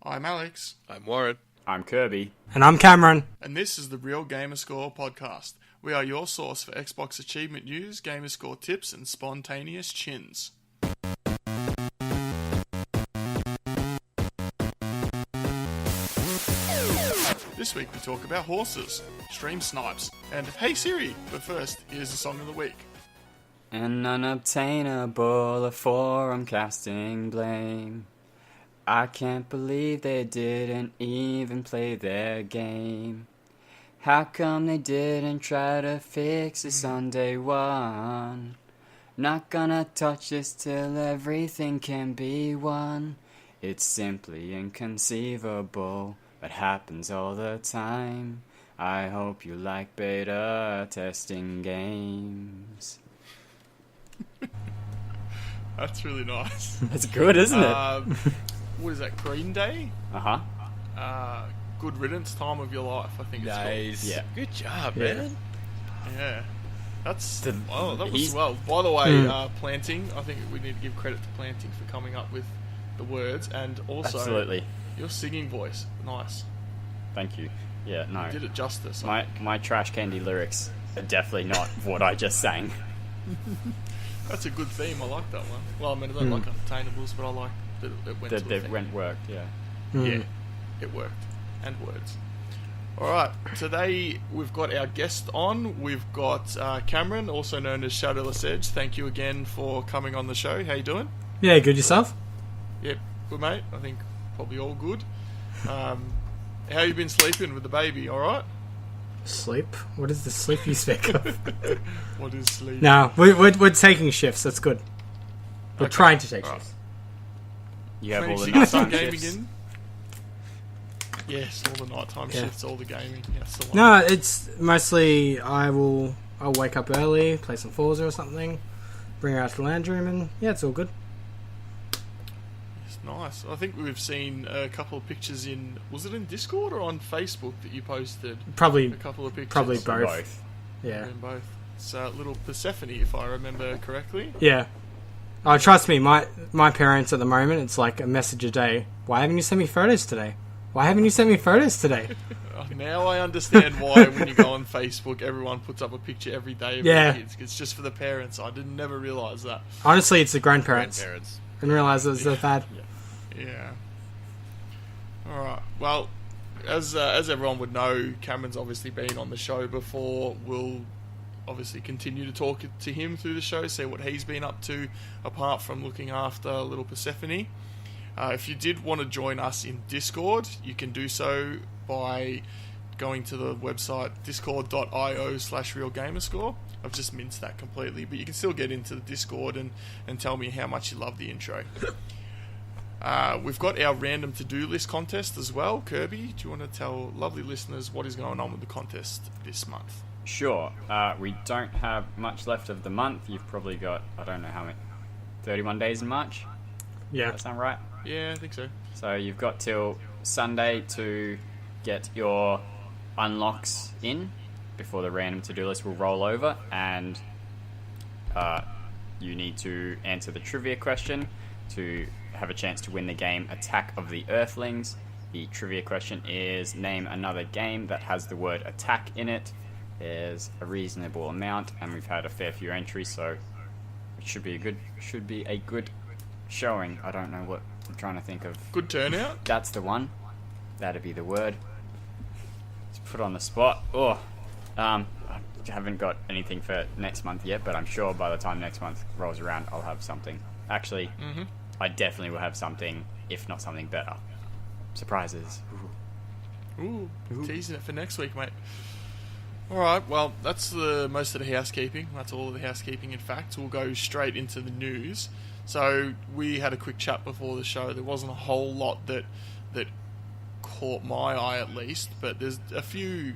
I'm Alex. I'm Warren. I'm Kirby. And I'm Cameron. And this is the Real Gamerscore podcast. We are your source for Xbox achievement news, Gamerscore tips, and spontaneous chins. This week we talk about horses, stream snipes, and Hey Siri. But first, here's the song of the week. An unobtainable forum casting blame. I can't believe they didn't even play their game. How come they didn't try to fix this on day one? Not gonna touch this till everything can be won. It's simply inconceivable, but happens all the time. I hope you like beta testing games. That's really nice. That's good, isn't it? What is that, Green Day? Uh-huh. Good riddance, time of your life, I think it's called. Nice. Yeah. Good job, Yeah. man. Yeah. That's... The- well, that was he's- swell. By the way, Planting, I think we need to give credit to Planting for coming up with the words, and also... Absolutely. Your singing voice. Nice. Thank you. Yeah, no. You did it justice. My trash candy lyrics are definitely not what I just sang. That's a good theme. I like that one. Well, I mean, I don't like unobtainables, but I like that it went to a That theme. worked, yeah. Yeah, it worked. And words. Alright, today we've got our guest on. We've got Cameron, also known as Shadowless Edge. Thank you again for coming on the show. How you doing? Yeah, good yourself? Yep, good mate. I think probably all good. How you been sleeping with the baby? Alright? Sleep? What is the sleep you speak of? What is sleep? No, we're taking shifts, that's good. We're Okay. trying to take Right. shifts. You have all Managed the to get some nighttime gaming shifts. in? Yes, all the nighttime Yeah. shifts, all the gaming. Yes, the one. No, it's mostly I'll wake up early, play some Forza or something, bring her out to the lounge room, and yeah, it's all good. It's nice. I think we've seen a couple of pictures in... Was it in Discord or on Facebook that you posted? Probably A couple of pictures. Probably both. Yeah. In both. It's little Persephone, if I remember correctly. Yeah. Oh, trust me, my parents at the moment, it's like a message a day. Why haven't you sent me photos today? Why haven't you sent me photos today? Now I understand why when you go on Facebook, everyone puts up a picture every day of Yeah. their kids. It's just for the parents. I didn't never realise that. Honestly, it's the grandparents. Grandparents. Didn't realise it was that bad. Yeah. Alright. Well, as everyone would know, Cameron's obviously been on the show before. We'll obviously continue to talk to him through the show, see what he's been up to, apart from looking after little Persephone. If you did want to join us in Discord, you can do so by going to the website discord.io/realgamerscore. I've just minced that completely, but you can still get into the Discord and tell me how much you love the intro. We've got our random to-do list contest as well. Kirby, do you want to tell lovely listeners what is going on with the contest this month? Sure. We don't have much left of the month. You've probably got, I don't know how many, 31 days in March? Yeah. That sound right? Yeah, I think so. So you've got till Sunday to get your unlocks in before the random to-do list will roll over, and you need to answer the trivia question to have a chance to win the game Attack of the Earthlings. The trivia question is, name another game that has the word attack in it. There's a reasonable amount, and we've had a fair few entries, so it should be a good showing. I don't know what I'm trying to think of. Good turnout. That's the one. That'd be the word. It's put on the spot. I haven't got anything for next month yet, but I'm sure by the time next month rolls around, I'll have something. Actually, I definitely will have something, if not something better. Surprises. Ooh, teasing it for next week, mate. Alright, well, that's the most of the housekeeping. That's all of the housekeeping, in fact. We'll go straight into the news. So, we had a quick chat before the show. There wasn't a whole lot that caught my eye, at least, but there's a few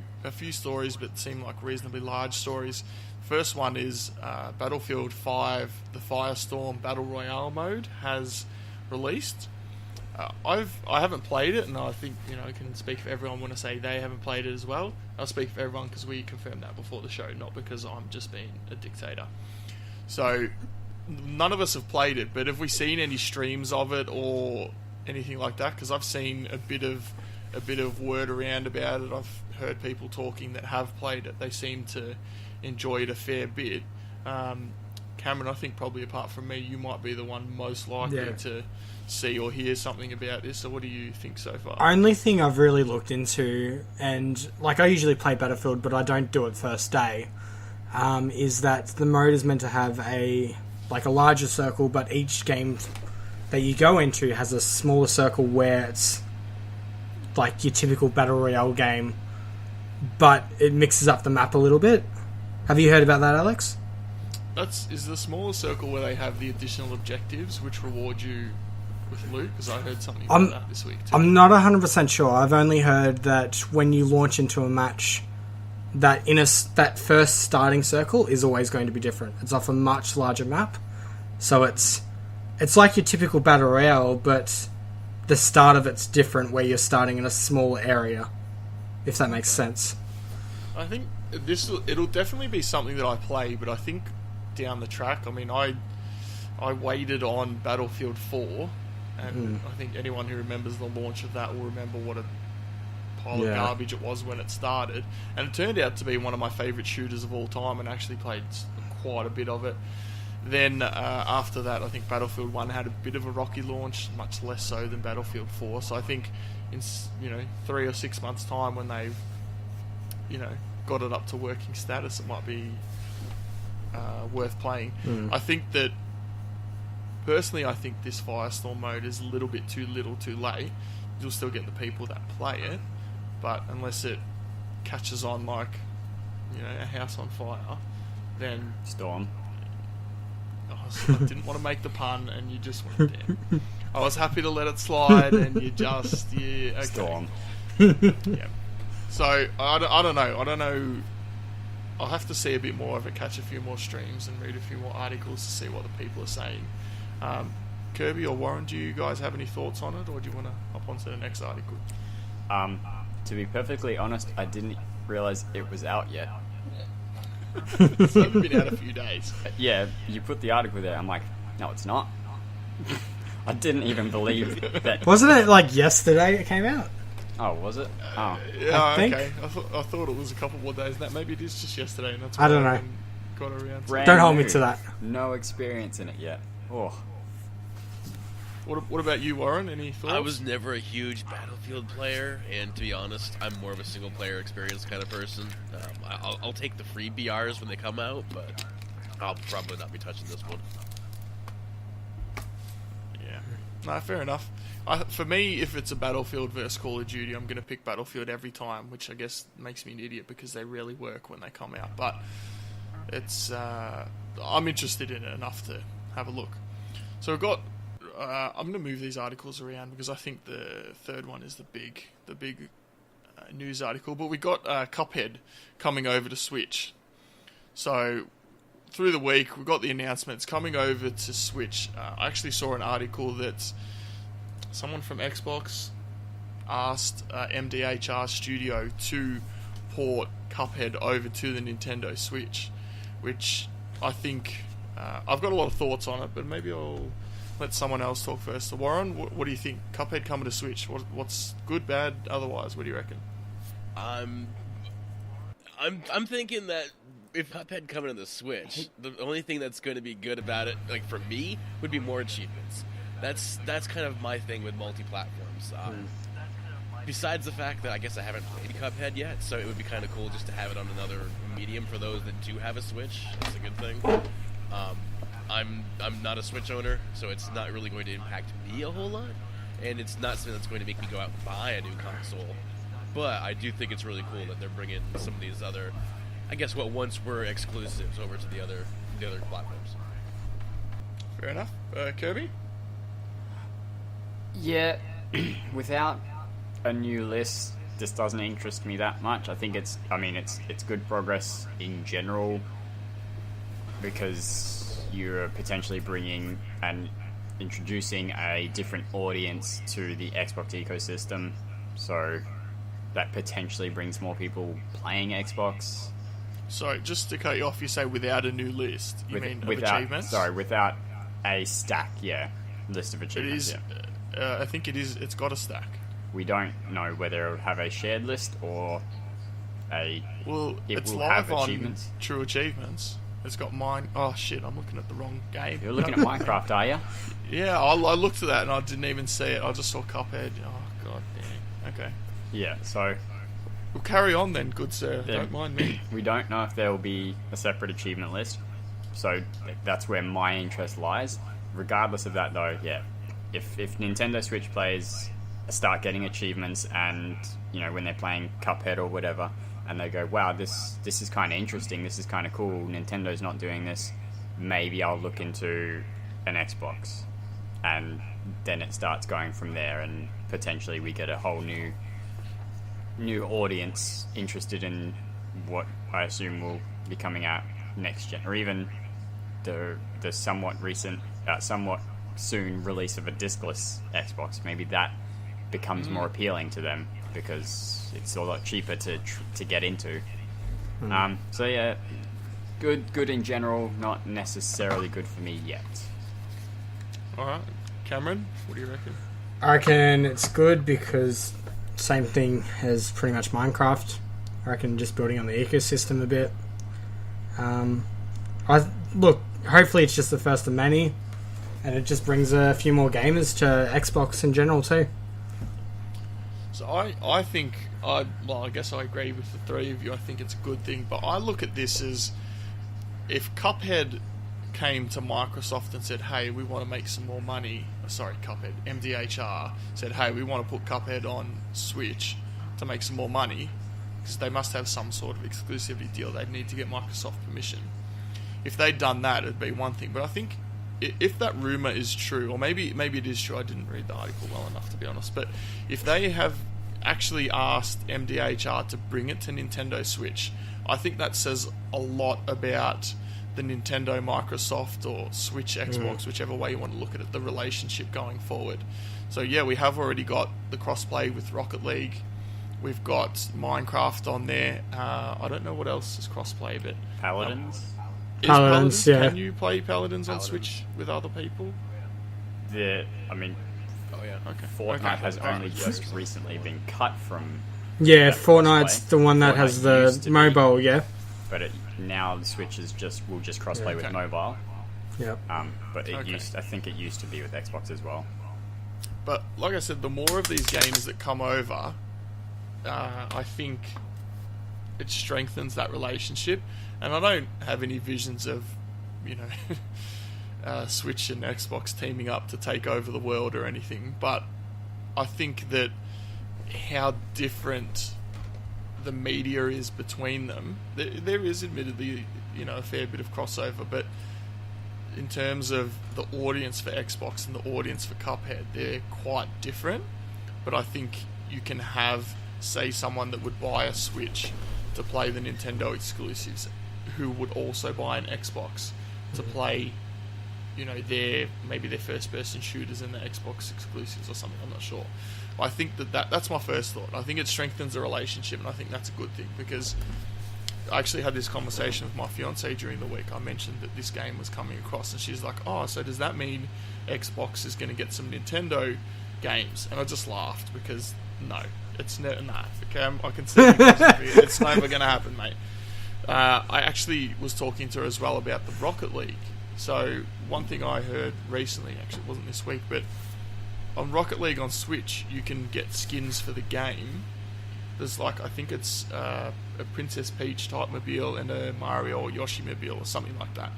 stories that seem like reasonably large stories. First one is Battlefield 5, the Firestorm Battle Royale mode has released. I haven't played it, and I think I can speak for everyone when I say they haven't played it as well. I'll speak for everyone because we confirmed that before the show, not because I'm just being a dictator. So none of us have played it, but have we seen any streams of it or anything like that? Because I've seen a bit of word around about it. I've heard people talking that have played it. They seem to enjoy it a fair bit. Cameron, I think probably apart from me, you might be the one most likely to see or hear something about this. So what do you think so far? Only thing I've really looked into, and like I usually play Battlefield, but I don't do it first day, is that the mode is meant to have a larger circle, but each game that you go into has a smaller circle where it's like your typical Battle Royale game, but it mixes up the map a little bit. Have you heard about that, Alex? Is the smaller circle where they have the additional objectives which reward you with loot? Because I heard something about that this week too. I'm not 100% sure. I've only heard that when you launch into a match, that that first starting circle is always going to be different. It's off a much larger map, so it's like your typical Battle Royale, but the start of it's different, where you're starting in a small area, if that makes sense. I think it'll definitely be something that I play, but I think down the track, I mean, I waited on Battlefield 4, and I think anyone who remembers the launch of that will remember what a pile of garbage it was when it started, and it turned out to be one of my favourite shooters of all time, and actually played quite a bit of it. Then after that, I think Battlefield 1 had a bit of a rocky launch, much less so than Battlefield 4. So I think in 3 or 6 months' time, when they've got it up to working status, it might be worth playing. I think that personally, I think this Firestorm mode is a little bit too little, too late. You'll still get the people that play it, but unless it catches on like a house on fire, then Storm. I didn't want to make the pun, and you just went there. I was happy to let it slide, and you just okay. Storm. Yeah. So I don't know. I'll have to see a bit more of it, catch a few more streams, and read a few more articles to see what the people are saying. Kirby or Warren, do you guys have any thoughts on it, or do you want to hop on to the next article? To be perfectly honest, I didn't realise it was out yet. It's only been out a few days. Yeah, you put the article there. I'm like, no, it's not. I didn't even believe that. Wasn't it like yesterday it came out? Oh, was it? Oh. Yeah, I think. okay. I thought it was a couple more days than that. Maybe it is just yesterday, and that's I don't know. Got around to Brand Don't hold me new. to that. No experience in it yet. Oh. What about you, Warren? Any thoughts? I was never a huge Battlefield player, and to be honest, I'm more of a single-player experience kind of person. I'll take the free BRs when they come out, but I'll probably not be touching this one. Yeah. No, fair enough. For me, if it's a Battlefield versus Call of Duty, I'm going to pick Battlefield every time, which I guess makes me an idiot because they rarely work when they come out. But it's I'm interested in it enough to have a look. So we've got... I'm going to move these articles around because I think the third one is the big news article. But we got Cuphead coming over to Switch. So through the week, we got the announcements coming over to Switch. I actually saw an article that someone from Xbox asked MDHR Studio to port Cuphead over to the Nintendo Switch, which I think I've got a lot of thoughts on it, but maybe I'll let someone else talk first. So Warren, what do you think? Cuphead coming to Switch. What's good, bad, otherwise? What do you reckon? I'm thinking that if Cuphead coming to the Switch, the only thing that's going to be good about it, like for me, would be more achievements. That's kind of my thing with multi-platforms. Besides the fact that I guess I haven't played Cuphead yet, so it would be kind of cool just to have it on another medium for those that do have a Switch. That's a good thing. I'm not a Switch owner, so it's not really going to impact me a whole lot, and it's not something that's going to make me go out and buy a new console. But I do think it's really cool that they're bringing some of these other, I guess what once were exclusives, over to the other platforms. Fair enough. Kirby? Yeah, without a new list, this doesn't interest me that much. I think it's good progress in general because you're potentially bringing and introducing a different audience to the Xbox ecosystem, so that potentially brings more people playing Xbox. Sorry, just to cut you off, you say without a new list. You mean of achievements? Sorry, without a stack, list of achievements. I think it is. It's got a stack. We don't know whether it'll have a shared list or it's will live have on achievements. True Achievements. It's got mine. Oh shit! I'm looking at the wrong game. You're looking at Minecraft, are you? Yeah, I looked at that and I didn't even see it. I just saw Cuphead. Oh god damn. Okay. Yeah. So We'll carry on then, good sir. Yeah. Don't mind me. we don't know if there will be a separate achievement list. So that's where my interest lies. Regardless of that, though, yeah. If Nintendo Switch players start getting achievements, and when they're playing Cuphead or whatever, and they go, wow, this is kind of interesting, this is kind of cool, Nintendo's not doing this, maybe I'll look into an Xbox. And then it starts going from there, and potentially we get a whole new audience interested in what I assume will be coming out next gen, or even the somewhat recent, somewhat soon release of a discless Xbox. Maybe that becomes more appealing to them because it's a lot cheaper to get into. So yeah, good in general, not necessarily good for me yet. Alright, Cameron, what do you reckon? I reckon it's good because same thing as pretty much Minecraft. I reckon just building on the ecosystem a bit. Hopefully it's just the first of many, and it just brings a few more gamers to Xbox in general too. So I think, I guess I agree with the three of you. I think it's a good thing, but I look at this as if Cuphead came to Microsoft and said, hey, we want to make some more money. Sorry, Cuphead. MDHR said, hey, we want to put Cuphead on Switch to make some more money, because they must have some sort of exclusivity deal. They'd need to get Microsoft permission. If they'd done that, it'd be one thing. But I think if that rumour is true, or maybe it is true, I didn't read the article well enough to be honest, but if they have actually asked MDHR to bring it to Nintendo Switch, I think that says a lot about the Nintendo, Microsoft, or Switch, Xbox, whichever way you want to look at it, the relationship going forward. So yeah, we have already got the crossplay with Rocket League. We've got Minecraft on there. I don't know what else is crossplay, but Paladins? Paladins, yeah. Can you play Paladins on Switch with other people? Oh yeah. Okay. Fortnite has only just recently been cut from... Yeah, Fortnite's the one that has the mobile, yeah. But now the Switch will just crossplay with mobile. Yep. But I think it used to be with Xbox as well. But like I said, the more of these games that come over, I think it strengthens that relationship. And I don't have any visions of, Switch and Xbox teaming up to take over the world or anything. But I think that how different the media is between them, there is admittedly, a fair bit of crossover. But in terms of the audience for Xbox and the audience for Cuphead, they're quite different. But I think you can have, say, someone that would buy a Switch to play the Nintendo exclusives, who would also buy an Xbox to play, maybe their first-person shooters and the Xbox exclusives or something. I'm not sure. I think that's my first thought. I think it strengthens the relationship, and I think that's a good thing, because I actually had this conversation with my fiance during the week. I mentioned that this game was coming across, and she's like, "Oh, so does that mean Xbox is going to get some Nintendo games?" And I just laughed, because no, it's never. Nah, okay, I can see it's never going to happen, mate. I actually was talking to her as well about the Rocket League. So one thing I heard recently, actually it wasn't this week, but on Rocket League on Switch, you can get skins for the game. There's I think it's a Princess Peach type mobile and a Mario or Yoshi mobile or something like that.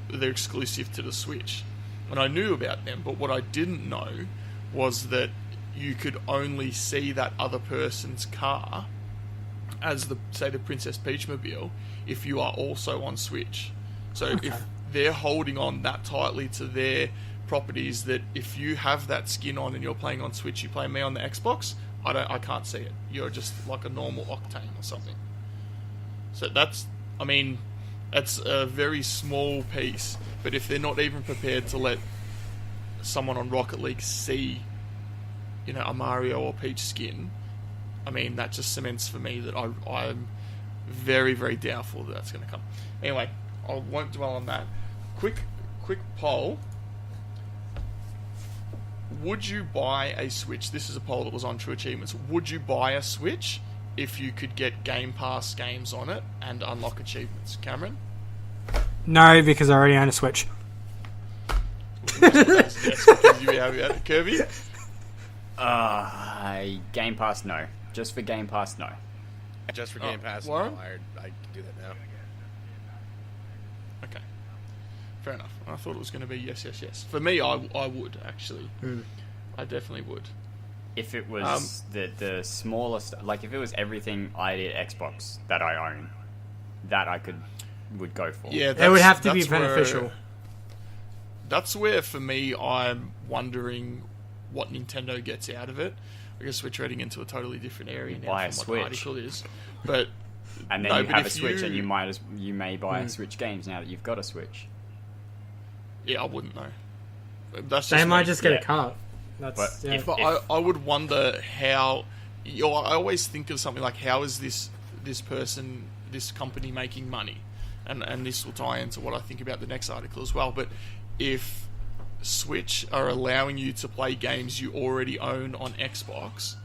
They're exclusive to the Switch. And I knew about them, but what I didn't know was that you could only see that other person's car as the Princess Peach mobile if you are also on Switch. So if they're holding on that tightly to their properties, that if you have that skin on and you're playing on Switch, you play me on the Xbox, I can't see it. You're just like a normal Octane or something. So that's a very small piece, but if they're not even prepared to let someone on Rocket League see, a Mario or Peach skin, that just cements for me that I'm very, very doubtful that that's going to come. Anyway, I won't dwell on that. Quick poll. would you buy a Switch? This is a poll that was on True Achievements. Would you buy a Switch if you could get Game Pass games on it and unlock achievements? Cameron? No, because I already own a Switch. Yes, because you have it. Kirby? Game Pass, no. Just for Game Pass, no. Just for Game Pass, Warren? no, I can do that now. Okay. Fair enough. I thought it was going to be yes. For me, I would, actually. I definitely would. If it was the smallest, like if it was everything I did Xbox that I own, that I would go for. Yeah, It would have to be that's where- beneficial. That's where, for me, I'm wondering what Nintendo gets out of it. I guess we're treading into a totally different area now Buy a from what Switch. the article is. But And then no, you but have a if Switch, and you may buy Switch games now that you've got a Switch. Yeah, I wouldn't know. That's They just might me. just get Yeah. a cart. That's But yeah. if- But I would wonder how. I always think of something like, how is this person, this company making money? And this will tie into what I think about the next article as well. But if Switch are allowing you to play games you already own on Xbox,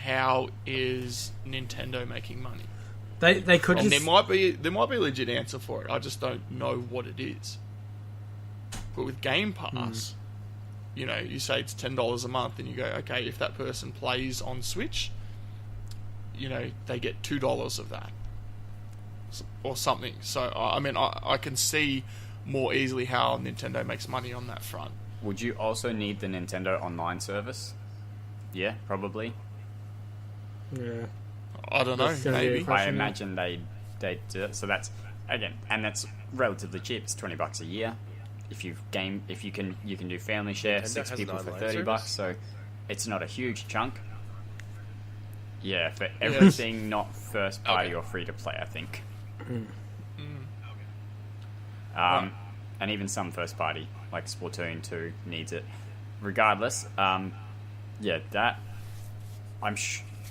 how is Nintendo making money? They could And just there might be a legit answer for it. I just don't know what it is. But with Game Pass, you know, you say it's $10 a month, and you go, okay, if that person plays on Switch, you know, they get $2 of that, or something. So I mean, I can see more easily how Nintendo makes money on that front. Would you also need the Nintendo Online service? Yeah, probably. yeah. I don't know, That's gonna be a maybe. question. I imagine they do it. So that's again, and that's relatively cheap. It's $20 a year. If you can do family share, Nintendo 6 has an people for online $30. service? So it's not a huge chunk. Yeah, for everything not first party Okay. or free to play, I think. And even some first party, like Splatoon 2, needs it. Regardless, yeah, that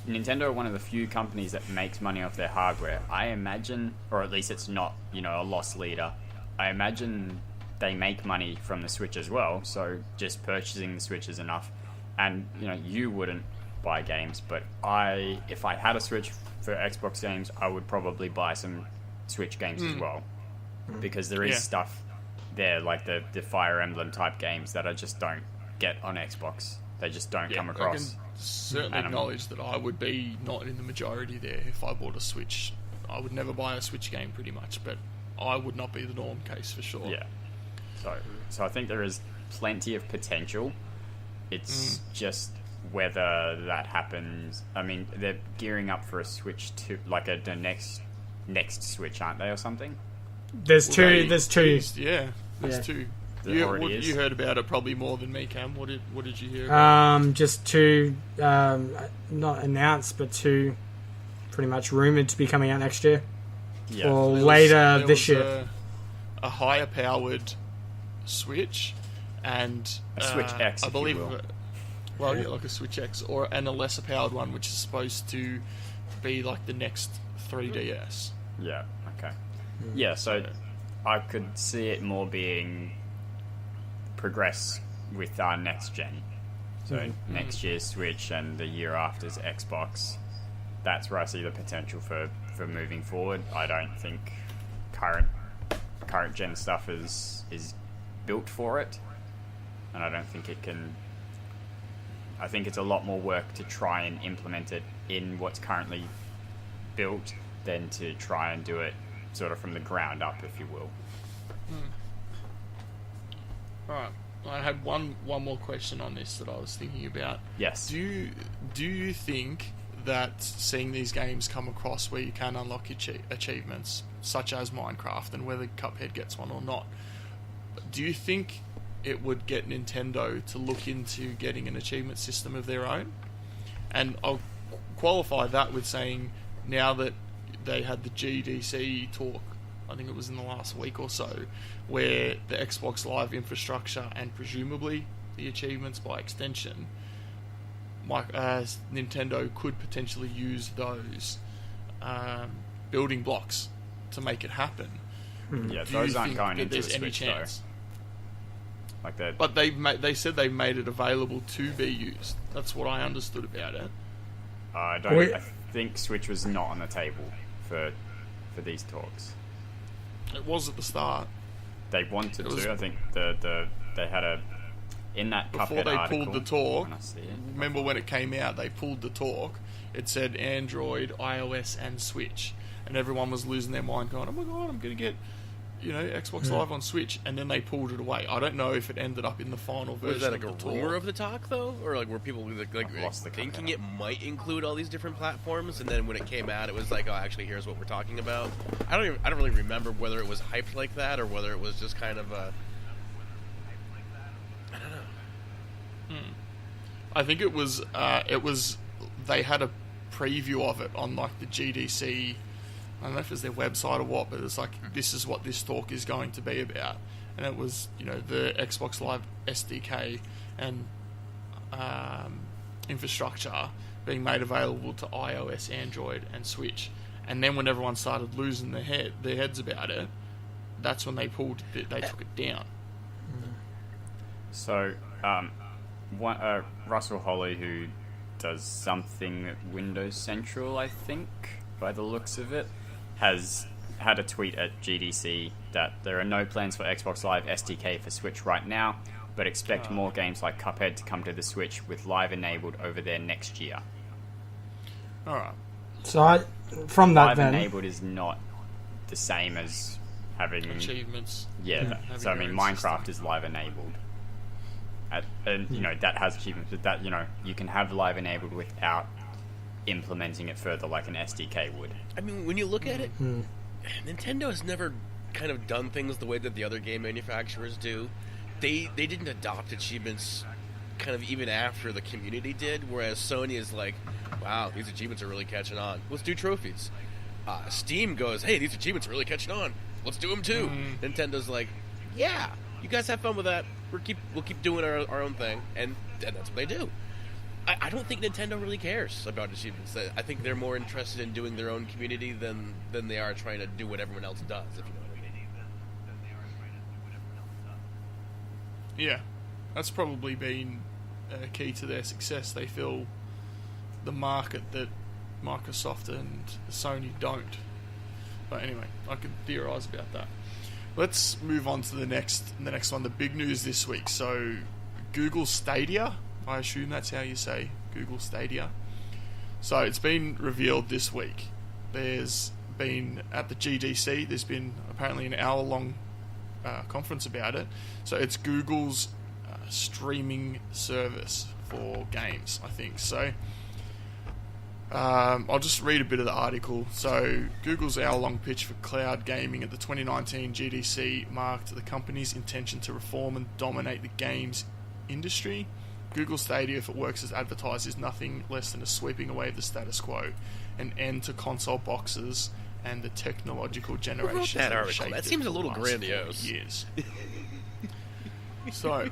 Nintendo are one of the few companies that makes money off their hardware. I imagine, or at least it's not, a loss leader. I imagine they make money from the Switch as well. So just purchasing the Switch is enough. And you wouldn't buy games, but if I had a Switch for Xbox games, I would probably buy some Switch games as well, because there is Yeah. stuff there like the Fire Emblem type games that I just don't get on Xbox. They just don't come I across. can certainly And I'm- acknowledge that I would be not in the majority there if I bought a Switch. I would never buy a Switch game, pretty much, but I would not be the norm case for sure. Yeah. So I think there is plenty of potential. It's just whether that happens. I mean, they're gearing up for a Switch 2, like the next Switch, aren't they, or something? There's two. They There's two. teased- Yeah, there's Yeah. two. There already is. You heard about it probably more than me, Cam. What did you hear about Just two. Not announced, but two. Pretty much rumored to be coming out next year. Yeah. Or There later there this was year. A higher powered Switch and A Switch X, I if you believe. will. Well, yeah, like a Switch X, and a lesser powered one, which is supposed to be like the next 3DS. Yeah. Okay. Yeah. So I could see it more being progress with our next gen. So next year's Switch and the year after's Xbox. That's where I see the potential for moving forward. I don't think current gen stuff is built for it, and I don't think it can. I think it's a lot more work to try and implement it in what's currently built than to try and do it sort of from the ground up, if you will. Alright, I had one more question on this that I was thinking about. Yes. Do you think that seeing these games come across where you can unlock achievements, such as Minecraft, and whether Cuphead gets one or not, do you think it would get Nintendo to look into getting an achievement system of their own? And I'll qualify that with saying, now that they had the GDC talk, I think it was in the last week or so, where the Xbox Live infrastructure and presumably the achievements by extension, Nintendo could potentially use those building blocks to make it happen. Yeah, Do those you aren't think going that into the there's any Switch though. chance? Like the But they said they made it available to be used. That's what I understood about it. I think Switch was not on the table for these talks. It was at the start. They wanted to. I think they had a in that Before Cuphead they article, pulled the talk. when I see it. Remember when it came out? They pulled the talk. It said Android, iOS, and Switch, and everyone was losing their mind, going, "Oh my god, I'm going to get, Xbox Live on Switch." And then they pulled it away. I don't know if it ended up in the final version. Was that like of a the talk. rumor of the talk though, or like were people lost the thinking content. it might include all these different platforms, and then when it came out, it was like, oh, actually, here's what we're talking about. I don't really remember whether it was hyped like that or whether it was just kind of a. I don't know. I think it was. They had a preview of it on like the GDC. I don't know if it was their website or what, but it's like, this is what this talk is going to be about, and it was the Xbox Live SDK and infrastructure being made available to iOS, Android, and Switch. And then when everyone started losing their heads about it, that's when they took it down. So, Russell Holly, who does something at Windows Central, I think, by the looks of it, has had a tweet at GDC that there are no plans for Xbox Live SDK for Switch right now, but expect more games like Cuphead to come to the Switch with Live enabled over there next year. Alright. So from that Live then, enabled is not the same as having Achievements. Yeah, Having so I your mean, own Minecraft system. is live enabled, and that has achievements. But that you can have live enabled without implementing it further like an SDK would. I mean, when you look at it, Nintendo has never kind of done things the way that the other game manufacturers do. They didn't adopt achievements kind of even after the community did, whereas Sony is like, wow, these achievements are really catching on. Let's do trophies. Steam goes, hey, these achievements are really catching on. Let's do them too. Nintendo's like, yeah, you guys have fun with that. We'll keep doing our own thing, and that's what they do. I don't think Nintendo really cares about achievements. I think they're more interested in doing their own community than they are trying to do what everyone else does, if you know what I mean. Yeah, that's probably been key to their success. They fill the market that Microsoft and Sony don't. But anyway, I could theorise about that. Let's move on to the next one. The big news this week. So, Google Stadia. I assume that's how you say Google Stadia. So it's been revealed this week. There's been at the GDC. There's been apparently an hour-long conference about it. So it's Google's streaming service for games, I think. So I'll just read a bit of the article. So Google's hour-long pitch for cloud gaming at the 2019 GDC marked the company's intention to reform and dominate the games industry. Google Stadia, if it works as advertised, is nothing less than a sweeping away of the status quo, an end to console boxes, and the technological generation. That article. That seems a little grandiose. Years. So,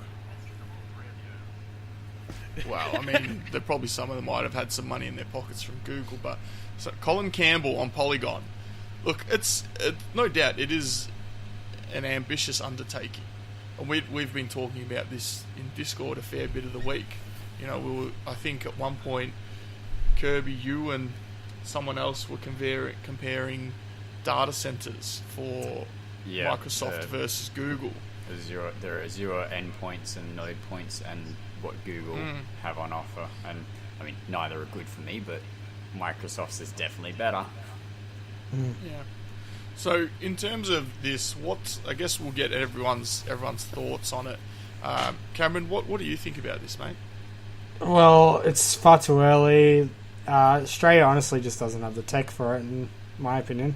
well, I mean, probably some of them might have had some money in their pockets from Google, but so Colin Campbell on Polygon. Look, it's no doubt it is an ambitious undertaking. And we've been talking about this in Discord a fair bit of the week. I think at one point, Kirby, you and someone else were comparing data centers for Microsoft versus Google. There are Azure endpoints and node points and what Google have on offer. And, I mean, neither are good for me, but Microsoft's is definitely better. Yeah. So, in terms of this, I guess we'll get everyone's thoughts on it. Cameron, what do you think about this, mate? Well, it's far too early. Australia honestly just doesn't have the tech for it, in my opinion.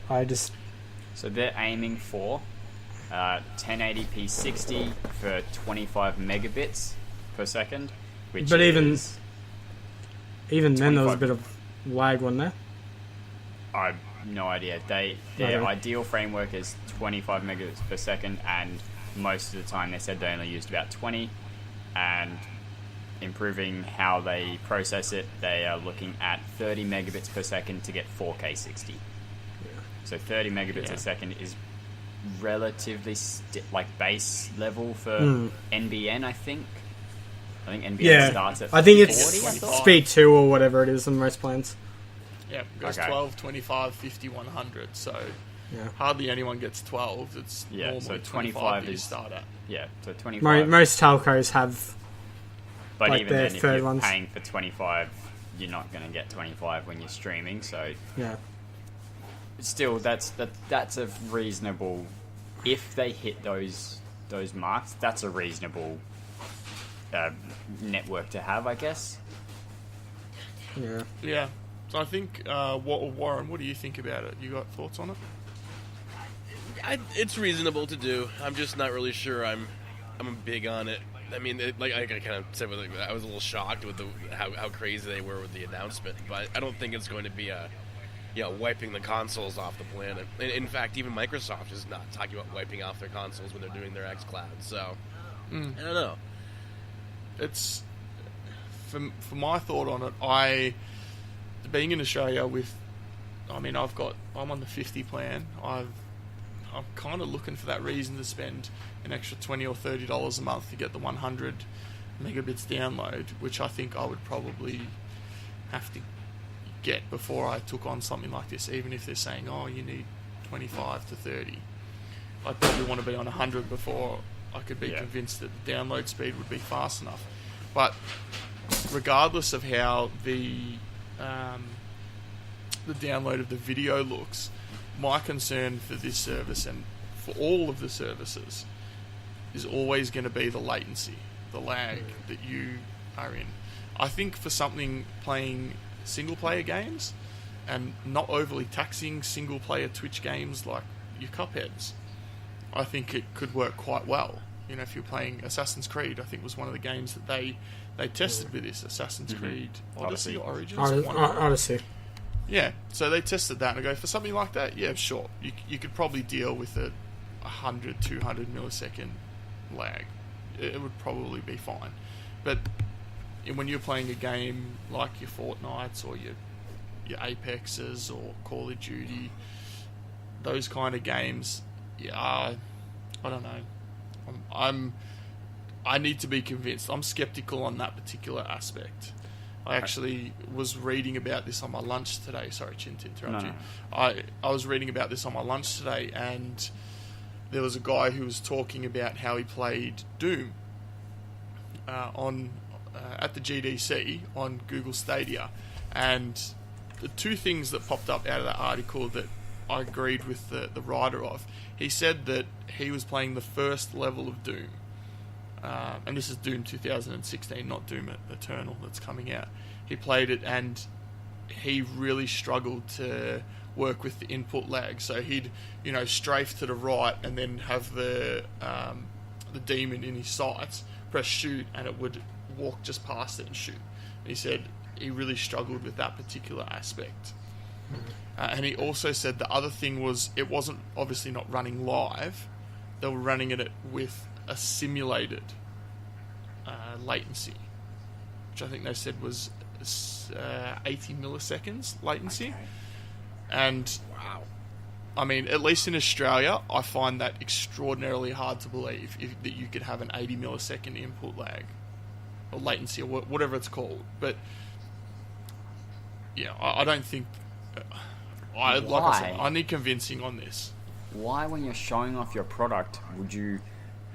So they're aiming for 1080p 60 for 25 megabits per second, but even then there was a bit of lag, wasn't there? I've no idea. Their ideal framework is 25 megabits per second, and most of the time they said they only used about 20, and improving how they process it, they are looking at 30 megabits per second to get 4K 60. So 30 megabits a second is relatively base level for NBN. I think NBN Yeah, starts at I think 40, it's I thought. speed 2 or whatever it is on most plans. Yeah, it goes Okay. 12, 25, 50, 100. So Yeah. hardly anyone gets 12. It's normally so 25 25 that you is start at. Yeah, so 25. Most telcos have. But like even their then, if third you're ones. paying for 25, you're not going to get 25 when you're streaming. So Yeah. still, that's a reasonable. If they hit those marks, that's a reasonable network to have, I guess. Yeah. Yeah. So I think, Warren, what do you think about it? You got thoughts on it? It's reasonable to do. I'm just not really sure I'm big on it. I mean, like I kind of said, I was a little shocked with how crazy they were with the announcement, but I don't think it's going to be wiping the consoles off the planet. In fact, even Microsoft is not talking about wiping off their consoles when they're doing their xCloud. So I don't know. It's for my thought on it. Being in Australia I'm on the 50 plan. I'm kind of looking for that reason to spend an extra $20 or $30 a month to get the 100 megabits download, which I think I would probably have to get before I took on something like this, even if they're saying, oh, you need 25 to 30. I'd probably want to be on 100 before I could be convinced that the download speed would be fast enough. But regardless of how the download of the video looks, my concern for this service and for all of the services is always going to be the latency, the lag that you are in. I think for something playing single-player games and not overly taxing single-player Twitch games like your Cupheads, I think it could work quite well. You know, if you're playing Assassin's Creed, I think was one of the games that they tested with this, Assassin's Creed Odyssey or Origins. Odyssey. Yeah, so they tested that and I go, for something like that, yeah, sure. You could probably deal with a 100, 200 millisecond lag. It would probably be fine. But when you're playing a game like your Fortnites or your Apexes or Call of Duty, those kind of games, I don't know. I need to be convinced. I'm skeptical on that particular aspect. I actually was reading about this on my lunch today. Sorry, Chin, to interrupt you. I was reading about this on my lunch today, and there was a guy who was talking about how he played Doom at the GDC on Google Stadia, and the two things that popped up out of that article that I agreed with the writer of. He said that he was playing the first level of Doom. And this is Doom 2016, not Doom Eternal that's coming out. He played it and he really struggled to work with the input lag. So he'd, strafe to the right and then have the demon in his sights, press shoot, and it would walk just past it and shoot. And he said he really struggled with that particular aspect. And he also said the other thing was it wasn't obviously not running live. They were running it with a simulated latency, which I think they said was 80 milliseconds latency. Okay. And Wow. I mean, at least in Australia, I find that extraordinarily hard to believe that you could have an 80 millisecond input lag or latency or whatever it's called. But yeah, I don't think. Like I said, I need convincing on this. Why, when you're showing off your product, would you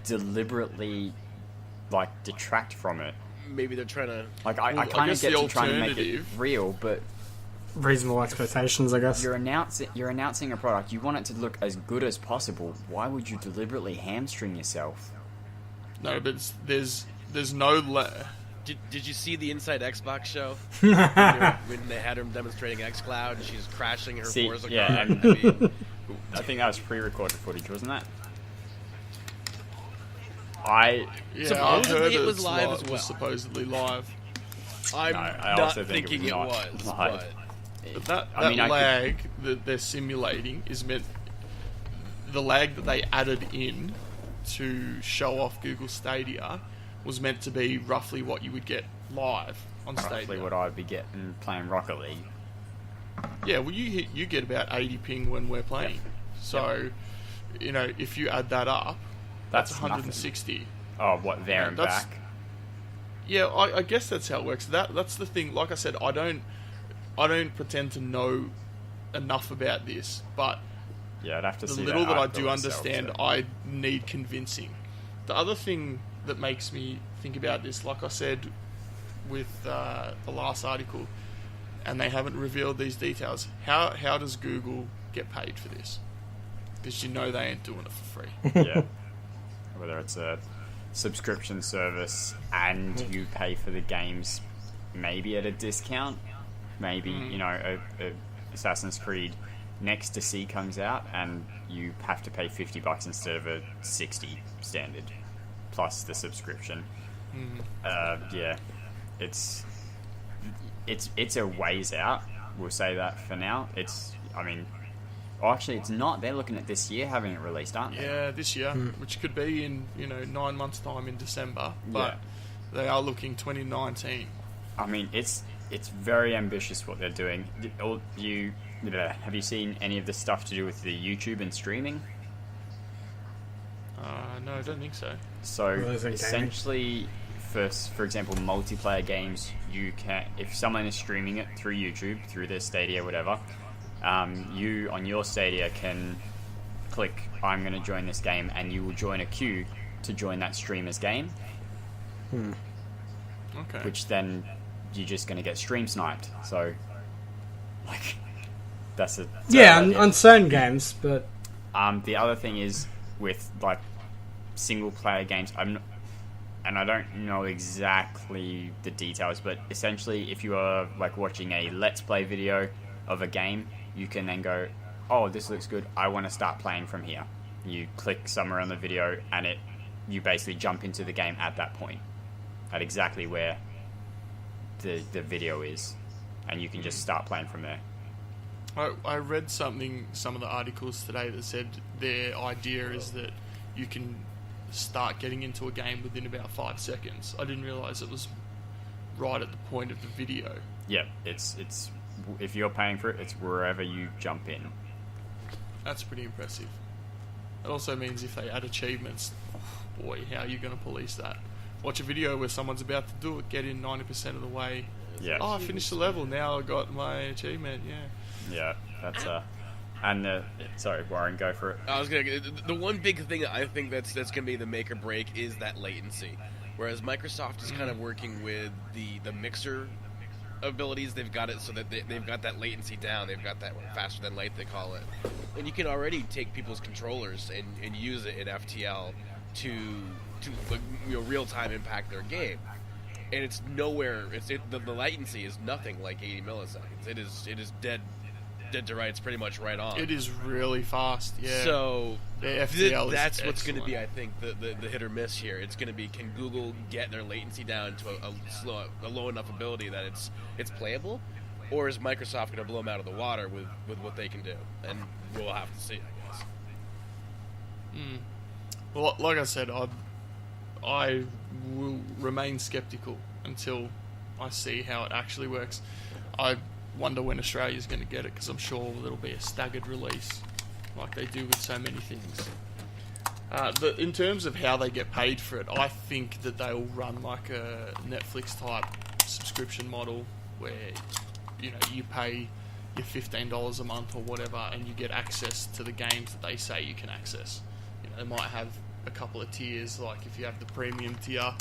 deliberately detract from it? Maybe they're trying to. I kind of guess get the to try and make it alternative- real, but Reasonable expectations, I guess. you're announcing a product. You want it to look as good as possible. Why would you deliberately hamstring yourself? No, but there's no. Did you see the Inside Xbox show when they had her demonstrating xCloud and she's crashing her Forza car? I mean, I think that was pre-recorded footage, wasn't that? Yeah, I Supposedly heard it was it's live as was well. supposedly live. I'm No, I not also think thinking it it was was. not live. But that I mean, lag that they're simulating is meant. The lag that they added in to show off Google Stadia was meant to be roughly what you would get live on Roughly Stadia. what I'd be getting playing Rocket League. Yeah, well, you get about 80 ping when we're playing. So, you know, if you add that up, that's That's 160. nothing. Oh, what, there and That's- back? Yeah, I guess that's how it works. That's the thing. Like I said, I don't pretend to know enough about this, but Yeah, I'd have to the see little that I article do myself, understand, so- I need convincing. The other thing that makes me think about this, like I said with the last article, and they haven't revealed these details, how does Google get paid for this? Because you know they ain't doing it for free. Yeah. Whether it's a subscription service and you pay for the games maybe at a discount, maybe, you know, a Assassin's Creed Next to See comes out and you have to pay $50 instead of a 60 standard plus the subscription. Yeah, it's a ways out, we'll say that for now. Actually it's not, they're looking at this year having it released, aren't they? Yeah, this year, which could be in 9 months' time in December, but they are looking 2019. I mean, it's very ambitious what they're doing. Have you seen any of the stuff to do with the YouTube and streaming? No, I don't think so. So Well, is it gaming? essentially, for example, multiplayer games, you can, if someone is streaming it through YouTube, through their Stadia, whatever, you on your Stadia can click, I'm going to join this game, and you will join a queue to join that streamer's game, Okay. which then you're just going to get stream sniped. So, like, that's a Yeah, idea. on certain games, but The other thing is with like single player games, and I don't know exactly the details, but essentially, if you are like watching a let's play video of a game, you can then go, "Oh, this looks good. I want to start playing from here." You click somewhere on the video, and you basically jump into the game at that point, at exactly where the video is, and you can just start playing from there. I read some of the articles today that said their idea is that you can start getting into a game within about 5 seconds. I didn't realise it was right at the point of the video. Yeah, it's if you're paying for it, it's wherever you jump in. That's pretty impressive. It also means if they add achievements, boy, how are you going to police that? Watch a video where someone's about to do it, get in 90% of the way. Yeah. Oh, I finished the level, now I got my achievement, yeah. Yeah, that's sorry, Warren, go for it. I was gonna. The one big thing that I think that's gonna be the make or break is that latency. Whereas Microsoft is kind of working with the mixer abilities. They've got it so that they've got that latency down. They've got that faster than light, they call it. And you can already take people's controllers and use it in FTL to real time impact their game. And it's nowhere. The latency is nothing like 80 milliseconds. It is dead to rights, pretty much right on. It is really fast, yeah. So the FTL that's is what's going to be, excellent. I think, the hit or miss here. It's going to be, can Google get their latency down to a low enough ability that it's playable, or is Microsoft going to blow them out of the water with what they can do? And we'll have to see, I guess. Well, like I said, I will remain skeptical until I see how it actually works. I wonder when Australia's going to get it, because I'm sure it'll be a staggered release, like they do with so many things. In terms of how they get paid for it, I think that they'll run like a Netflix type subscription model where you pay your $15 a month or whatever, and you get access to the games that they say you can access. They might have a couple of tiers, like if you have the premium tier,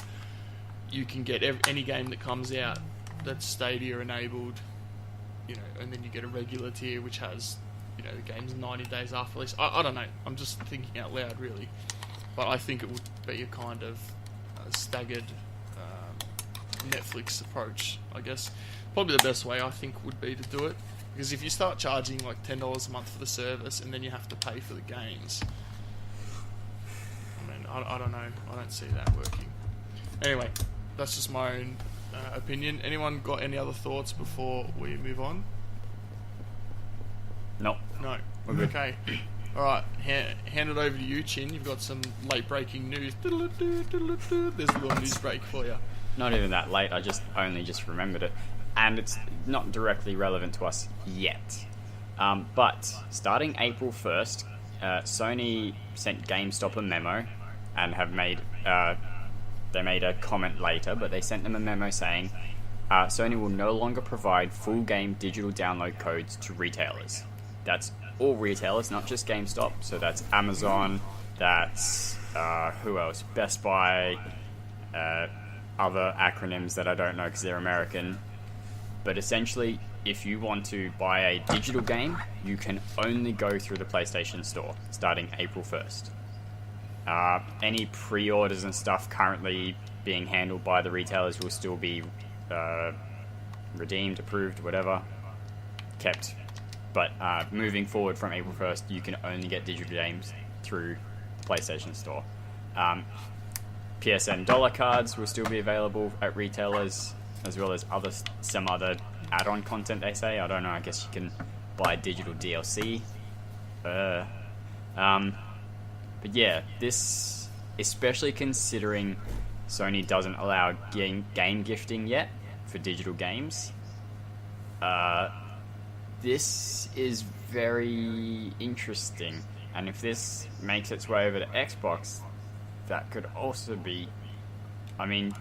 you can get any game that comes out that's Stadia enabled, and then you get a regular tier which has, the game's 90 days after release. I don't know, I'm just thinking out loud really, but I think it would be a kind of staggered Netflix approach, I guess. Probably the best way I think would be to do it, because if you start charging like $10 a month for the service and then you have to pay for the games, I don't know. I don't see that working. Anyway, that's just my own opinion. Anyone got any other thoughts before we move on? No. No. We're good. Okay. All right. Hand it over to you, Chin. You've got some late breaking news. There's a little news break for you. Not even that late. I only just remembered it, and it's not directly relevant to us yet. But starting April 1st, Sony sent GameStop a memo and have made they made a comment later, but they sent them a memo saying Sony will no longer provide full game digital download codes to retailers. That's all retailers, not just GameStop. So that's Amazon, that's who else? Best Buy, other acronyms that I don't know because they're American. But essentially, if you want to buy a digital game, you can only go through the PlayStation Store starting April 1st. Any pre-orders and stuff currently being handled by the retailers will still be redeemed, approved, whatever, kept. But moving forward from April 1st, you can only get digital games through the PlayStation Store. PSN dollar cards will still be available at retailers, as well as some other add-on content, they say. I don't know, I guess you can buy digital DLC. But yeah, this, especially considering Sony doesn't allow game gifting yet for digital games, this is very interesting. And if this makes its way over to Xbox, that could also be... I mean,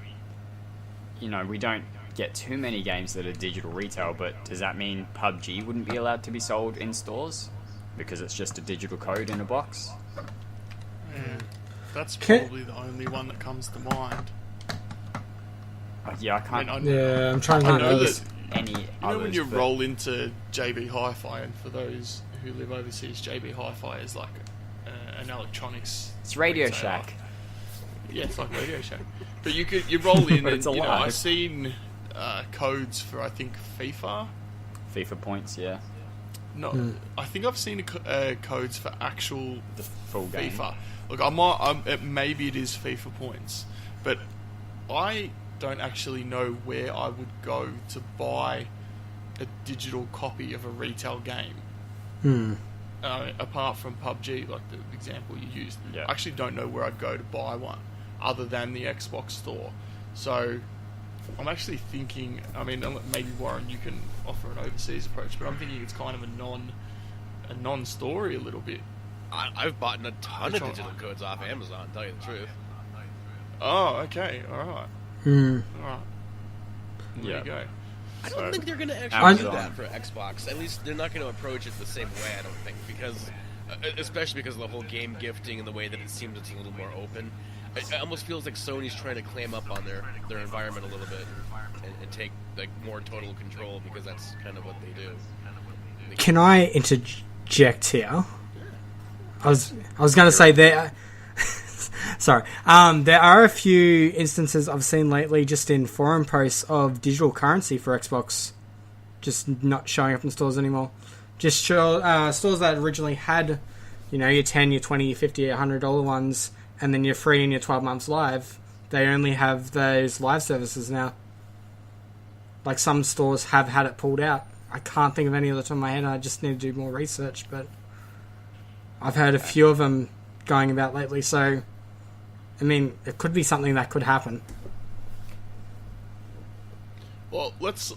you know, we don't get too many games that are digital retail, but does that mean PUBG wouldn't be allowed to be sold in stores? Because it's just a digital code in a box? Yeah, that's probably the only one that comes to mind. Yeah, I can't... I'm trying to think of any you others, know when you but... roll into JB Hi-Fi, and for those who live overseas, JB Hi-Fi is like an electronics... It's Radio retailer. Shack. Yeah, it's like Radio Shack. But you roll in But and, it's a you know, lie. I've seen codes for, I think, FIFA. FIFA points, yeah. No, I think I've seen codes for actual The full game. FIFA. Look, maybe it is FIFA points, but I don't actually know where I would go to buy a digital copy of a retail game. Apart from PUBG, like the example you used. Yeah. I actually don't know where I'd go to buy one other than the Xbox store. So I'm actually thinking, I mean, maybe Warren, you can offer an overseas approach, but I'm thinking it's kind of a non-story a little bit. I've bought a ton of digital codes off Amazon, to tell you the truth. Oh, okay, alright. Alright. There Yeah. you go. I don't think they're going to actually Amazon. do that for Xbox. At least they're not going to approach it the same way, I don't think, because especially because of the whole game gifting and the way that it seems it's a little more open. It almost feels like Sony's trying to clam up on their environment a little bit and take like more total control, because that's kind of what they do. Can I interject here? I was going to say there. Sorry. There are a few instances I've seen lately, just in forum posts, of digital currency for Xbox just not showing up in stores anymore. Just show stores that originally had, you know, your 10, your 20, your 50, your $100 ones, and then your free and your 12 months live. They only have those live services now. Like, some stores have had it pulled out. I can't think of any of the top of my head. I just need to do more research, but I've heard a few of them going about lately, so I mean, it could be something that could happen. Well, let's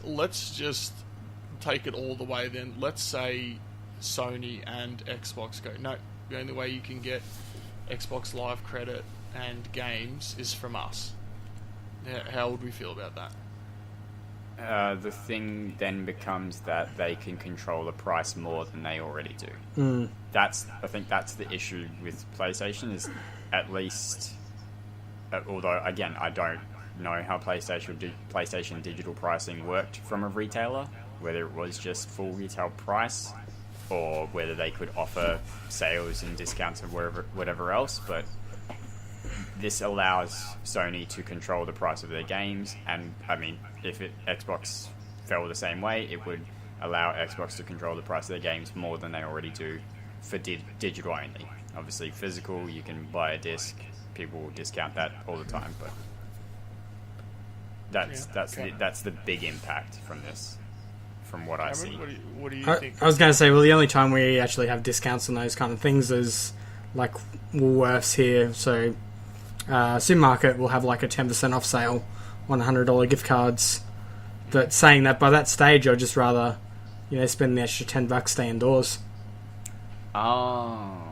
just take it all the way then. Let's say Sony and Xbox go, no, the only way you can get Xbox Live credit and games is from us. How would we feel about that? The thing then becomes that they can control the price more than they already do. I think that's the issue with PlayStation, is at least, although again I don't know how PlayStation digital pricing worked from a retailer, whether it was just full retail price or whether they could offer sales and discounts and whatever else, but this allows Sony to control the price of their games, and I mean, if Xbox fell the same way, it would allow Xbox to control the price of their games more than they already do for digital only. Obviously, physical, you can buy a disc, people will discount that all the time, but that's the big impact from this, from what I see. What do you think? I was going to say, well, the only time we actually have discounts on those kind of things is like Woolworths here, so supermarket will have like a 10% off sale on $100 gift cards. But saying that, by that stage, I'd just rather, spend the extra $10, stay indoors. Oh,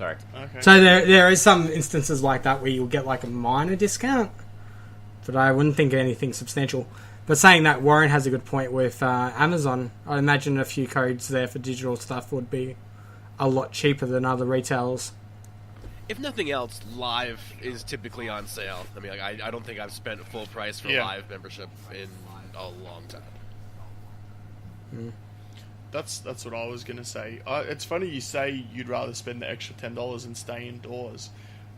Sorry. Okay. So there is some instances like that where you'll get like a minor discount, but I wouldn't think anything substantial. But saying that, Warren has a good point with Amazon. I imagine a few codes there for digital stuff would be a lot cheaper than other retailers. If nothing else, Live is typically on sale. I mean, like, I don't think I've spent full price for Live membership in a long time. That's what I was going to say. It's funny you say you'd rather spend the extra $10 and stay indoors.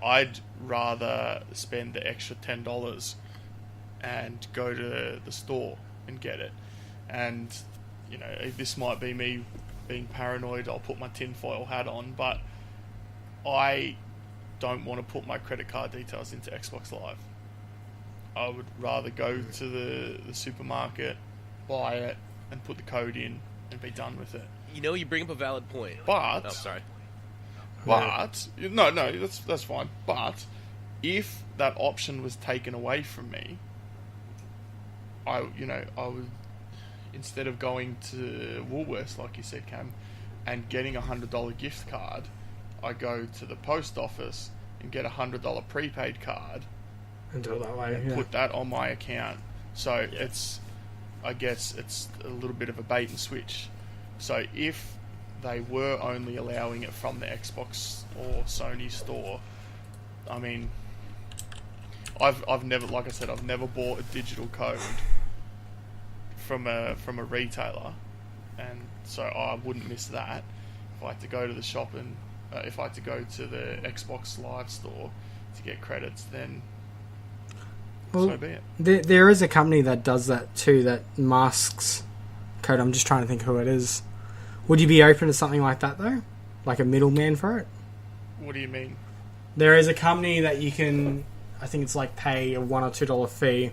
I'd rather spend the extra $10 and go to the store and get it. And, you know, this might be me being paranoid. I'll put my tinfoil hat on, but I don't want to put my credit card details into Xbox Live. I would rather go to the supermarket, buy it, and put the code in and be done with it. You know, you bring up a valid point. But... Oh, sorry. But... No, that's fine. But if that option was taken away from me, I would, instead of going to Woolworths, like you said, Cam, and getting a $100 gift card, I go to the post office and get a $100 prepaid card And do it that way, and put that on my account. So I guess it's a little bit of a bait and switch. So if they were only allowing it from the Xbox or Sony store, I mean, I've never, like I said, I've never bought a digital code from a retailer, and so I wouldn't miss that. If I had to go to the shop and if I had to go to the Xbox Live store to get credits, then so be it. There is a company that does that too, that masks code. I'm just trying to think who it is. Would you be open to something like that though? Like a middleman for it? What do you mean? There is a company that you can, I think it's like pay a $1 or $2 fee,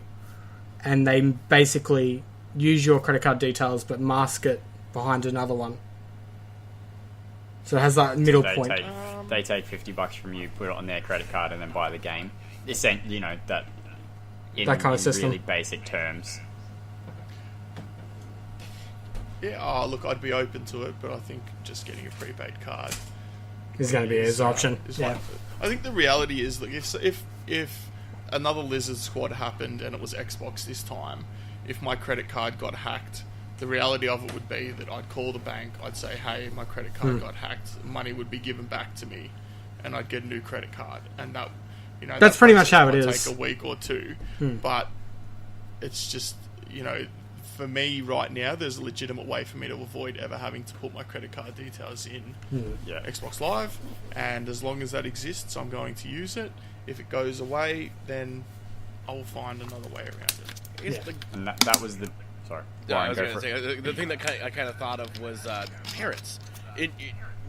and they basically use your credit card details but mask it behind another one. So it has that middle point. They take $50 from you, put it on their credit card, and then buy the game. You know, that kind of system. Really basic terms. Yeah, look, I'd be open to it, but I think just getting a prepaid card is going to be his option. I think the reality is, like, if another Lizard Squad happened and it was Xbox this time, if my credit card got hacked, the reality of it would be that I'd call the bank, I'd say, hey, my credit card got hacked, money would be given back to me, and I'd get a new credit card, and that, you know, that's pretty much how it is. Take a week or two, but it's just, you know, for me right now, there's a legitimate way for me to avoid ever having to put my credit card details in Xbox Live, and as long as that exists, I'm going to use it. If it goes away, then I will find another way around it. And that was the... Sorry. No, I was going to say, the thing that I kind of thought of was parents.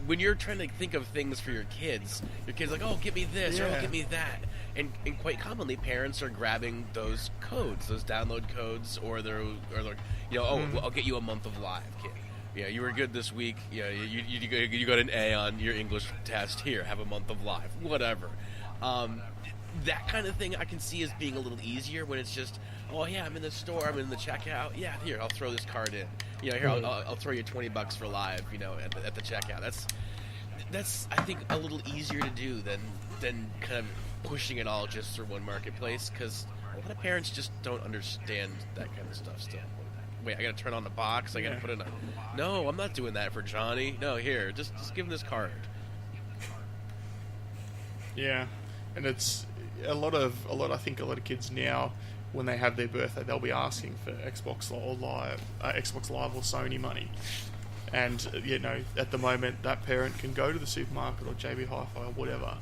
When you're trying to think of things for your kids like, oh, get me this, or oh, get me that. And quite commonly, parents are grabbing those codes, those download codes, or they're you know, well, I'll get you a month of Live, kid. Yeah, you were good this week. Yeah, you got an A on your English test. Here, have a month of Live. Whatever. That kind of thing I can see as being a little easier when it's just, oh yeah, I'm in the store, I'm in the checkout. Yeah, here, I'll throw this card in. You know, here, I'll throw you $20 for Live. You know, at the checkout. That's I think a little easier to do than kind of pushing it all just through one marketplace, because a lot of parents just don't understand that kind of stuff still. Wait, I gotta turn on the box, I gotta put in no, I'm not doing that for Johnny. No, here, just give him this card. Yeah, and it's I think a lot of kids now, when they have their birthday, they'll be asking for Xbox Live or Sony money. And, you know, at the moment, that parent can go to the supermarket or JB Hi-Fi or whatever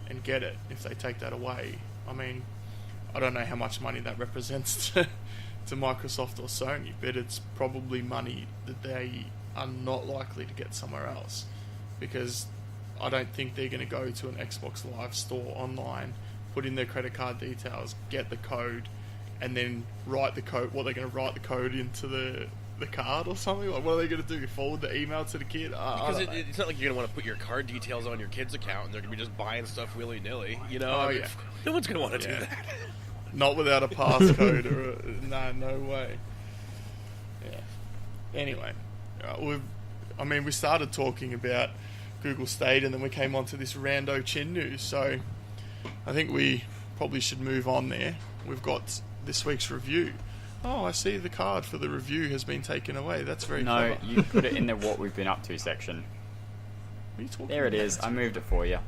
and get it. If they take that away, I mean, I don't know how much money that represents to Microsoft or Sony, but it's probably money that they are not likely to get somewhere else, because I don't think they're going to go to an Xbox Live store online, put in their credit card details, get the code, and then write the code. What, they're going to write the code into the card or something? Like, what are they going to do? Forward the email to the kid? Because it's not like you're going to want to put your card details on your kid's account and they're going to be just buying stuff willy-nilly, you know? Oh, yeah. No one's going to want to do that. Not without a passcode or no way. Yeah. Anyway, we started talking about Google Stadia, and then we came on to this rando chin news. So I think we probably should move on there. We've got this week's review. Oh, I see the card for the review has been taken away. That's very clever. No, you put it in the what we've been up to section. What are you talking There it about? is. I moved it for you.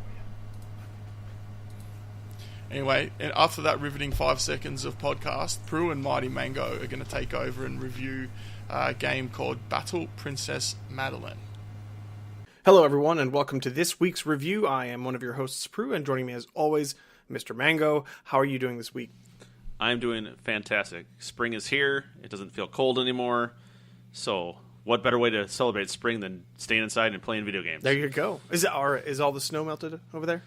Anyway, and after that riveting 5 seconds of podcast, Prue and Mighty Mango are going to take over and review a game called Battle Princess Madeline. Hello, everyone, and welcome to this week's review. I am one of your hosts, Prue, and joining me as always, Mr. Mango. How are you doing this week? I'm doing fantastic. Spring is here. It doesn't feel cold anymore. So, what better way to celebrate spring than staying inside and playing video games? There you go. Is all the snow melted over there?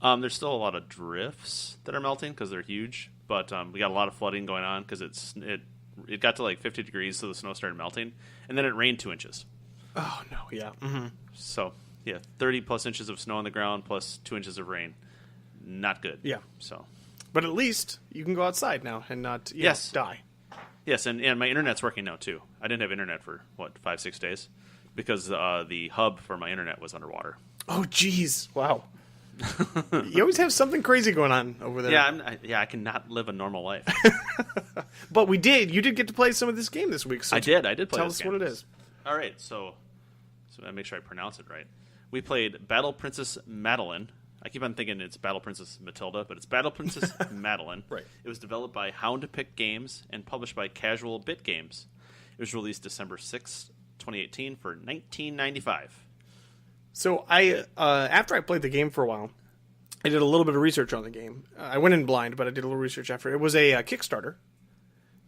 There's still a lot of drifts that are melting because they're huge, but we got a lot of flooding going on because it got to like 50 degrees, so the snow started melting, and then it rained 2 inches. Oh, no, yeah. Mm-hmm. So, yeah, 30 plus inches of snow on the ground plus 2 inches of rain. Not good. Yeah. So, But at least you can go outside now and not die. yes, and my internet's working now, too. I didn't have internet for, 5-6 days because the hub for my internet was underwater. Oh, jeez. Wow. You always have something crazy going on over there. Yeah, I cannot live a normal life. But you did get to play some of this game this week. So I did play tell this us game. what it is. All right, so I make sure I pronounce it right. We played Battle Princess Madeline. I keep on thinking it's Battle Princess Matilda, but it's Battle Princess Madeline. Right. It was developed by Hound Pick Games and published by Casual Bit Games. It was released December 6, 2018 for $19.95. So after I played the game for a while, I did a little bit of research on the game. I went in blind, but I did a little research after. It was a Kickstarter.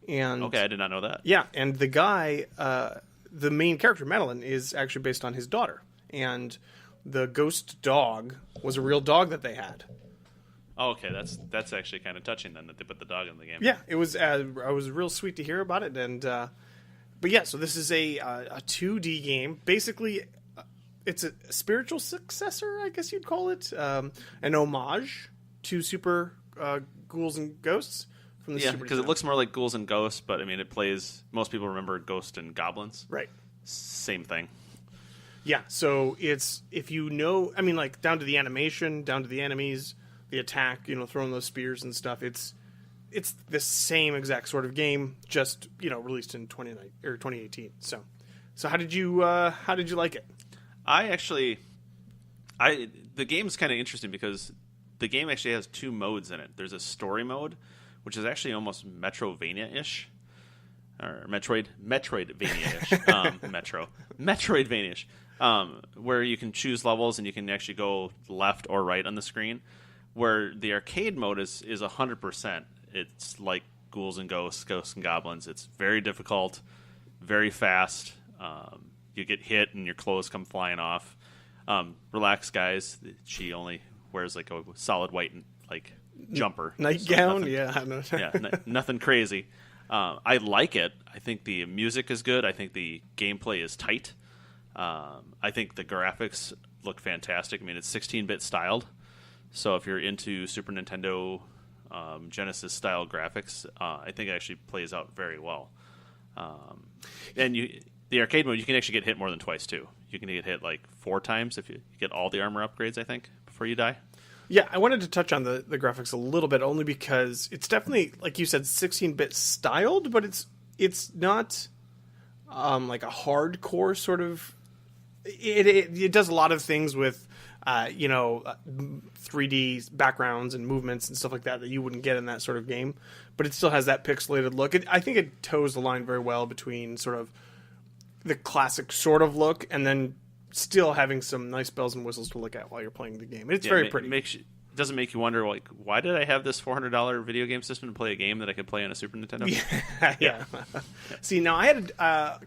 And Okay, I did not know that. yeah, and the guy, the main character, Madeline, is actually based on his daughter. And the ghost dog was a real dog that they had. Oh, okay, that's actually kind of touching then that they put the dog in the game. Yeah, it was. I was real sweet to hear about it, and but yeah, so this is a 2D game. Basically, it's a spiritual successor, I guess you'd call it, an homage to Super Ghouls and Ghosts from the Yeah, Super because it Nintendo. looks more like Ghouls and Ghosts, but I mean, it plays. Most people remember Ghost and Goblins. Right. Same thing. Yeah, so it's, if you know, I mean, like, down to the animation, down to the enemies, the attack, throwing those spears and stuff, it's the same exact sort of game, just, released in 2018. So how did you like it? The game's kind of interesting because the game actually has 2 modes in it. There's a story mode, which is actually almost Metrovania-ish. Or Metroidvania-ish. Metroidvania-ish. Where you can choose levels and you can actually go left or right on the screen. Where the arcade mode is 100%. It's like Ghouls and Ghosts and Goblins. It's very difficult, very fast. You get hit and your clothes come flying off. Relax, guys. She only wears like a solid white jumper. Nightgown? So Yeah, I know. nothing crazy. I like it. I think the music is good. I think the gameplay is tight. I think the graphics look fantastic. I mean, it's 16-bit styled. So if you're into Super Nintendo Genesis style graphics, I think it actually plays out very well. And the arcade mode, you can actually get hit more than twice too. You can get hit like 4 times if you get all the armor upgrades, I think, before you die. Yeah, I wanted to touch on the graphics a little bit, only because it's definitely, like you said, 16-bit styled, but it's not like a hardcore sort of. It does a lot of things with 3D backgrounds and movements and stuff like that you wouldn't get in that sort of game, but it still has that pixelated look. I think it toes the line very well between sort of the classic sort of look and then still having some nice bells and whistles to look at while you're playing the game. It's very pretty. Doesn't make you wonder, like, why did I have this $400 video game system to play a game that I could play on a Super Nintendo? Yeah. See, now I had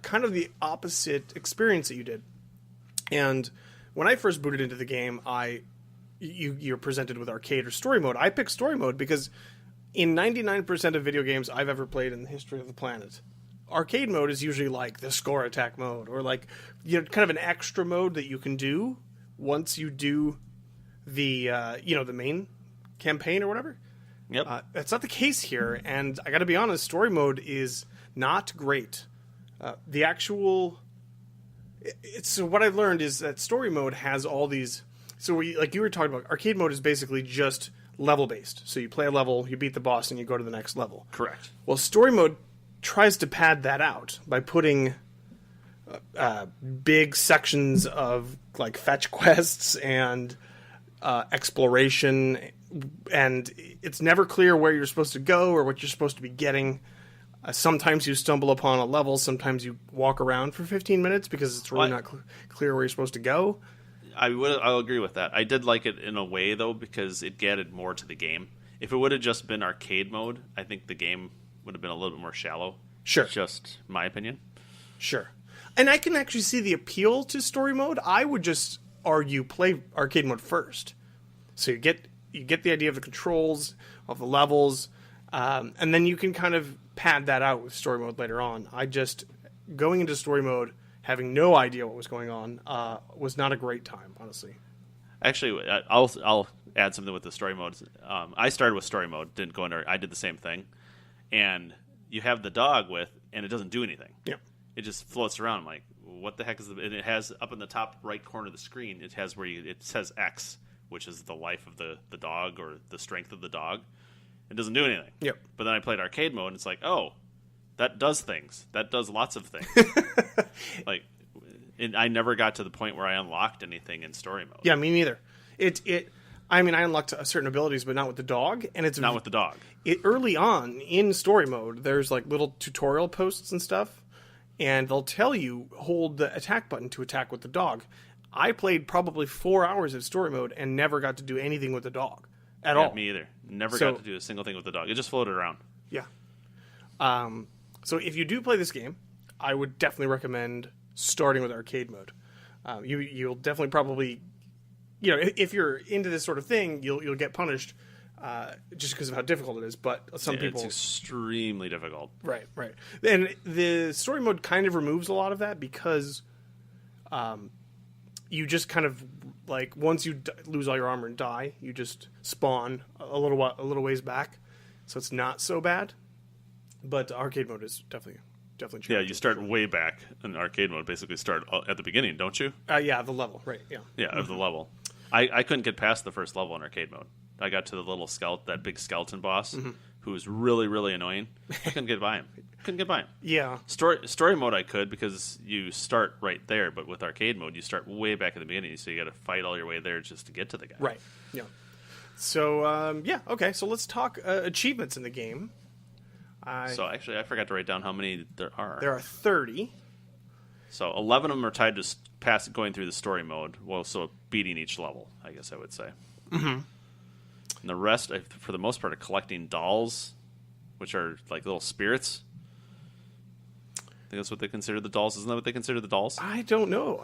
kind of the opposite experience that you did. And when I first booted into the game, you're presented with arcade or story mode. I picked story mode because in 99% of video games I've ever played in the history of the planet, arcade mode is usually like the score attack mode or like kind of an extra mode that you can do once you do the the main campaign or whatever. Yep. That's not the case here, and I got to be honest, story mode is not great. The actual So what I've learned is that story mode has all these. So like you were talking about, arcade mode is basically just level based. So you play a level, you beat the boss, and you go to the next level. Correct. Well, story mode tries to pad that out by putting big sections of like fetch quests and exploration, and it's never clear where you're supposed to go or what you're supposed to be getting. Sometimes you stumble upon a level, sometimes you walk around for 15 minutes because it's really not clear where you're supposed to go. I'll agree with that. I did like it in a way, though, because it added more to the game. If it would have just been arcade mode, I think the game would have been a little bit more shallow. Sure. Just my opinion. Sure. And I can actually see the appeal to story mode. I would just argue play arcade mode first. So you get the idea of the controls, of the levels, and then you can kind of pad that out with story mode later on. Going into story mode, having no idea what was going on, was not a great time, honestly. Actually, I'll add something with the story mode. I started with story mode, didn't go into. I did the same thing, and you have the dog and it doesn't do anything. Yep. It just floats around. I'm like, what the heck is and it has up in the top right corner of the screen. It has it says X, which is the life of the dog or the strength of the dog. It doesn't do anything. Yep. But then I played arcade mode, and it's like, oh, that does things. That does lots of things. I never got to the point where I unlocked anything in story mode. Yeah, me neither. I unlocked certain abilities, but not with the dog. And it's Not with the dog. Early on in story mode, there's like little tutorial posts and stuff, and they'll tell you hold the attack button to attack with the dog. I played probably 4 hours of story mode and never got to do anything with the dog at all. Me either. Never got to do a single thing with the dog. It just floated around. Yeah. So if you do play this game, I would definitely recommend starting with arcade mode. You'll definitely probably, if you're into this sort of thing, you'll get punished just because of how difficult it is. But some people, it's extremely difficult. Right. And the story mode kind of removes a lot of that because you just kind of like once you lose all your armor and die, you just spawn a little ways back, so it's not so bad. But arcade mode is definitely. Yeah, you start way back in arcade mode. Basically, start at the beginning, don't you? Yeah, the level, right? Yeah. Yeah, of the level. I couldn't get past the first level in arcade mode. I got to the little that big skeleton boss, who was really, really annoying. I couldn't get by him. Yeah. Story mode I could because you start right there, but with arcade mode you start way back at the beginning, so you got to fight all your way there just to get to the guy. Right. Yeah. So okay. So let's talk achievements in the game. So actually, I forgot to write down how many there are. There are 30. So 11 of them are tied to going through the story mode, well, so beating each level, I guess I would say. Mm-hmm. And the rest, for the most part, are collecting dolls, which are like little spirits. I think that's what they consider the dolls. Isn't that what they consider the dolls? I don't know.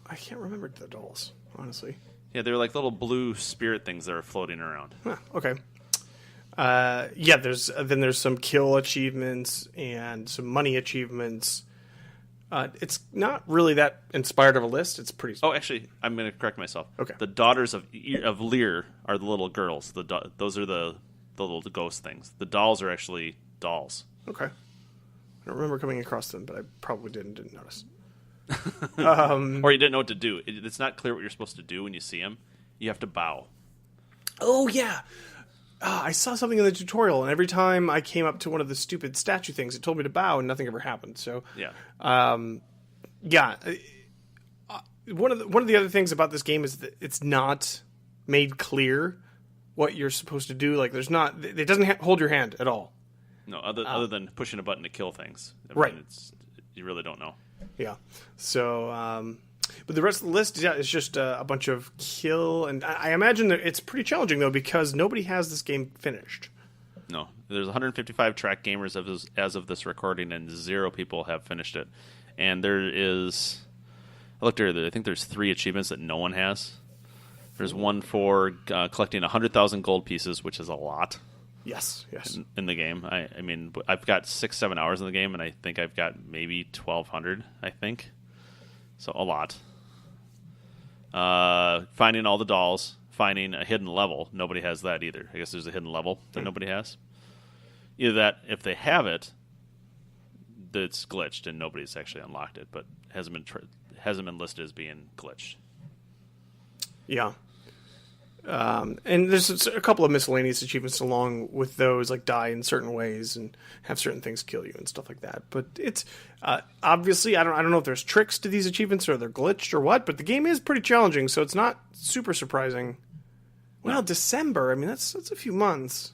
I can't remember the dolls, honestly. Yeah, they're like little blue spirit things that are floating around. Huh, okay. There's some kill achievements and some money achievements. It's not really that inspired of a list. It's pretty. Oh, actually, I'm going to correct myself. Okay. The daughters of Lear are the little girls. Those are the little ghost things. The dolls are actually dolls. Okay. I don't remember coming across them, but I probably didn't notice. Or you didn't know what to do. It's not clear what you're supposed to do when you see them. You have to bow. Oh, yeah. I saw something in the tutorial, and every time I came up to one of the stupid statue things, it told me to bow, and nothing ever happened. So, yeah. One of the other things about this game is that it's not made clear what you're supposed to do. Like, it doesn't hold your hand at all. No, other than pushing a button to kill things. Right. You really don't know. Yeah. So, but the rest of the list, is just a bunch of kill, and I imagine that it's pretty challenging though because nobody has this game finished. No, there's 155 track gamers as of this recording, and 0 people have finished it. And there is, I looked earlier, I think there's 3 achievements that no one has. There's one for collecting 100,000 gold pieces, which is a lot. Yes. In the game, I mean, I've got 6-7 hours in the game, and I think I've got maybe 1,200. I think. So a lot. Finding all the dolls, finding a hidden level. Nobody has that either. I guess there's a hidden level that nobody has. Either that, if they have it, it's glitched and nobody's actually unlocked it, but hasn't been listed as being glitched. Yeah. And there's a couple of miscellaneous achievements along with those, like die in certain ways and have certain things kill you and stuff like that. But it's obviously I don't know if there's tricks to these achievements or they're glitched or what. But the game is pretty challenging, so it's not super surprising. Well, December. I mean, that's a few months.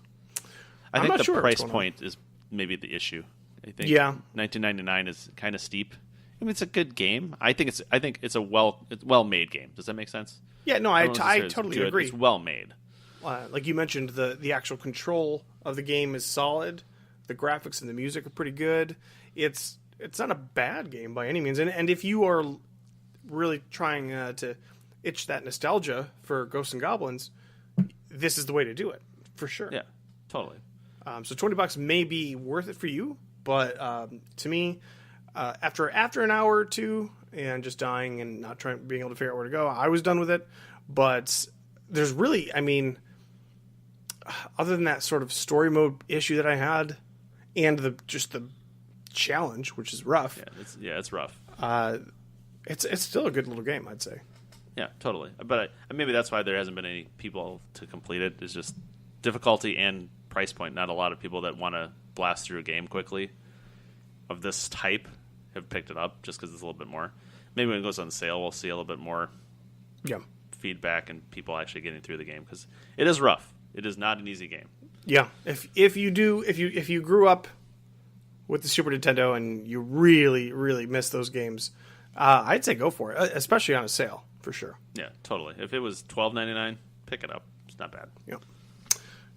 I think the sure price point is maybe the issue. I think $19.99 is kind of steep. I mean, it's a good game. I think it's a well-made game. Does that make sense? Yeah, no, I totally agree. It's well made. Like you mentioned, the actual control of the game is solid. The graphics and the music are pretty good. It's not a bad game by any means. And if you are really trying to itch that nostalgia for Ghosts and Goblins, this is the way to do it for sure. Yeah, totally. So $20 may be worth it for you, but to me, after an hour or two and just dying and not being able to figure out where to go, I was done with it. But there's really, I mean, other than that sort of story mode issue that I had, and the challenge, which is rough. Yeah, it's rough. It's still a good little game, I'd say. Yeah, totally. But maybe that's why there hasn't been any people to complete it. It's just difficulty and price point. Not a lot of people that want to blast through a game quickly of this type have picked it up just because it's a little bit more. Maybe when it goes on sale, we'll see a little bit more feedback and people actually getting through the game because it is rough. It is not an easy game. Yeah, if you grew up with the Super Nintendo and you really really miss those games, I'd say go for it, especially on a sale for sure. Yeah, totally. If it was $12.99, pick it up. It's not bad. Yeah.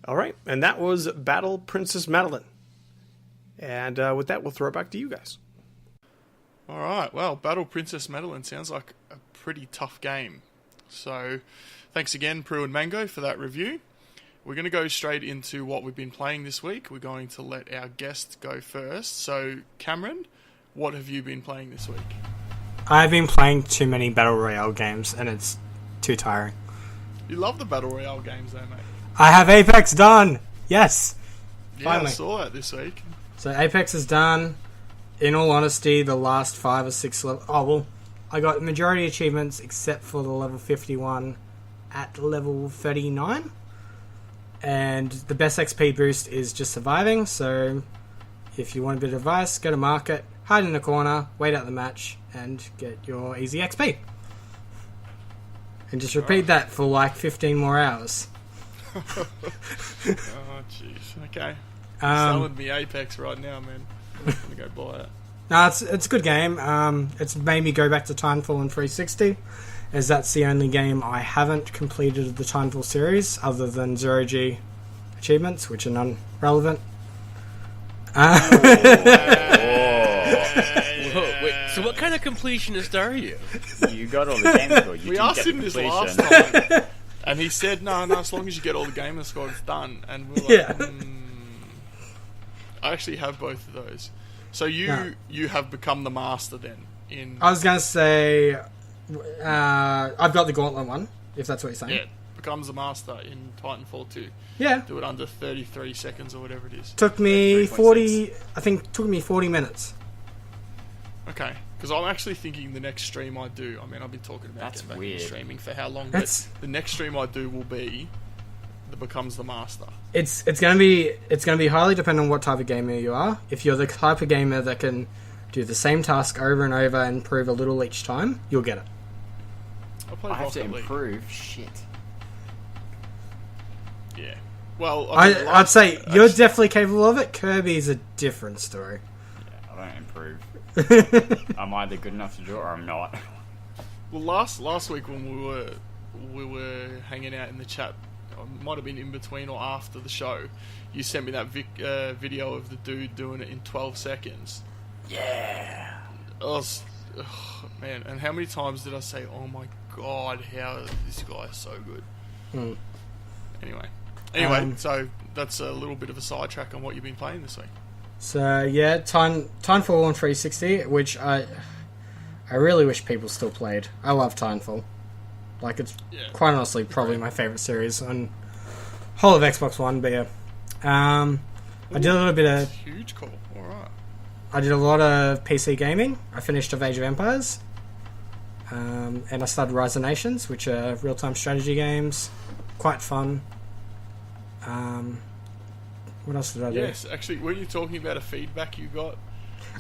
All right, and that was Battle Princess Madeline. And with that, we'll throw it back to you guys. All right. Well, Battle Princess Madeline sounds like a pretty tough game. So, thanks again, Prue and Mango, for that review. We're going to go straight into what we've been playing this week. We're going to let our guest go first. So, Cameron, what have you been playing this week? I've been playing too many Battle Royale games, and it's too tiring. You love the Battle Royale games, though, mate. I have Apex done! Yes! Yeah, Finally. I saw that this week. So Apex is done. In all honesty, the last 5 or 6 levels... Oh, well, I got majority achievements except for the level 51 at level 39. And the best XP boost is just surviving, so if you want a bit of advice, go to market, hide in a corner, wait out the match, and get your easy XP. And just repeat that for like 15 more hours. Oh, jeez. Okay. Selling me Apex right now, man. I'm going to go buy it. No, it's a good game. It's made me go back to Titanfall and 360, as that's the only game I haven't completed of the Titanfall series, other than 0G achievements, which are non-relevant. Wait, so what kind of completionist are you? You got all the game score. We asked him this last time, and he said, no, as long as you get all the gamer score, it's done. And we're like, I actually have both of those. So you have become the master then? I was going to say, I've got the Gauntlet one, if that's what you're saying. Yeah, becomes the master in Titanfall 2. Yeah. Do it under 33 seconds or whatever it is. Took me 40 minutes. Okay, because I'm actually thinking the next stream I do, I mean, I've been talking about That's getting back weird. into streaming for how long, but the next stream I do will be the becomes the master. It's gonna be highly dependent on what type of gamer you are. If you're the type of gamer that can do the same task over and over and improve a little each time, you'll get it. I'll play I have to Rocket League. improve. Shit. Yeah. Well, I'd say you're definitely capable of it. Kirby's a different story. Yeah, I don't improve. I'm either good enough to do it or I'm not. Well, last week when we were hanging out in the chat, it might have been in between or after the show, you sent me that video of the dude doing it in 12 seconds. Yeah. Man, and how many times did I say, oh my god, how this guy is so good? Anyway, so that's a little bit of a sidetrack on what you've been playing this week. So yeah, Titanfall on 360, which I really wish people still played. I love Titanfall. Like, it's quite honestly probably my favourite series on whole of Xbox One, but yeah. I did a little bit of... Huge call, alright. I did a lot of PC gaming. I finished Age of Empires. And I started Rise of Nations, which are real-time strategy games. Quite fun. What else did I do? Yes, actually, were you talking about a feedback you got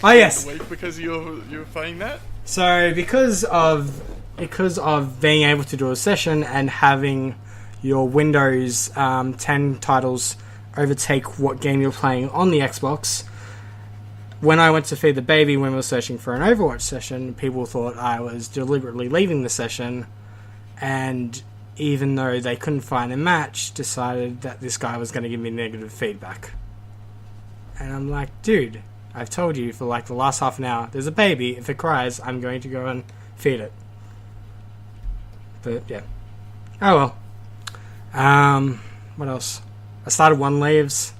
Oh, yes. the week because you were playing that? So because of being able to do a session and having your Windows 10 titles overtake what game you're playing on the Xbox, when I went to feed the baby when we were searching for an Overwatch session, people thought I was deliberately leaving the session, and even though they couldn't find a match, decided that this guy was going to give me negative feedback. And I'm like, dude, I've told you for like the last half an hour, there's a baby, if it cries, I'm going to go and feed it. But yeah. Oh well. What else? I started One Leaves.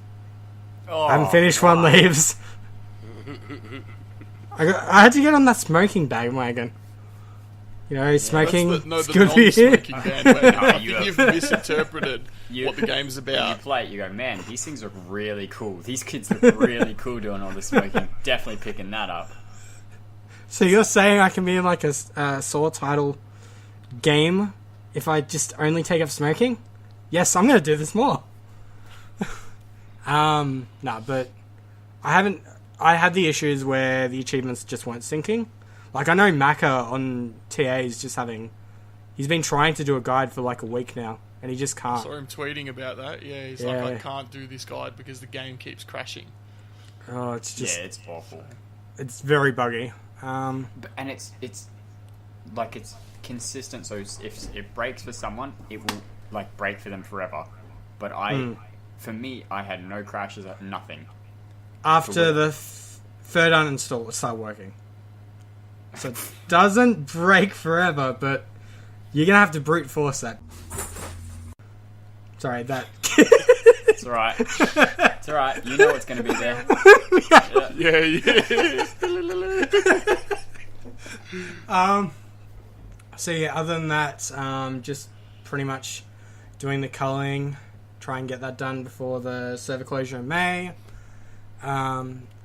Oh, I haven't finished One Leaves. I had to get on that smoking bandwagon. You know, smoking. That's it's the good for you. non-smoking bandwagon. I you think you've misinterpreted You- what the game's When you about. play it, you go, man, these things look really cool. These kids look really cool doing all the smoking. Definitely picking that up. So you're saying I can be in like a sore title game if I just only take up smoking? Yes, I'm going to do this more. No, but I haven't. I had the issues where the achievements just weren't syncing. Like, I know Macca on TA is just having... He's been trying to do a guide for like a week now, and he just can't. Saw him tweeting about that. Yeah, he's Yeah. like, I can't do this guide because the game keeps crashing. Oh, it's just... Yeah, it's awful. It's very buggy. And it's like it's consistent. So if it breaks for someone, it will like break for them forever. But for me, I had no crashes, nothing. After the third uninstall, it started working. So it doesn't break forever, but you're going to have to brute force that. Sorry, that... It's alright. It's alright. You know what's going to be there. Yeah. So yeah, other than that, just pretty much doing the culling, try and get that done before the server closure in May.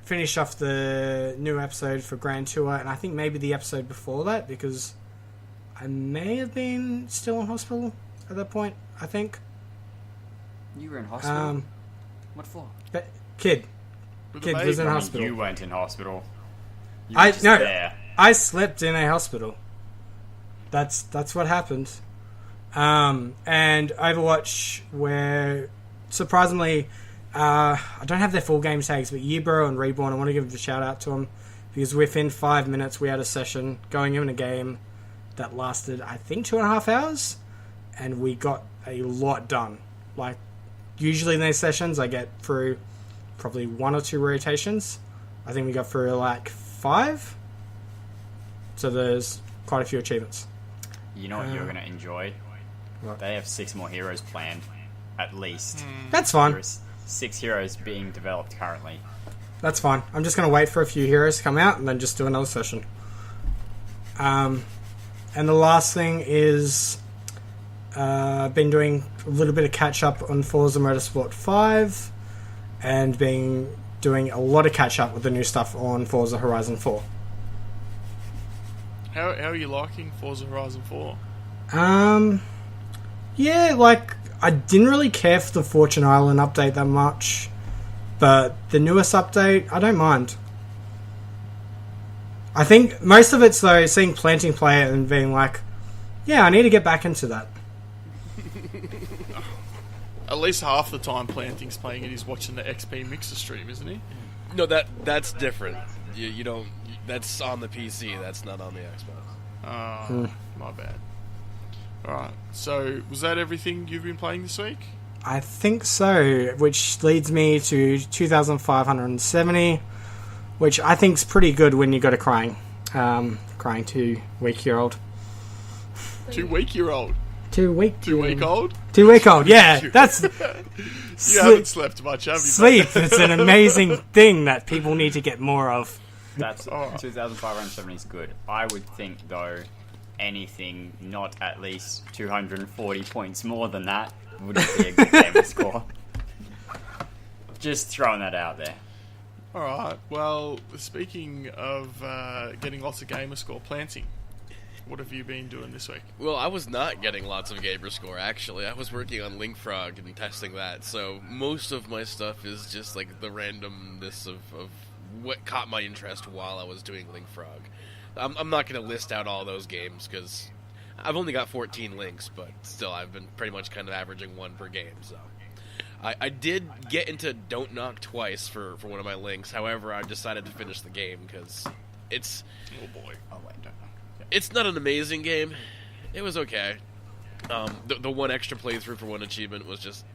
Finish off the new episode for Grand Tour, and I think maybe the episode before that, because I may have been still in hospital at that point, I think. You were in hospital? What for? But kid With was the in baby. I mean, hospital. you weren't in hospital. You were just No, there. I slept in a hospital. That's what happened. And Overwatch, where surprisingly, I don't have their full game tags, but Yebro and Reborn, I want to give a shout out to them, because within 5 minutes we had a session going in a game that lasted, I think, 2.5 hours, and we got a lot done. Like, usually in these sessions I get through probably 1 or 2 rotations. I think we got through like 5. So there's quite a few achievements. You know what you're going to enjoy? What? They have 6 more heroes planned, at least. That's fine. There's 6 heroes being developed currently. That's fine. I'm just going to wait for a few heroes to come out and then just do another session. And the last thing is been doing a little bit of catch up on Forza Motorsport 5 and doing a lot of catch up with the new stuff on Forza Horizon 4. How are you liking Forza Horizon 4? Yeah, like, I didn't really care for the Fortune Island update that much, but the newest update, I don't mind. I think most of it's, though, seeing Planting play it and being like, yeah, I need to get back into that. At least half the time Planting's playing it, he's watching the XP Mixer stream, isn't he? No, that's different. You don't. That's on the PC. That's not on the Xbox. My bad. Alright, so was that everything you've been playing this week? I think so, which leads me to 2,570, which I think's pretty good when you got a crying 2-week-old. 2-week-year-old. 2-week. 2-week-old? 2-week-old, yeah. That's... You haven't slept much, have you? Sleep. It's an amazing thing that people need to get more of. That's 2,570 is good. I would think, though, anything not at least 240 points more than that would be a good gamer score. Just throwing that out there. All right. Well, speaking of getting lots of gamer score, planting. What have you been doing this week? Well, I was not getting lots of gamer score, actually. I was working on Lingfrog and testing that, so most of my stuff is just like the randomness of what caught my interest while I was doing Lingfrog. I'm not going to list out all those games, because I've only got 14 links, but still, I've been pretty much kind of averaging one per game, so... I did get into Don't Knock twice for one of my links, however, I decided to finish the game, because it's... Oh boy. Oh wait, don't know. Yeah. It's not an amazing game. It was okay. The one extra playthrough for one achievement was just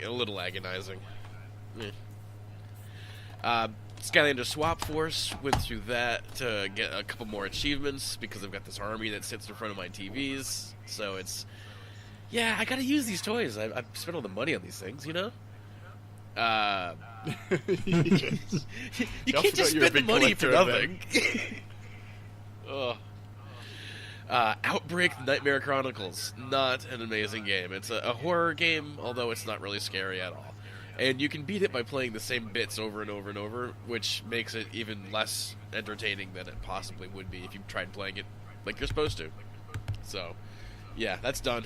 a little agonizing. Skylander Swap Force, went through that to get a couple more achievements because I've got this army that sits in front of my TVs. So it's... Yeah, I gotta use these toys. I've spent all the money on these things, you know? You can't just spend the money for nothing. Ugh. Outbreak Nightmare Chronicles. Not an amazing game. It's a horror game, although it's not really scary at all. And you can beat it by playing the same bits over and over and over, which makes it even less entertaining than it possibly would be if you tried playing it like you're supposed to. So, yeah, that's done.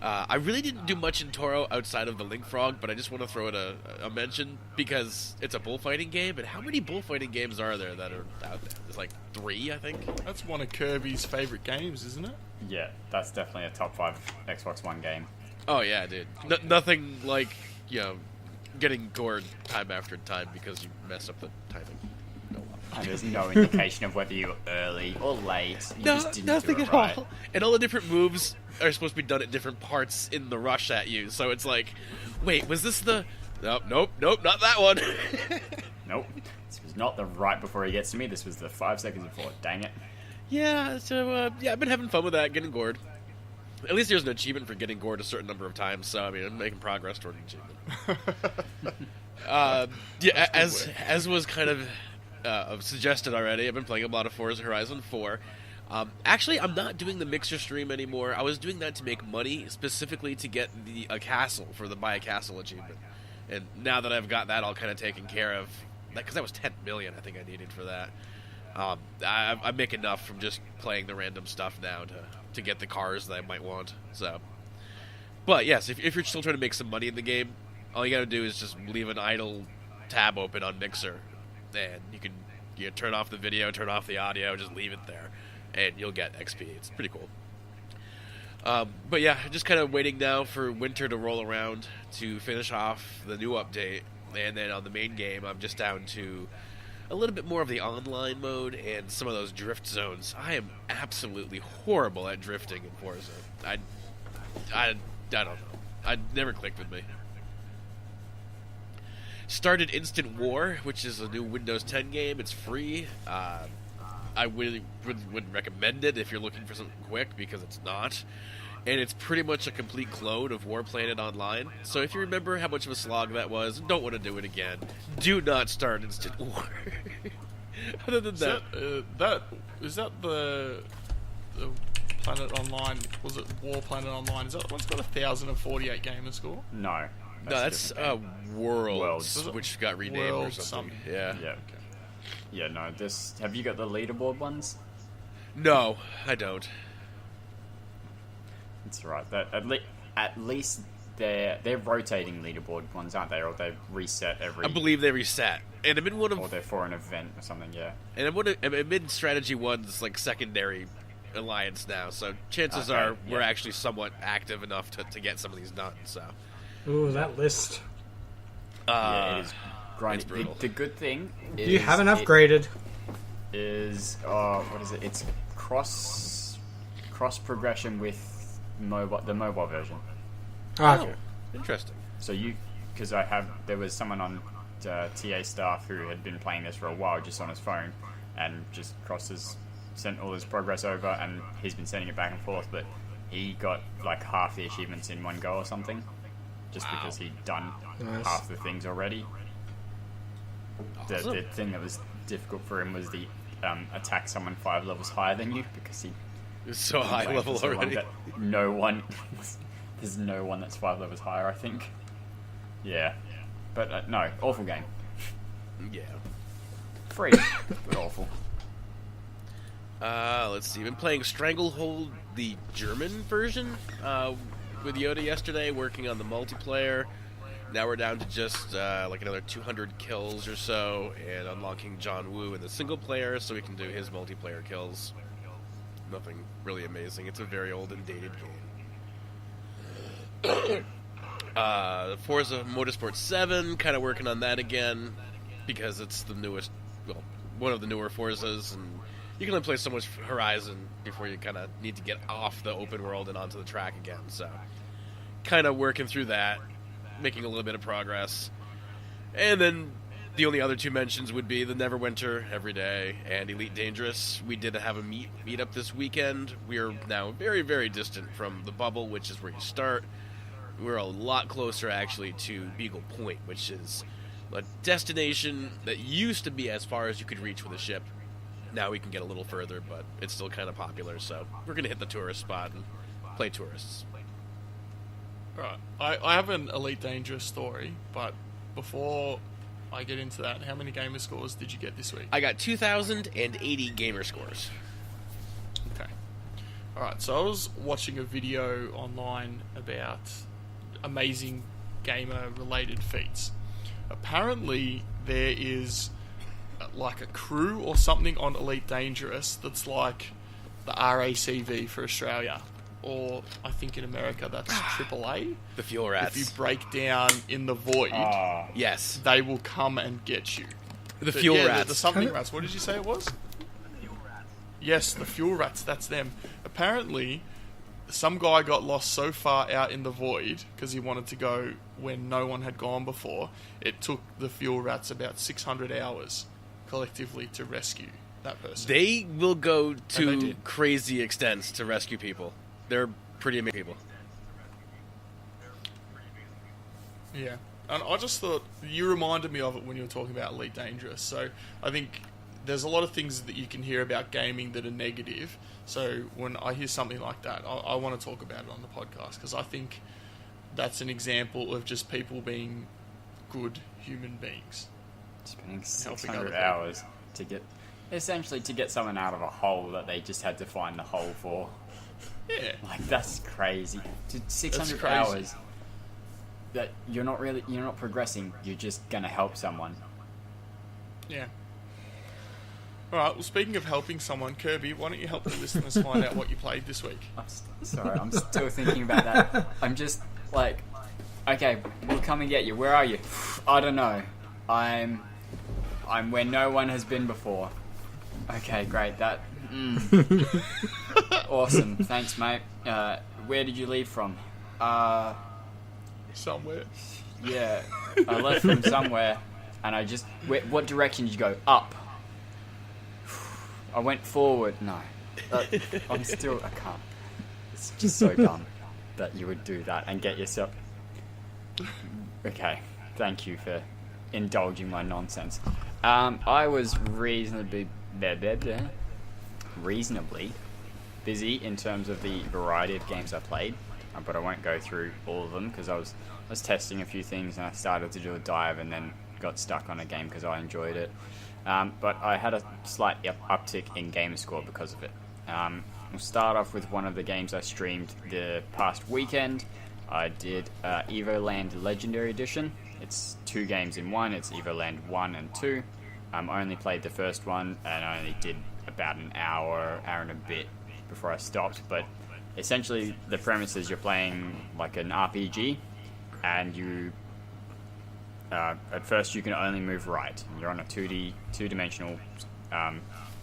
I really didn't do much in Toro outside of the Lingfrog, but I just want to throw it a mention because it's a bullfighting game, and how many bullfighting games are there that are out there? There's like 3, I think. That's one of Kirby's favorite games, isn't it? Yeah, that's definitely a top 5 Xbox One game. Oh yeah, dude. Nothing like, you know, getting gored time after time because you mess up the timing. No. And there's no indication of whether you're early or late. You just didn't nothing do it at right. all. And all the different moves are supposed to be done at different parts in the rush at you. So it's like, wait, was this the... Nope, not that one. Nope. This was not the right before he gets to me. This was the 5 seconds before. Dang it. Yeah, so, I've been having fun with that, getting gored. At least there's an achievement for getting gored a certain number of times, so, I mean, I'm making progress toward an achievement. Yeah, as was kind of suggested already, I've been playing a lot of Forza Horizon 4. Actually, I'm not doing the mixer stream anymore. I was doing that to make money, specifically to get a castle for the Buy a Castle achievement. And now that I've got that all kind of taken care of, because that was 10 million I think I needed for that, I make enough from just playing the random stuff now to get the cars that I might want. So, but yes, if you're still trying to make some money in the game, all you gotta do is just leave an idle tab open on Mixer, and you can turn off the video, turn off the audio, just leave it there, and you'll get XP. It's pretty cool. But yeah, just kind of waiting now for winter to roll around to finish off the new update, and then on the main game, I'm just down to a little bit more of the online mode and some of those drift zones. I am absolutely horrible at drifting in Forza. I don't know. It never clicked with me. Started Instant War, which is a new Windows 10 game. It's free. I really wouldn't recommend it if you're looking for something quick, because it's not. And it's pretty much a complete clone of War Planet Online. So if you remember how much of a slog that was, and don't want to do it again, do not start Instant War. Other than Is that the Planet Online? Was it War Planet Online? Is that the one's got 1,048 gamer score? No. No, that's Worlds, Was it which got renamed or Worlds something. something? Yeah. Yeah. Yeah, no, have you got the leaderboard ones? No, I don't. It's right. At least they're rotating leaderboard ones, aren't they? Or they reset every... I believe they reset. And I'm in one of... Or they're for an event or something, yeah. And I'm in Strategy 1's like secondary alliance now, so chances Okay, are we're yeah. actually somewhat active enough to get some of these done, so... Ooh, that list. Yeah, it is it's grinding. brutal. The good thing is... You haven't upgraded. What is it? It's cross progression with the mobile version. Oh, okay. Interesting. So because there was someone on TA staff who had been playing this for a while just on his phone, and just sent all his progress over, and he's been sending it back and forth, but he got like half the achievements in one go or something, just because he'd done Nice. half the things already. Awesome. The thing that was difficult for him was the attack someone 5 levels higher than you, because It's so high playing level for so long already. that there's no one that's 5 levels higher, I think. Yeah, but no, awful game. Yeah. Free, but awful. Let's see. I've been playing Stranglehold, the German version, with Yoda yesterday, working on the multiplayer. Now we're down to just like another 200 kills or so, and unlocking John Woo in the single player so we can do his multiplayer kills. Nothing really amazing. It's a very old and dated game. Forza Motorsport 7, kind of working on that again, because it's the newest, well, one of the newer Forzas, and you can only play so much Horizon before you kind of need to get off the open world and onto the track again, so kind of working through that, making a little bit of progress. And then the only other two mentions would be the Neverwinter Every Day and Elite Dangerous. We did have a meet up this weekend. We are now very, very distant from the bubble, which is where you start. We're a lot closer, actually, to Beagle Point, which is a destination that used to be as far as you could reach with a ship. Now we can get a little further, but it's still kind of popular, so we're going to hit the tourist spot and play tourists. Right. I have an Elite Dangerous story, but before I get into that, how many gamer scores did you get this week? I got 2,080 gamer scores. Okay. Alright, so I was watching a video online about amazing gamer-related feats. Apparently, there is like a crew or something on Elite Dangerous that's like the RACV for Australia. Or, I think in America, that's AAA. The Fuel Rats. If you break down in the void, Yes. they will come and get you. The Fuel Rats. The something rats. What did you say it was? Yes, the Fuel Rats, that's them. Apparently, some guy got lost so far out in the void, because he wanted to go when no one had gone before, it took the Fuel Rats about 600 hours collectively to rescue that person. They will go they to did. crazy extents to rescue people. They're pretty amazing people. Yeah. And I just thought, you reminded me of it when you were talking about Elite Dangerous. So I think there's a lot of things that you can hear about gaming that are negative. So when I hear something like that, I want to talk about it on the podcast, because I think that's an example of just people being good human beings. Spending Helping other 600 people. hours to get someone out of a hole that they just had to find the hole for. Yeah. Like, that's crazy. 600 crazy. hours that you're not progressing, you're just gonna help someone. Yeah. Alright, well, speaking of helping someone, Kirby, why don't you help the listeners find out what you played this week? Sorry, I'm still thinking about that. I'm just like, okay, we'll come and get you. Where are you? I don't know. I'm where no one has been before. Okay, great. That. Awesome. Thanks, mate. Where did you leave from? Somewhere. Yeah, I left from somewhere, and I just. What direction did you go? Up. I went forward. No, I can't. It's just so dumb that you would do that and get yourself. Okay, thank you for indulging my nonsense. I was reasonably busy in terms of the variety of games I played, but I won't go through all of them because I was testing a few things and I started to do a dive and then got stuck on a game because I enjoyed it. But I had a slight uptick in gamer score because of it. We'll start off with one of the games I streamed the past weekend. I did Evoland Legendary Edition. It's 2 games in one. It's Evoland 1 and 2. I only played the first one and I only did about an hour and a bit before I stopped. But essentially the premise is you're playing like an RPG and you... at first you can only move right. You're on a 2-dimensional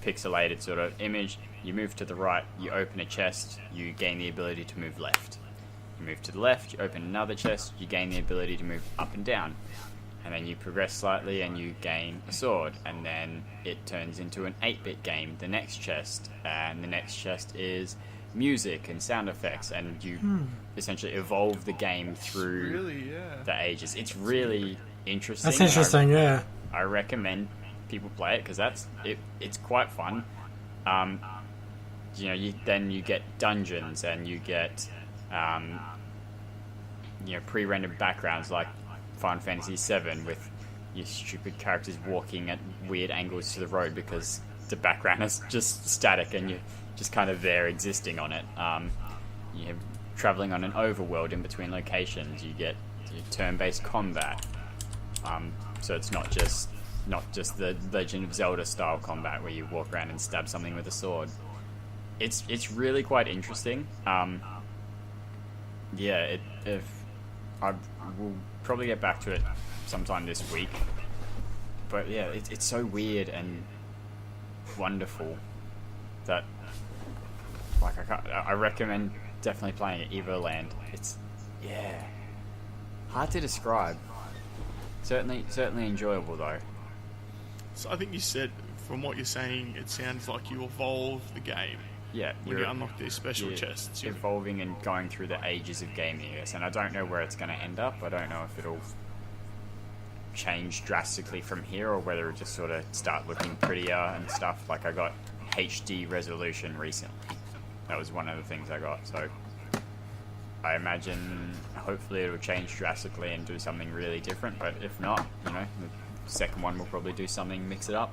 pixelated sort of image. You move to the right, you open a chest, you gain the ability to move left. You move to the left, you open another chest, you gain the ability to move up and down. And then you progress slightly and you gain a sword. And then it turns into an 8-bit game, the next chest. And the next chest is music and sound effects. And you essentially evolve the game through the ages. It's really interesting. That's interesting, yeah. I recommend people play it because it's quite fun. You get dungeons and you get pre-rendered backgrounds like Final Fantasy VII with your stupid characters walking at weird angles to the road because the background is just static and you're just kind of there existing on it. You're traveling on an overworld in between locations. You get your turn-based combat. So it's not just the Legend of Zelda style combat where you walk around and stab something with a sword. It's really quite interesting. We'll probably get back to it sometime this week. But yeah, it's so weird and wonderful that I recommend definitely playing it. Everland. It's hard to describe. Certainly enjoyable though. So I think you said, from what you're saying, it sounds like you evolve the game. Yeah, when you unlock these special chests. Evolving and going through the ages of gaming, yes. And I don't know where it's going to end up. I don't know if it'll change drastically from here or whether it just sort of start looking prettier and stuff. Like I got HD resolution recently. That was one of the things I got. So I imagine hopefully it'll change drastically and do something really different. But if not, the second one will probably do something, mix it up.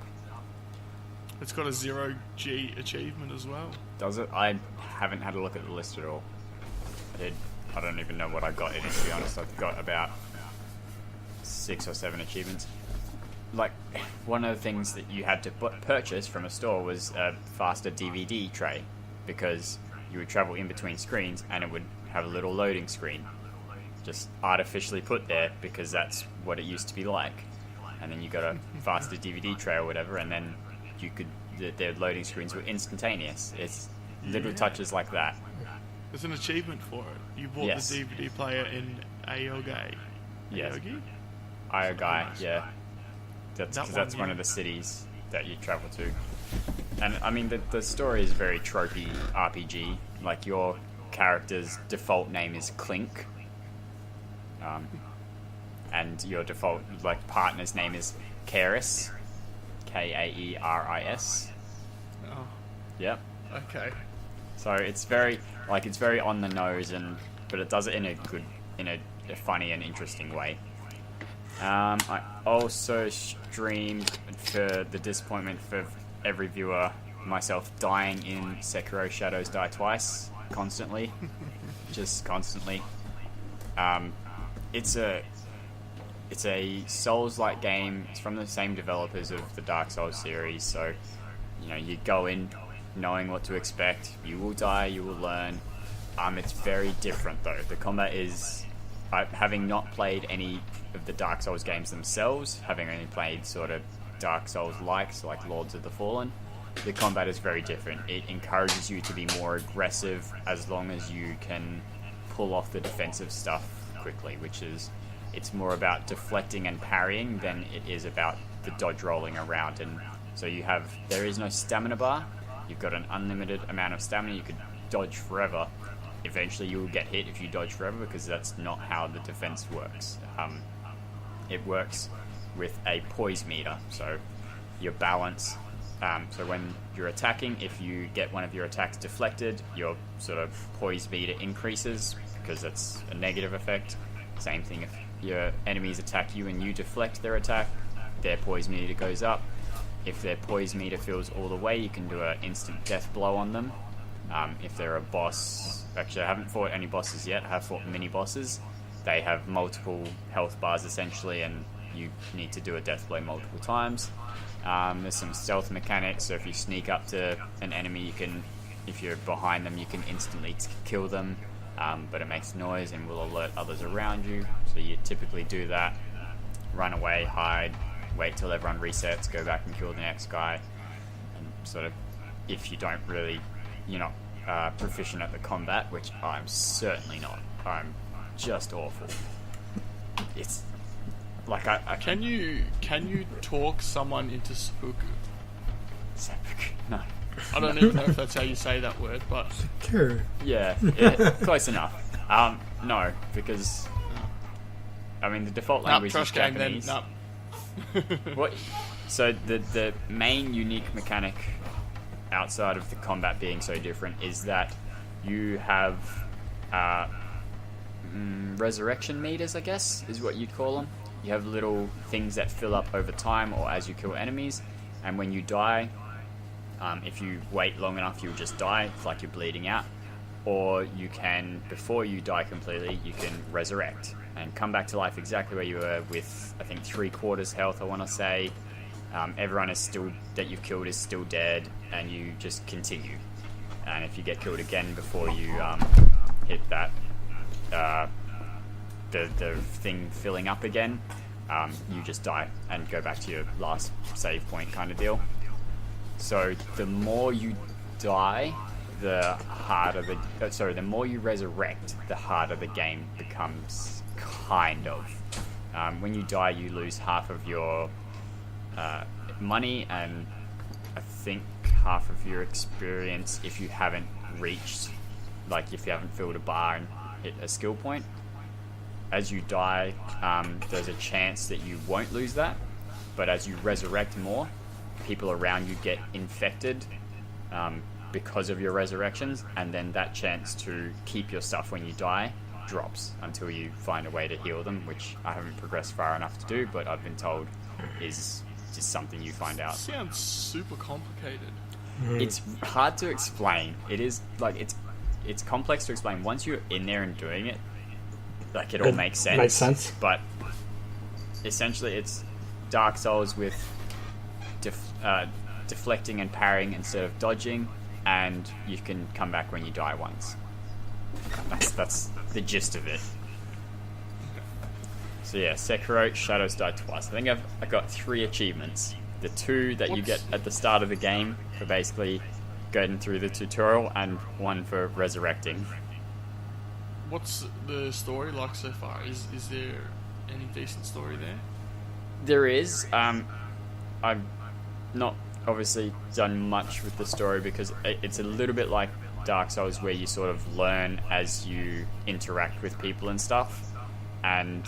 It's got a 0G achievement as well. Does it? I haven't had a look at the list at all. I don't even know what I got in it, to be honest. I've got about 6 or 7 achievements. Like, one of the things that you had to purchase from a store was a faster DVD tray, because you would travel in between screens and it would have a little loading screen just artificially put there because that's what it used to be like. And then you got a faster DVD tray or whatever, and then their loading screens were instantaneous. It's little touches like that. There's an achievement for it. You bought the DVD player in Aogai. Yes. Aogai? Aogai, yeah. That's one of the cities that you travel to. And I mean, the story is very tropey RPG. Like, your character's default name is Clink. And your default partner's name is Kaeris. Kaeris. Oh. Yep. Okay. So it's very on the nose, but it does it in a funny and interesting way. I also streamed, for the disappointment for every viewer, myself dying in Sekiro Shadows Die Twice constantly, just constantly. It's a Souls-like game. It's from the same developers of the Dark Souls series, so you go in knowing what to expect. You will die, you will learn. It's very different though. The combat is, having not played any of the Dark Souls games themselves, having only played sort of Dark Souls-likes like Lords of the Fallen, the combat is very different. It encourages you to be more aggressive as long as you can pull off the defensive stuff quickly, which is, it's more about deflecting and parrying than it is about the dodge rolling around. And so there is no stamina bar. You've got an unlimited amount of stamina. You could dodge forever. Eventually you will get hit if you dodge forever, because that's not how the defense works. It works with a poise meter, so your balance. So when you're attacking, if you get one of your attacks deflected, your sort of poise meter increases, because that's a negative effect. Same thing if your enemies attack you and you deflect their attack, their poise meter goes up. If their poise meter fills all the way, you can do an instant death blow on them. If they're a boss, actually I haven't fought any bosses yet, I have fought mini bosses. They have multiple health bars essentially, and you need to do a death blow multiple times. There's some stealth mechanics, so if you sneak up to an enemy, if you're behind them, you can instantly kill them. But it makes noise and will alert others around you, so you typically do that. Run away, hide, wait till everyone resets, go back and kill the next guy. And sort of, if you're not proficient at the combat, which I'm certainly not. I'm just awful. It's like I Can you talk someone into seppuku? Seppuku? No. I don't even know if that's how you say that word, but yeah, close enough. No, because I mean the default language is Japanese. Then, What? So the main unique mechanic outside of the combat being so different is that you have resurrection meters, I guess, is what you'd call them. you have little things that fill up over time or as you kill enemies, and when you die, if you wait long enough, you'll just die. It's like you're bleeding out. Or you can, before you die completely, you can resurrect and come back to life exactly where you were with, I think, 3/4 health, I want to say. Everyone is still that you've killed is still dead, and you just continue. And if you get killed again before you hit that the thing filling up again, you just die and go back to your last save point kind of deal. So the more you die, the harder the more you resurrect, the harder the game becomes, kind of. When you die, you lose half of your money and I think half of your experience if you haven't reached, like if you haven't filled a bar and hit a skill point. As you die, there's a chance that you won't lose that, but as you resurrect more, people around you get infected because of your resurrections, and then that chance to keep your stuff when you die drops until you find a way to heal them, which I haven't progressed far enough to do, but I've been told is just something you find out. Sounds super complicated. It's hard to explain. It is like it's complex to explain. Once you're in there and doing it, like it all makes sense. Makes sense. But essentially, it's Dark Souls with deflecting and parrying instead of dodging, and you can come back when you die once. That's the gist of it. So yeah, Sekiro, Shadows Die Twice. I think I've got 3 achievements. The 2 that you get at the start of the game for basically going through the tutorial, and 1 for resurrecting. What's the story like so far? Is there any decent story there? There is. I've not obviously done much with the story because it's a little bit like Dark Souls, where you sort of learn as you interact with people and stuff, and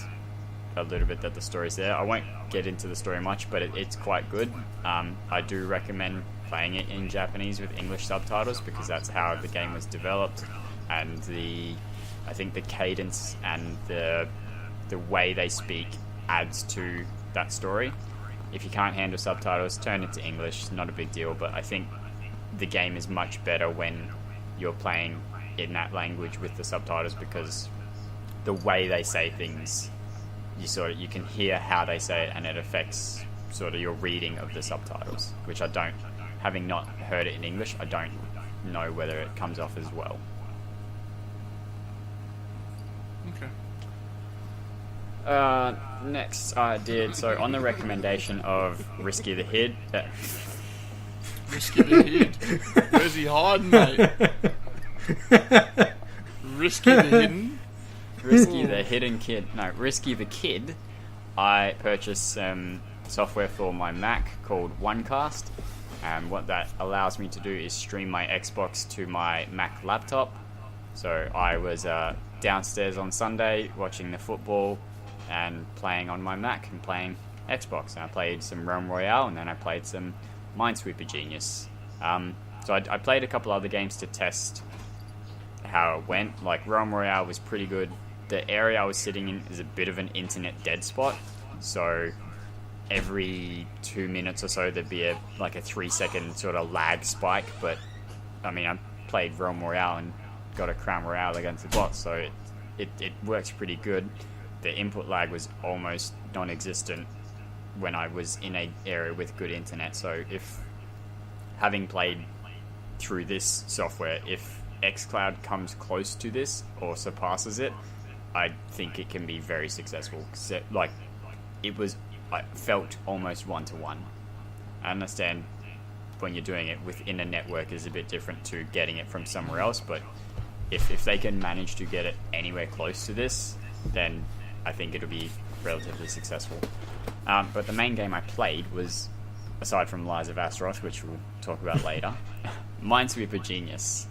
a little bit that the story's there. I won't get into the story much, but it's quite good. I do recommend playing it in Japanese with English subtitles because that's how the game was developed, and I think the cadence and the way they speak adds to that story. If you can't handle subtitles, turn it to English, not a big deal, but I think the game is much better when you're playing in that language with the subtitles, because the way they say things, you can hear how they say it, and it affects sort of your reading of the subtitles, which having not heard it in English, I don't know whether it comes off as well. Okay. Next I did, so on the recommendation of Risky the Hid, Risky the Hid? Where's he hiding, mate? Risky the Hidden? Risky the Hidden Kid. No, Risky the Kid. I purchased some software for my Mac called OneCast, and what that allows me to do is stream my Xbox to my Mac laptop. So I was downstairs on Sunday watching the football and playing on my Mac and playing Xbox, and I played some Realm Royale, and then I played some Minesweeper Genius. So I played a couple other games to test how it went. Like Realm Royale was pretty good. The area I was sitting in is a bit of an internet dead spot, so every 2 minutes or so there'd be a 3-second sort of lag spike. But I mean, I played Realm Royale and got a Crown Royale against the bots, so it works pretty good. The input lag was almost non-existent when I was in an area with good internet. So if, having played through this software, if xCloud comes close to this or surpasses it, I think it can be very successful. I felt almost one-to-one. I understand when you're doing it within a network is a bit different to getting it from somewhere else, but if they can manage to get it anywhere close to this, then I think it'll be relatively successful. But the main game I played was, aside from Lies of Astaroth, which we'll talk about later, Minesweeper Genius,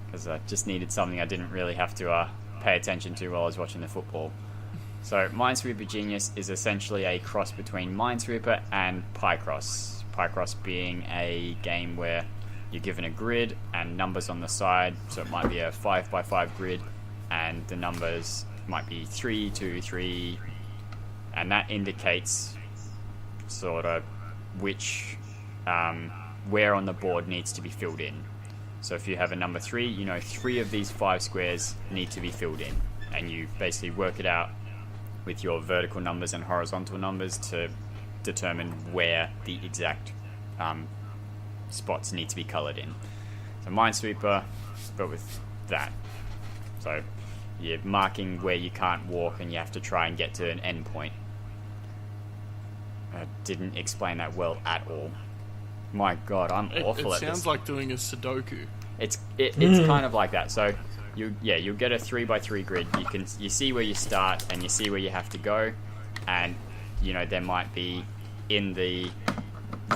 because I just needed something I didn't really have to pay attention to while I was watching the football. So Minesweeper Genius is essentially a cross between Minesweeper and Picross. Picross being a game where you're given a grid and numbers on the side, so it might be a 5x5 grid, and the numbers might be 3, 2, 3, and that indicates sort of which where on the board needs to be filled in. So if you have a number 3, you know 3 of these 5 squares need to be filled in, and you basically work it out with your vertical numbers and horizontal numbers to determine where the exact spots need to be coloured in. So Minesweeper, but with that. So you're marking where you can't walk and you have to try and get to an end point. I didn't explain that well at all. My God, I'm awful at this. It sounds like doing a Sudoku. It's kind of like that. So you'll get a 3x3 grid. You see where you start and you see where you have to go, and you know there might be in the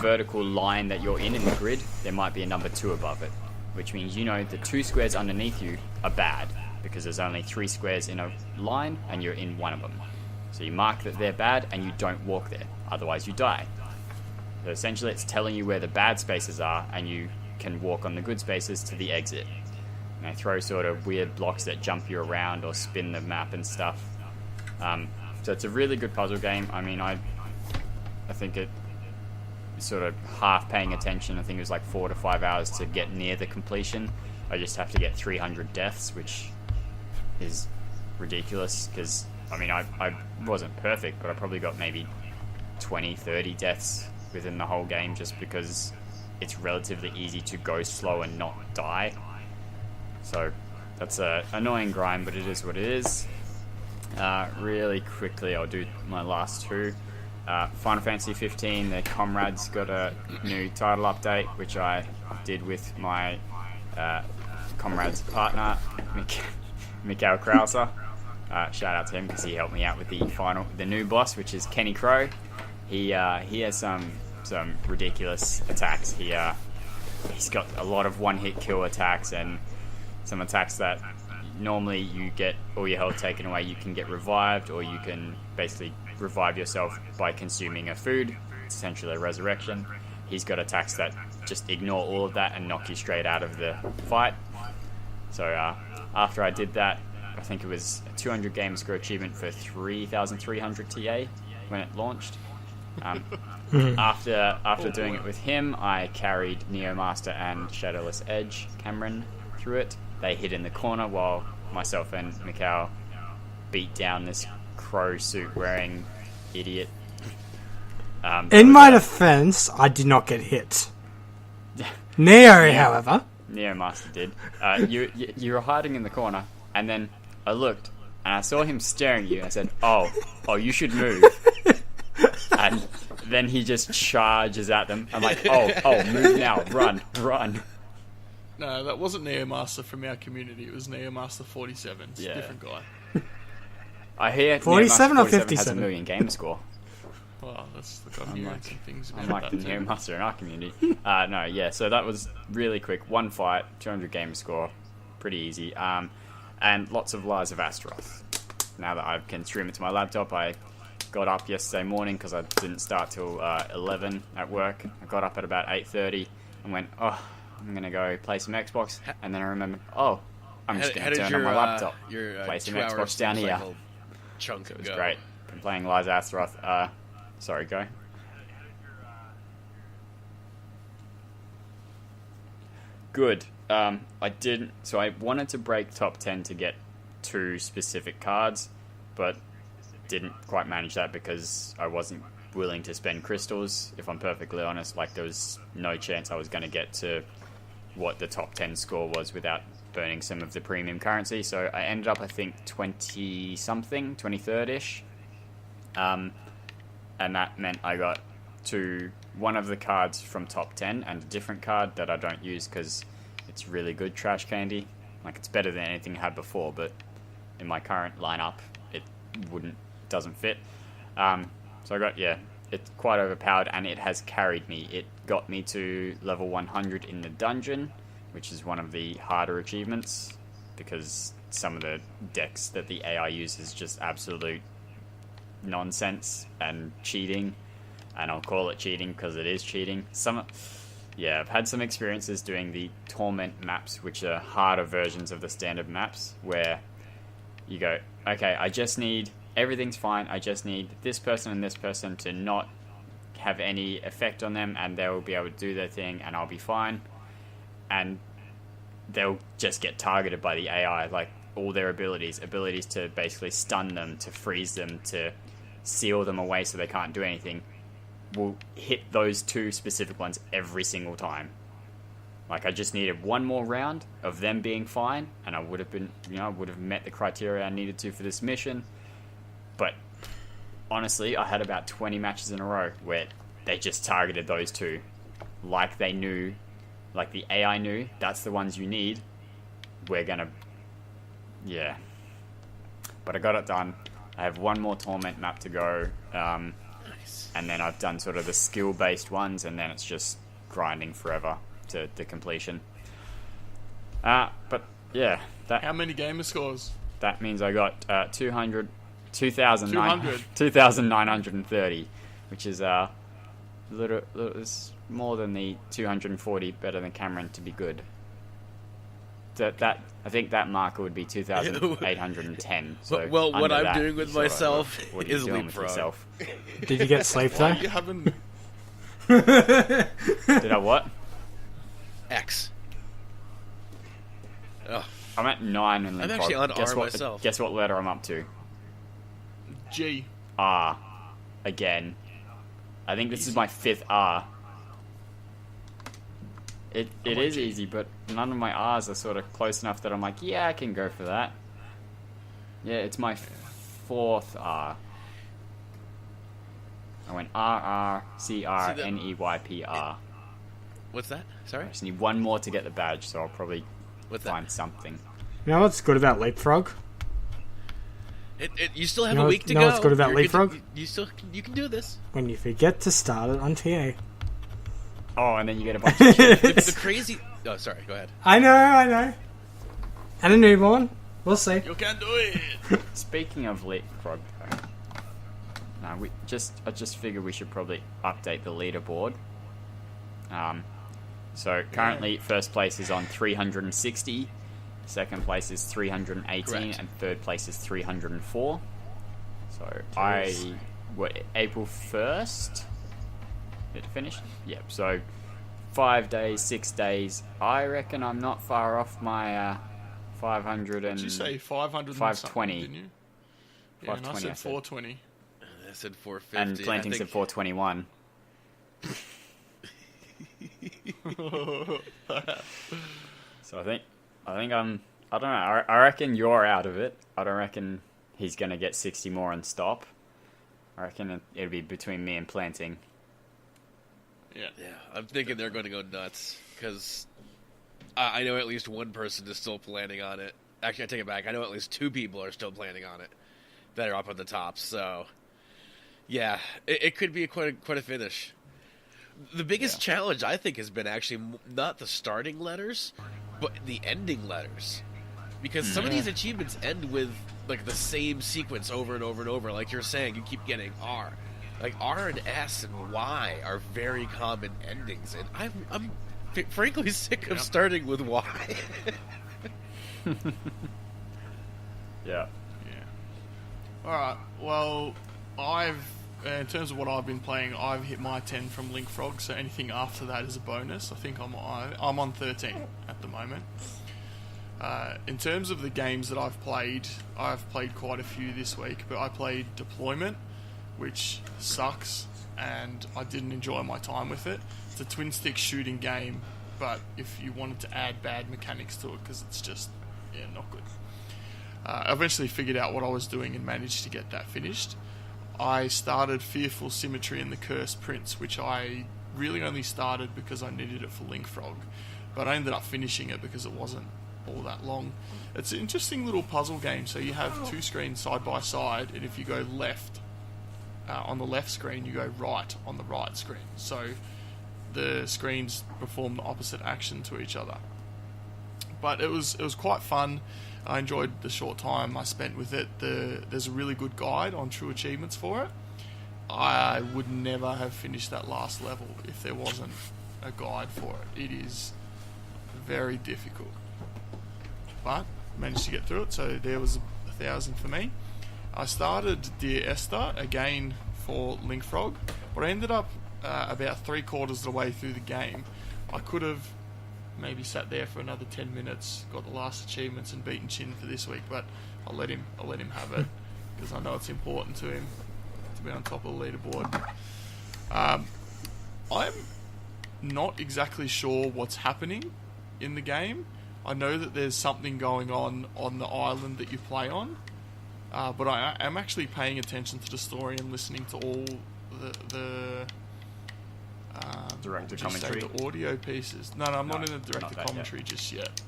vertical line that you're in the grid, there might be a number 2 above it, which means you know the 2 squares underneath you are bad because there's only 3 squares in a line and you're in one of them. So you mark that they're bad and you don't walk there, otherwise you die. So essentially it's telling you where the bad spaces are and you can walk on the good spaces to the exit. And they throw sort of weird blocks that jump you around or spin the map and stuff. So it's a really good puzzle game. I mean, I think it sort of half paying attention. I think it was like 4 to 5 hours to get near the completion. I just have to get 300 deaths, which is ridiculous because, I mean, I wasn't perfect, but I probably got maybe 20, 30 deaths within the whole game just because it's relatively easy to go slow and not die. So that's a annoying grind, but it is what it is. Really quickly, I'll do my last 2. Final Fantasy 15, the Comrades got a new title update, which I did with my Comrades partner, Mikhail Krauser. Shout out to him because he helped me out with the new boss, which is Kenny Crow. He has some ridiculous attacks. He's got a lot of one-hit kill attacks and some attacks that normally you get all your health taken away. You can get revived, or you can basically revive yourself by consuming a food. It's essentially a resurrection. He's got attacks that just ignore all of that and knock you straight out of the fight. So after I did that, I think it was a 200 game score achievement for 3,300 TA when it launched. After doing it with him, I carried Neo Master and Shadowless Edge Cameron through it. They hid in the corner while myself and Mikhail beat down this crow suit wearing idiot. In my defense, I did not get hit. Neo, however, Neo Master did. You were hiding in the corner, and then I looked and I saw him staring at you. And I said, "Oh, you should move." And then he just charges at them. I'm like, "Oh, move now, run!" No, that wasn't Neo Master from our community. It was Neo Master 47. It's a different guy. I hear 47 Neo or Master 57 has a million game score. Well, that's the copyright some things about Unlike the that Neo too. Master in our community. So that was really quick. One fight, 200 game score, pretty easy. And lots of Lies of Astaroth. Now that I can stream it to my laptop, I got up yesterday morning because I didn't start till 11 at work. I got up at about 8:30 and went, I'm going to go play some Xbox. And then I remembered, I'm just going to turn on my laptop, play some Xbox down here. Chunk It was great. Been playing Lies of Astaroth. Sorry, go. Good. I didn't. So I wanted to break top 10 to get 2 specific cards, but didn't quite manage that because I wasn't willing to spend crystals. If I'm perfectly honest, like there was no chance I was going to get to what the top 10 score was without burning some of the premium currency. So I ended up, I think, 20-something, 23rd-ish. And that meant I got one of the cards from top 10 and a different card that I don't use because it's really good trash candy. Like, it's better than anything I had before, but in my current lineup, it doesn't fit. So I got, it's quite overpowered, and it has carried me. It got me to level 100 in the dungeon, which is one of the harder achievements, because some of the decks that the AI uses is just absolute nonsense and cheating, and I'll call it cheating because it is cheating. I've had some experiences doing the Torment maps, which are harder versions of the standard maps, where you go, okay, I just need everything's fine. I just need this person and this person to not have any effect on them, and they'll be able to do their thing, and I'll be fine. And they'll just get targeted by the AI, like all their abilities to basically stun them, to freeze them, to seal them away so they can't do anything, will hit those two specific ones every single time. Like, I just needed one more round of them being fine, and I would have been, I would have met the criteria I needed to for this mission. But honestly, I had about 20 matches in a row where they just targeted those two. Like they knew, like the AI knew, that's the ones you need. We're gonna... Yeah. But I got it done. I have one more torment map to go. Nice. And then I've done sort of the skill-based ones, and then it's just grinding forever to completion. But yeah, How many gamer scores? that means I got 2,930, which is it's more than the 240 better than Cameron to be good. That I think that marker would be 2,810. So well, what under I'm that, doing with sort of, myself what are you is doing with leapfrog. yourself? Did you get sleep though? You haven't. Did I what? X. Oh, I'm at 9 in I'm Leapfrog. actually on Guess R what, myself. Guess what letter I'm up to? G. R. Again. I think this is my 5th R. It is easy, but none of my R's are sort of close enough that I'm like, yeah, I can go for that. Yeah, it's my 4th R. I went R, R, C, R, N, E, Y, P, R. what's that? Sorry? I just need one more to get the badge, so I'll probably What's find that? something. You know what's good about Leapfrog? You still have You know a week to know go. what's good about You're to- Leapfrog? you can do this. When you forget to start it on TA. Oh, and then you get a bunch of The crazy. Oh, sorry. Go ahead. I know. And a newborn. We'll see. You can do it. Speaking of Leapfrog, though, no, I just figured we should probably update the leaderboard. So currently, first place is on 360, second place is 318, Correct. and third place is 304. So April 1st? It finished? Yep. So 5 days, 6 days. I reckon I'm not far off my 500 and. Did you say 500? 520. Didn't you? Yeah, and I 520, said I said. 420. I said 450. And Planting said 421. So I think I'm. I don't know. I reckon you're out of it. I don't reckon he's gonna get 60 more and stop. I reckon it'll be between me and Planting. Yeah. Yeah, I'm thinking they're going to go nuts because I know at least one person is still planning on it. Actually, I take it back. I know at least 2 people are still planning on it that are up at the top. So, yeah, it could be quite a finish. The biggest challenge, I think, has been actually not the starting letters, but the ending letters. Because some of these achievements end with like the same sequence over and over and over. Like you're saying, you keep getting R. Like R and S and Y are very common endings, and I'm frankly sick of starting with Y. Yeah. Alright, well, in terms of what I've been playing, I've hit my 10 from Leapfrog, so anything after that is a bonus. I think I'm on 13 at the moment. In terms of the games that I've played quite a few this week, but I played Deployment, which sucks, and I didn't enjoy my time with it. It's a twin-stick shooting game, but if you wanted to add bad mechanics to it, because it's just, not good. I eventually figured out what I was doing and managed to get that finished. I started Fearful Symmetry and the Cursed Prince, which I really only started because I needed it for Leapfrog, but I ended up finishing it because it wasn't all that long. It's an interesting little puzzle game, so you have 2 screens side by side, and if you go left on the left screen, you go right on the right screen, so the screens perform the opposite action to each other. But it was quite fun. I enjoyed the short time I spent with it. There's a really good guide on true achievements for it. I would never have finished that last level if there wasn't a guide for it. It is very difficult, but managed to get through it, so there was 1,000 for me. I started Dear Esther again for Link Frog, but I ended up about 3/4 of the way through the game. I could have maybe sat there for another 10 minutes, got the last achievements and beaten Chin for this week, but I'll let him have it because I know it's important to him to be on top of the leaderboard. I'm not exactly sure what's happening in the game. I know that there's something going on the island that you play on, but I am actually paying attention to the story and listening to all the Director commentary? the audio pieces. No, I'm not in the director not that commentary yet. just yet.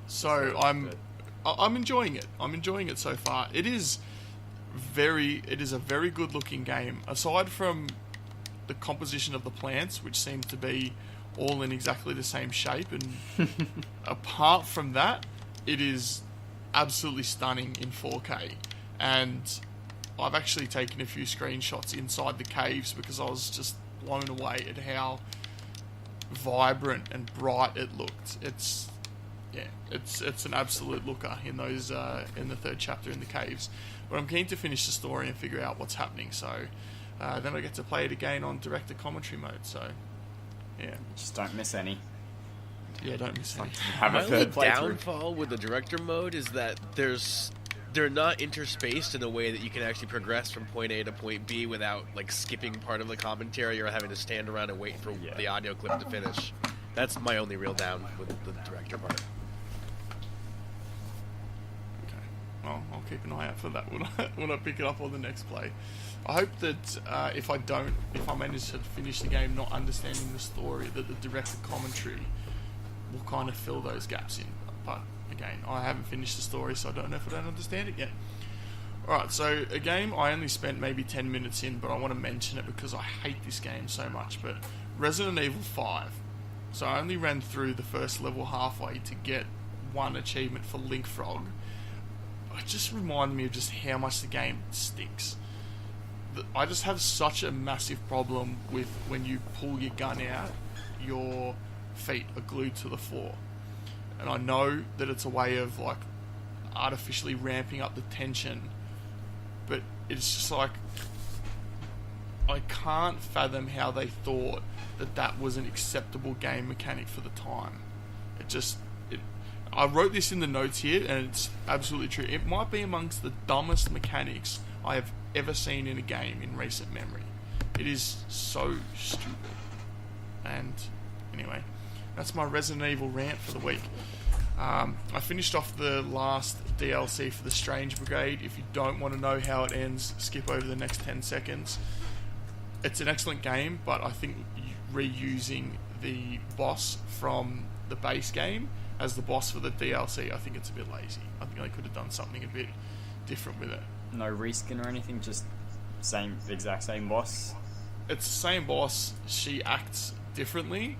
So I'm enjoying it. I'm enjoying it so far. It is a very good looking game. Aside from the composition of the plants, which seem to be all in exactly the same shape, and apart from that, it is absolutely stunning in 4K. And I've actually taken a few screenshots inside the caves because I was just blown away at how vibrant and bright it looked. It's an absolute looker in those in the third chapter in the caves. But I'm keen to finish the story and figure out what's happening. So then I get to play it again on director commentary mode. So yeah, Just don't miss any. don't miss any. Have My a only third playthrough. downfall with the director mode is that they're not interspaced in a way that you can actually progress from point A to point B without like skipping part of the commentary or having to stand around and wait for the audio clip to finish. That's my only real down with the director part. Okay, well, I'll keep an eye out for that when I pick it up on the next play. I hope that if I manage to finish the game not understanding the story, that the director commentary will kind of fill those gaps in. But again, I haven't finished the story, so I don't know if I don't understand it yet. Alright, so a game I only spent maybe 10 minutes in, but I want to mention it because I hate this game so much. But Resident Evil 5. So I only ran through the first level halfway to get one achievement for Link Frog. It just reminded me of just how much the game stinks. I just have such a massive problem with when you pull your gun out, your feet are glued to the floor. And I know that it's a way of like artificially ramping up the tension, but it's just like I can't fathom how they thought that was an acceptable game mechanic for the time. I wrote this in the notes here, and it's absolutely true. It might be amongst the dumbest mechanics I have ever seen in a game in recent memory. It is so stupid. And anyway, that's my Resident Evil rant for the week. I finished off the last DLC for the Strange Brigade. If you don't want to know how it ends, skip over the next 10 seconds. It's an excellent game, but I think reusing the boss from the base game as the boss for the DLC, I think it's a bit lazy. I think they could have done something a bit different with it. No reskin or anything, just the exact same boss. It's the same boss. She acts differently.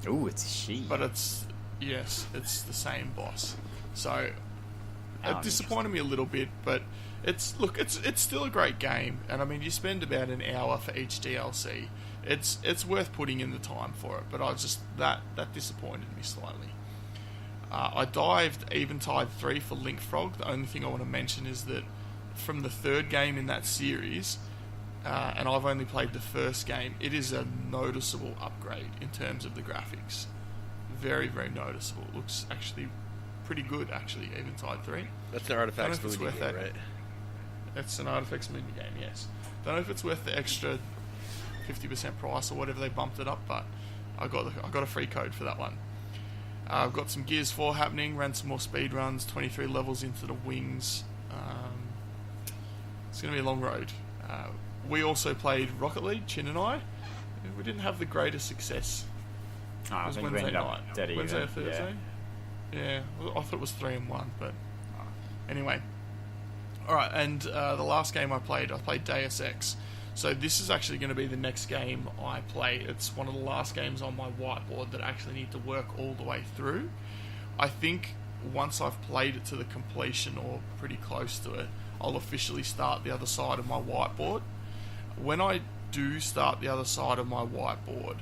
Ooh, it's a she. But it's the same boss. So it disappointed me a little bit, but it's still a great game. And I mean, you spend about an hour for each DLC. It's worth putting in the time for it. But that disappointed me slightly. I dived Eventide 3 for Link Frog. The only thing I want to mention is that from the third game in that series, and I've only played the first game, it is a noticeable upgrade in terms of the graphics. Very, very noticeable. It looks actually pretty good, actually, Eventide 3. That's an Artifacts movie game, right? It's an Artifacts movie game, yes. Don't know if it's worth the extra 50% price or whatever they bumped it up, but I got a free code for that one. I've got some Gears 4 happening, ran some more speed runs, 23 levels into the wings. It's going to be a long road. We also played Rocket League, Chin and I. We didn't have the greatest success. Oh, I It was think we Wednesday ended night. up dead Wednesday or even. Thursday? Yeah, well, I thought it was 3-1, but anyway. Alright, and the last game I played Deus Ex. So this is actually going to be the next game I play. It's one of the last games on my whiteboard that I actually need to work all the way through. I think once I've played it to the completion or pretty close to it, I'll officially start the other side of my whiteboard. When I do start the other side of my whiteboard,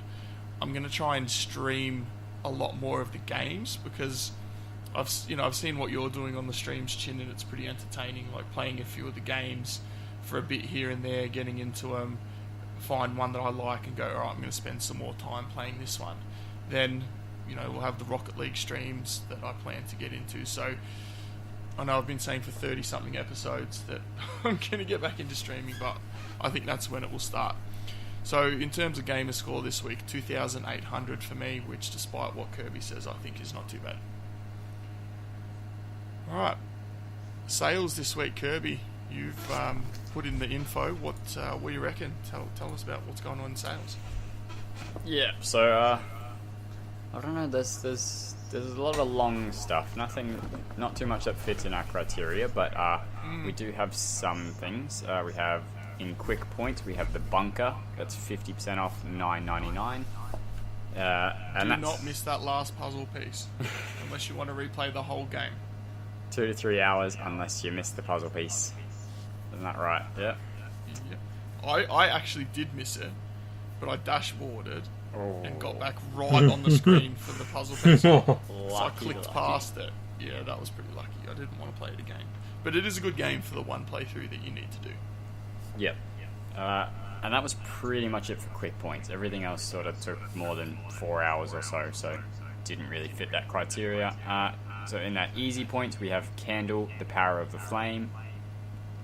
I'm going to try and stream a lot more of the games, because I've seen what you're doing on the streams, Chin, and it's pretty entertaining. Like playing a few of the games for a bit here and there, getting into them, find one that I like and go, all right, I'm going to spend some more time playing this one. Then, we'll have the Rocket League streams that I plan to get into. So I know I've been saying for 30-something episodes that I'm going to get back into streaming, but I think that's when it will start. So in terms of gamer score this week, 2,800 for me, which despite what Kirby says, I think is not too bad. Alright, sales this week, Kirby. You've put in the info. What do you reckon? Tell us about what's going on in sales. Yeah, so I don't know. There's a lot of long stuff. Not too much that fits in our criteria, but we do have some things. We have in Quick Points, we have the bunker. That's 50% off, $9.99. And do not miss that last puzzle piece, unless you want to replay the whole game. 2 to 3 hours, unless you miss the puzzle piece. Isn't that right? Yeah. I actually did miss it, but I dashboarded and got back right on the screen for the puzzle piece. So I clicked past it. Yeah, that was pretty lucky. I didn't want to play it again. But it is a good game for the one playthrough that you need to do. Yep. And that was pretty much it for Quick Points. Everything else sort of took more than 4 hours or so didn't really fit that criteria. So in that easy points, we have Candle, the Power of the Flame,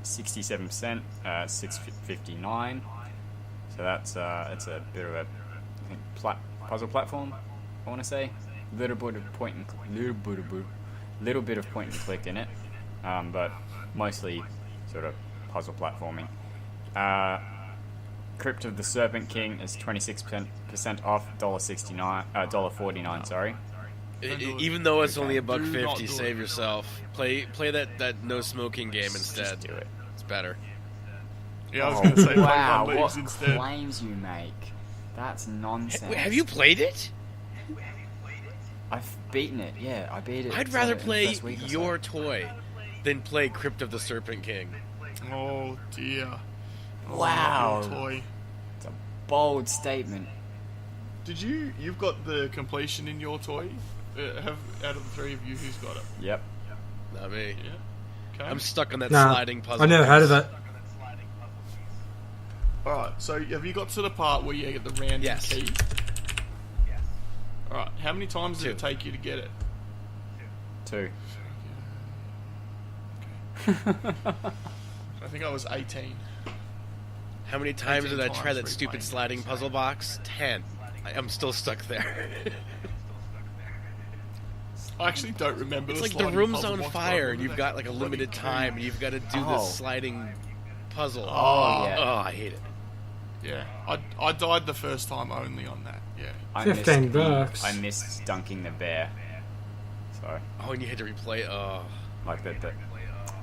67%, $6.59. So that's a bit of a puzzle platform, I want to say. Little bit of point and click in it, but mostly sort of puzzle platforming. Crypt of the Serpent King is 26% off, $1.49. Sorry. Even though it's only $1.50, save yourself. Play that no smoking game instead. Just do it. It's better. Yeah, I was going to say wow, play what instead. claims you make? That's nonsense. Wait, have you played it? I've beaten it. Yeah, I beat it. I'd rather in the play first week or so. your toy than play Crypt of the Serpent King. Oh dear. Oh, Wow. your toy. It's a bold statement. You've got the completion in your toy? Have out of the three of you, who's got it? Yep. Not me. Yeah. Okay. I'm stuck on that Nah, sliding puzzle. I never heard of it. Alright, so have you got to the part where you get the random Yes. key? Alright, how many times did 2. it take you to get it? 2. I think I was 18. How many times 18 did I try times that stupid replaying sliding it. puzzle box? 10. I'm still stuck there. I actually don't remember. It's the like the sliding room's puzzle on box, but I fire and remember you've that got like a bloody limited key. time and you've got to do Oh. this sliding puzzle. Oh, yeah. Oh, I hate it. Yeah, I died the first time only on that. Yeah. I 15 missed bucks. I missed dunking the bear. So, Oh, and you had to replay. Oh, like the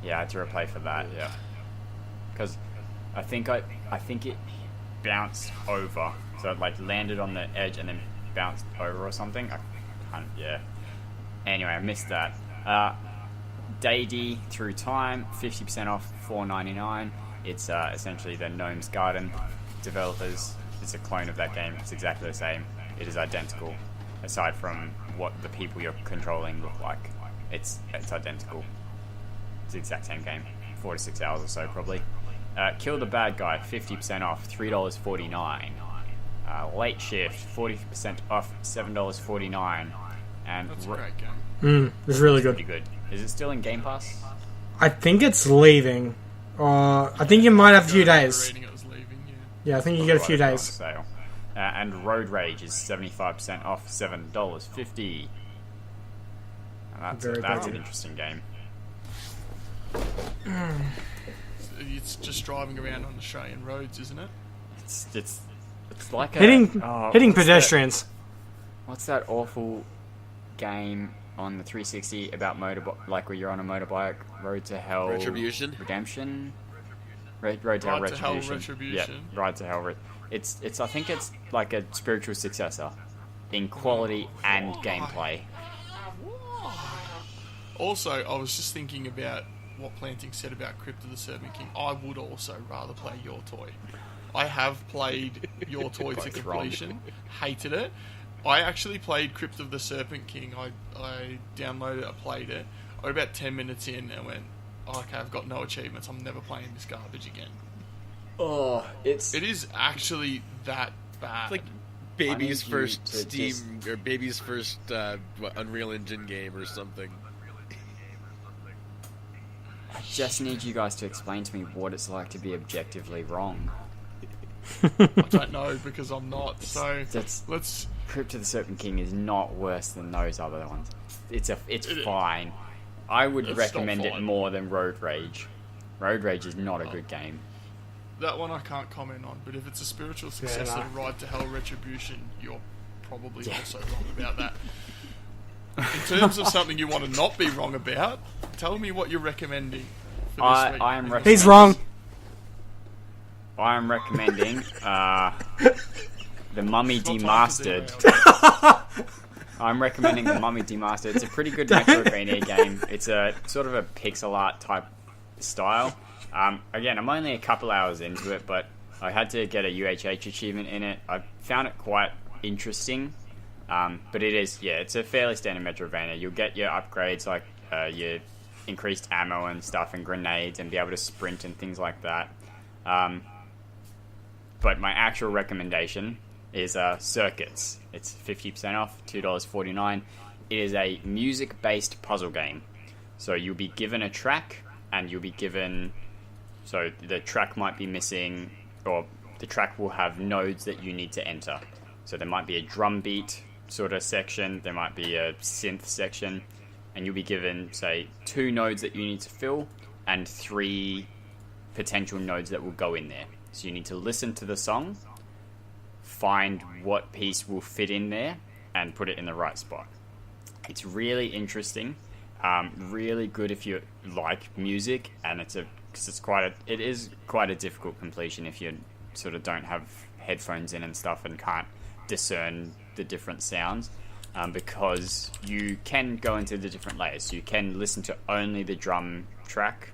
yeah, I had to replay for that. Yeah, because I think it bounced over, so it like landed on the edge and then bounced over or something. Yeah. Anyway, I missed that. Day Through Time, 50% off, $4.99. It's essentially the Gnome's Garden developers. It's a clone of that game. It's exactly the same. It is identical, aside from what the people you're controlling look like. It's identical. It's the exact same game. 4 to 6 hours or so, probably. Kill the Bad Guy, 50% off, $3.49. Late Shift, 40% off, $7.49. And That's a great game. It's really good. pretty good. Is it still in Game Pass? I think it's leaving. I think you might have a few I remember days. reading it was leaving, yeah. Yeah, I think you get a few Right, days. it's on sale. And Road Rage is 75% off, $7.50. And that's Very an good. interesting game. It's just driving around on Australian roads, isn't it? It's like Hitting what's pedestrians. What's that awful game on the 360 about like where you're on a motorbike? Road to Hell. Retribution? Redemption. Road to Hell Ride to Hell Retribution. Retribution. Yeah, Ride to Hell. It's I think it's like a spiritual successor in quality and gameplay. Also, I was just thinking about what Planting said about Crypt of the Serpent King. I would also rather play Your Toy. I have played Your Toy to Both wrong. completion, hated it, I actually played Crypt of the Serpent King. I downloaded it, I played it. I got about 10 minutes in and went, oh, okay, I've got no achievements. I'm never playing this garbage again. Oh, It is actually that bad. It's like baby's you first to Steam just- or baby's first Unreal Engine game or something. I just need you guys to explain to me what it's like to be objectively wrong. I don't know because I'm not. So That's let's. Crypt of the Serpent King is not worse than those other ones. It's fine. I would It's recommend not it fine. more than Road Rage. Road Rage is not a good game. That one I can't comment on, but if it's a spiritual successor no. to Ride to Hell Retribution, you're probably also wrong about that. In terms of something you want to not be wrong about, tell me what you're recommending for this week. I am He's wrong. I am recommending The Mummy It's not time for Demastered. zero. I'm recommending The Mummy Demastered. It's a pretty good Metroidvania game. It's a sort of a pixel art type style. Again, I'm only a couple hours into it, but I had to get a UHH achievement in it. I found it quite interesting, but it's a fairly standard Metroidvania. You'll get your upgrades like your increased ammo and stuff and grenades and be able to sprint and things like that. But my actual recommendation is Circuits. It's 50% off, $2.49. It is a music-based puzzle game. So you'll be given a track, and you'll be given... So the track might be missing, or the track will have nodes that you need to enter. So there might be a drum beat sort of section, there might be a synth section, and you'll be given, say, 2 nodes that you need to fill, and 3 potential nodes that will go in there. So you need to listen to the song, find what piece will fit in there, and put it in the right spot. It's really interesting, really good if you like music, and it is quite a difficult completion if you sort of don't have headphones in and stuff and can't discern the different sounds, because you can go into the different layers. You can listen to only the drum track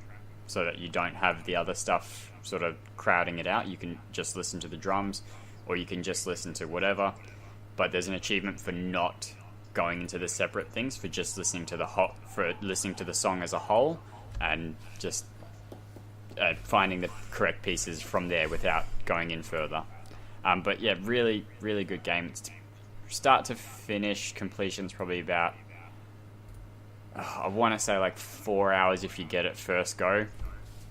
so that you don't have the other stuff sort of crowding it out. You can just listen to the drums, or you can just listen to whatever, but there's an achievement for not going into the separate things, for just listening to the song as a whole, and just finding the correct pieces from there without going in further. But yeah, really, really good game. It's start to finish completion's probably about, I want to say like 4 hours if you get it first go,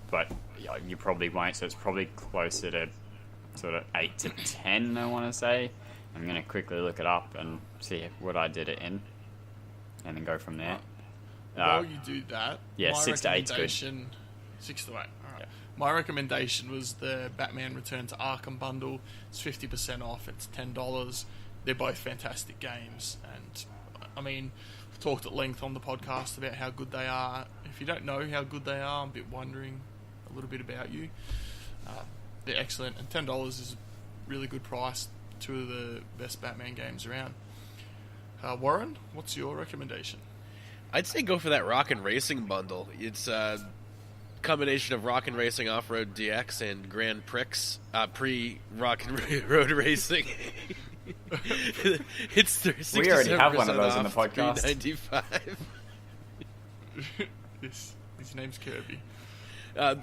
but you probably won't, so it's probably closer to sort of 8 to 10, I want to say. I'm going to quickly look it up and see what I did it in, and then go from there. While you do that, yeah, my 6 to 8 's good. recommendation... 6 to 8, alright. Yeah. My recommendation was the Batman Return to Arkham bundle. It's 50% off, it's $10. They're both fantastic games, and I mean, we've talked at length on the podcast about how good they are. If you don't know how good they are, I'm a bit wondering a little bit about you. They're excellent, and $10 is a really good price. 2 of the best Batman games around. Warren, what's your recommendation? I'd say go for that Rock and Racing bundle. It's a combination of Rock and Racing Off-Road DX and Grand Prix pre-Rock and Road Racing. It's 67% We already have one of those on the off, podcast. $3.95. His name's Kirby.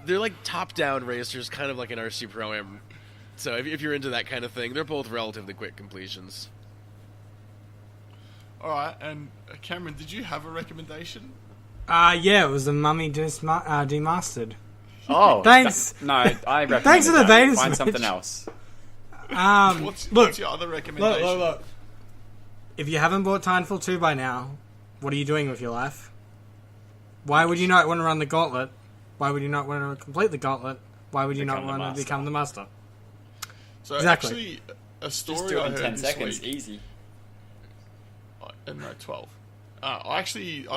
They're like top-down racers, kind of like an RC Pro-Am. So if you're into that kind of thing, they're both relatively quick completions. Alright, and Cameron, did you have a recommendation? Yeah, it was the Mummy Demastered. Oh, Thanks. No, I recommend Thanks for the beta Find switch. something else. What's your other recommendation? Look. If you haven't bought Titanfall 2 by now, what are you doing with your life? Why would you not want to run the gauntlet? Why would you not want to complete the gauntlet? Why would you not Become the want to master. become the master? So Exactly. actually, a Just story do it I in heard 10 this seconds, week... easy. No, 12. I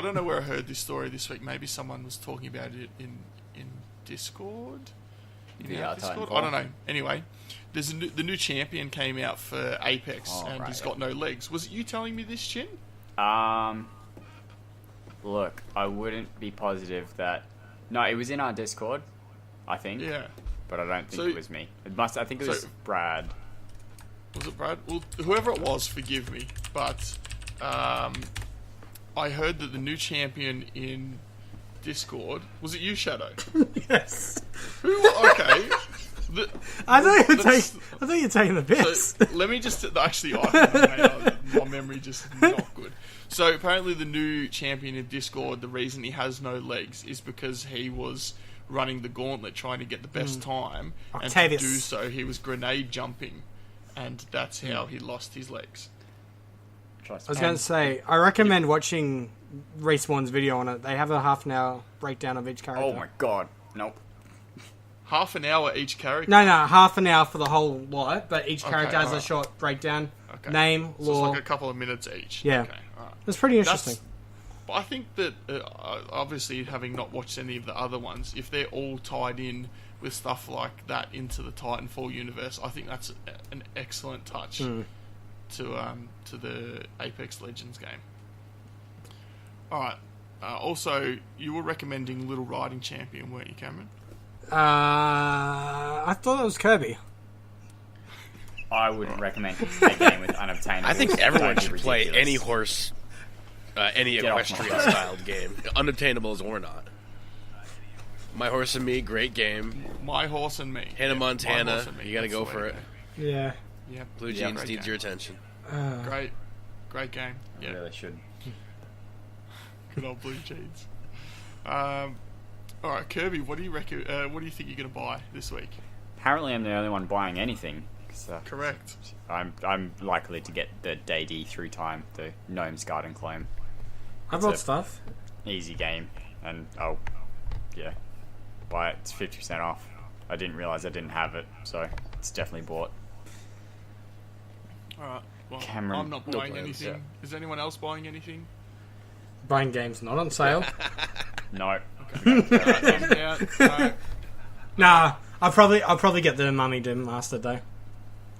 don't know where I heard this story this week. Maybe someone was talking about it in Discord? VR Discord? Titanfall. I don't know. Anyway, the new champion came out for Apex, and right, he's got no legs. Was it you telling me this, Chin? Look, I wouldn't be positive that... No, it was in our Discord, I think. Yeah. But I don't think So- it was me. I think it was so- Brad. Was it Brad? Well, whoever it was, forgive me. but I heard that the new champion in Discord was it you, Shadow? Yes. Okay. I thought you were taking the piss. So let me just actually, my memory just not good. So apparently, the new champion in Discord, the reason he has no legs is because he was running the gauntlet, trying to get the best time, Octavius. and to do so, he was grenade jumping, and that's how he lost his legs. I was going to say, I recommend watching Respawn's video on it. They have a half an hour breakdown of each character. Oh my god, nope. Half an hour each character. No, half an hour for the whole lot, but each character has a alright. short breakdown. Okay. Name, So lore. it's like a couple of minutes each. Yeah. Okay, alright. It's pretty interesting. But I think that, obviously, having not watched any of the other ones, if they're all tied in with stuff like that into the Titanfall universe, I think that's an excellent touch to the Apex Legends game. Alright. Also, you were recommending Little Riding Champion, weren't you, Cameron? I thought it was Kirby. I would recommend a game with unobtainable. I think everyone should play ridiculous. any horse, any Get off my equestrian styled game, unobtainables or not. My Horse and Me, great game. My Horse and Me. Hannah Yeah, Montana, My Horse and Me. you gotta That's go the for way it. to Yeah. go. Yep. Blue Yeah, Jeans great needs game. your attention. Great game. Yeah. Really should. Good old Blue Jeans. All right, Kirby. What do you reckon? What do you think you're going to buy this week? Apparently, I'm the only one buying anything. Correct. I'm likely to get the Day D through time, the Gnome's Garden Clone. I bought stuff. Easy game, and buy it. It's 50% off. I didn't realize I didn't have it, so it's definitely bought. All right. Well, Cameron, I'm not no buying plans, anything. Is anyone else buying anything? Buying games not on sale. No. I'm out. No. Nah, I'll probably get the Mummy Doom Master though.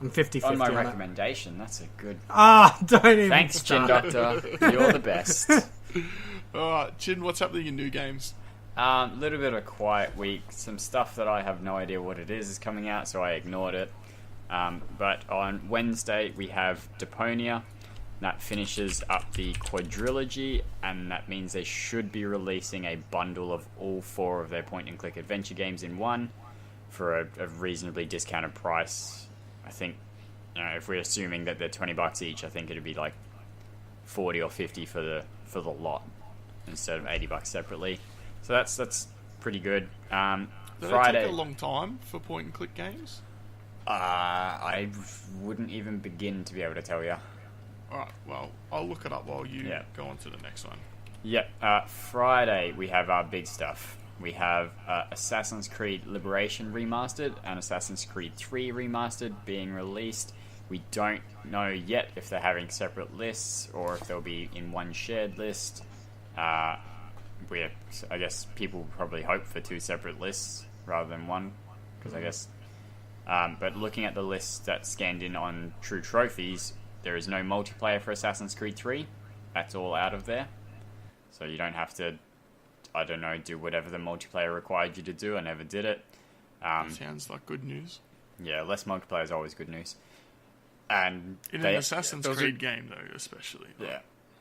I'm 50-50 On my on it. recommendation, that's a good. Don't even Thanks, Chin start. Doctor. You're the best. All right, Chin. What's happening in new games? Little bit of a quiet week. Some stuff that I have no idea what it is coming out, so I ignored it. But on Wednesday we have Deponia. That finishes up the quadrilogy, and that means they should be releasing a bundle of all 4 of their point-and-click adventure games in one for a reasonably discounted price. I think, if we're assuming that they're $20 each, I think it'd be like 40 or 50 for the lot instead of $80 separately. So that's pretty good. Did Friday. it take a long time for point-and-click games? I wouldn't even begin to be able to tell you. All right. Well, I'll look it up while you Yeah. go on to the next one. Yep. Friday we have our big stuff. We have Assassin's Creed Liberation Remastered and Assassin's Creed 3 Remastered being released. We don't know yet if they're having separate lists or if they'll be in one shared list. I guess people probably hope for 2 separate lists rather than one, because I guess. But looking at the list that's scanned in on True Trophies, there is no multiplayer for Assassin's Creed 3. That's all out of there. So you don't have to, do whatever the multiplayer required you to do. I never did it. Sounds like good news. Yeah, less multiplayer is always good news. And In an Assassin's Creed game, though, especially. yeah.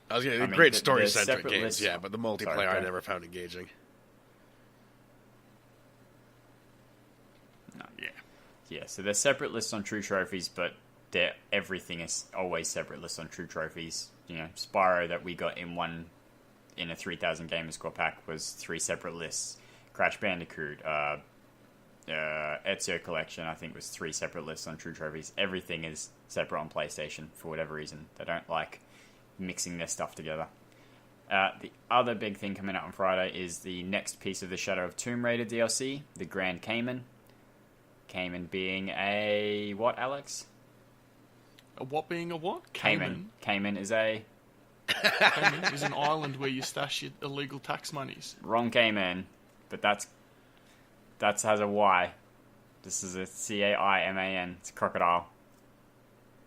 I was gonna mean, great the story-centric separate games, lists- yeah, but the multiplayer Sorry, I go never found engaging. Yeah. Yeah, so they're separate lists on True Trophies, but everything is always separate lists on True Trophies. Spyro that we got in a 3,000 Gamer Score pack was 3 separate lists. Crash Bandicoot, Ezio Collection, I think was 3 separate lists on True Trophies. Everything is separate on PlayStation for whatever reason. They don't like mixing their stuff together. The other big thing coming out on Friday is the next piece of the Shadow of Tomb Raider DLC, the Grand Cayman. Cayman being a what, Alex? A what being a what? Cayman. Cayman is a Cayman is an island where you stash your illegal tax monies. wrong Cayman, but that has a Y. This is a Caiman. It's a crocodile.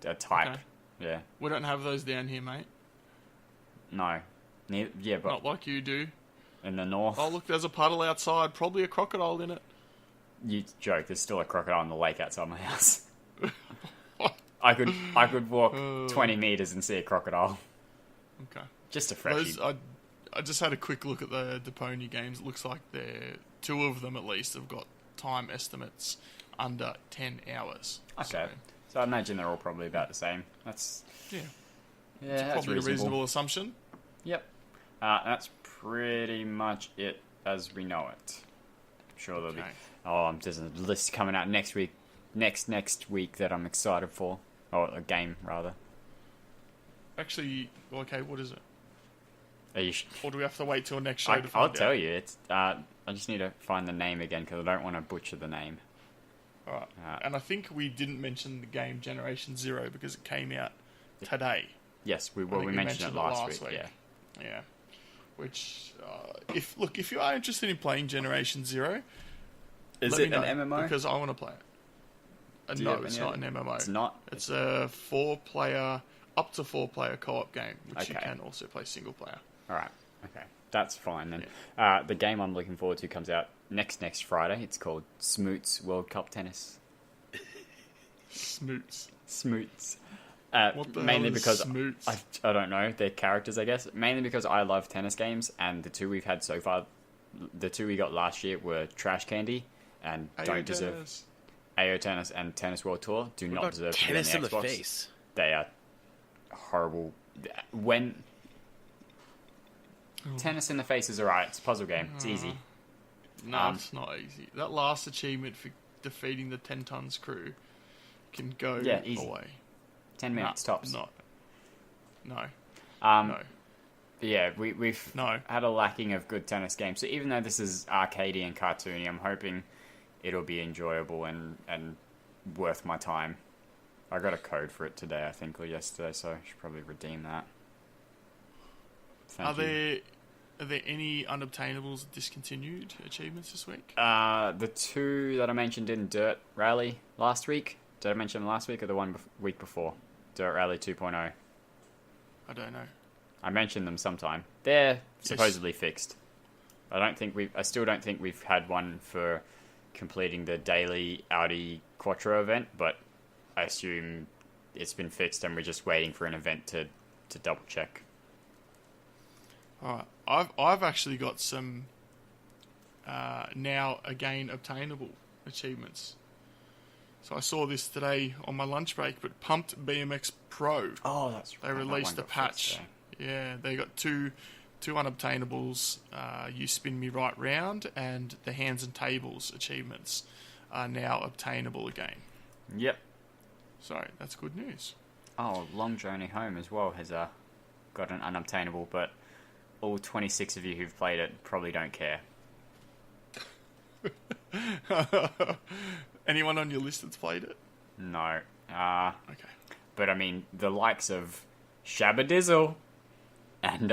A type. Okay. Yeah. We don't have those down here, mate. No. Yeah, but Not like you do. in the north, Oh, look, there's a puddle outside. Probably a crocodile in it. you joke. There's still a crocodile in the lake outside my house. I could walk 20 meters and see a crocodile. Okay. Just a freshie. I just had a quick look at the Deponia games. It looks like two of them at least have got time estimates under 10 hours. Okay. So I imagine they're all probably about the same. That's Yeah. that's Probably reasonable. a reasonable assumption. Yep. That's pretty much it as we know it. I'm sure there'll be. Okay. Oh, there's a list coming out next week. Next week that I'm excited for. Or a game, rather. Actually, okay, what is it? Are you Or do we have to wait till next show to find I'll out? tell you. It's. I just need to find the name again because I don't want to butcher the name. Alright. And I think we didn't mention the game Generation Zero because it came out today. Yes, we I think mentioned it last week. Yeah. Yeah. Which, if you are interested in playing Generation Zero, Is let it me know, an MMO? Because I want to play it. Do you No, have it's any not an other- MMO. It's not. It's a up to four player co-op game, which you Okay. can also play single player. All right. Okay. That's fine then. The game I'm looking forward to comes out next Friday. It's called Smoots World Cup Tennis. Smoots. Smoots. What the Mainly hell is because Smoots? I don't know, they're characters, I guess. Mainly because I love tennis games, and the two we've had so far, the two we got last year were Trash Candy and don't deserve. Tennis. AO Tennis and Tennis World Tour do not About deserve tennis to be in on the the Xbox. face. They are horrible. When tennis in the face is alright, it's a puzzle game. It's easy. No, it's not easy. That last achievement for defeating the 10 tons crew can go easy. away. 10 minutes tops. No. No. No. Yeah, we've No. had a lacking of good tennis games. So even though this is arcadey and cartoony, I'm hoping it'll be enjoyable and worth my time. I got a code for it today, I think, or yesterday, so I should probably redeem that. Thank you. Are there any unobtainables discontinued achievements this week? The two that I mentioned in Dirt Rally last week. Did I mention them last week or the one week before? Dirt Rally 2.0. I don't know. I mentioned them sometime. They're supposedly fixed. I still don't think we've had one for completing the daily Audi Quattro event, but I assume it's been fixed and we're just waiting for an event to double check. Alright. I've actually got some now again obtainable achievements. So I saw this today on my lunch break, but Pumped BMX Pro. Oh, that's right. They released a patch. Yeah, they got two unobtainables. You Spin Me Right Round and the Hands and Tables achievements are now obtainable again. Yep. So that's good news. Oh, Long Journey Home as well has got an unobtainable, but all 26 of you who've played it probably don't care. Anyone on your list that's played it? No. Okay. But I mean, the likes of Shabadizzle and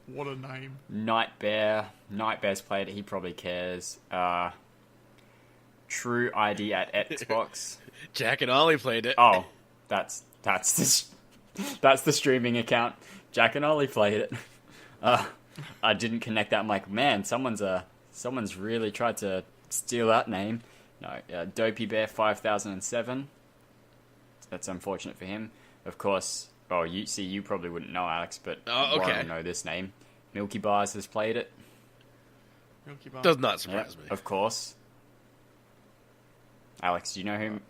What a name. Nightbear. Nightbear's played it. He probably cares. True ID at Xbox. Jack and Ollie played it. Oh, that's the streaming account. Jack and Ollie played it. I didn't connect that. I'm like, man, someone's really tried to steal that name. No, Dopey Bear 5007. That's unfortunate for him. Of course. Oh, you probably wouldn't know, Alex, but Oh, okay. Warren will know this name. Milky Bars has played it. Milky Bar. Does not surprise Yep, me. of course. Alex, do you know who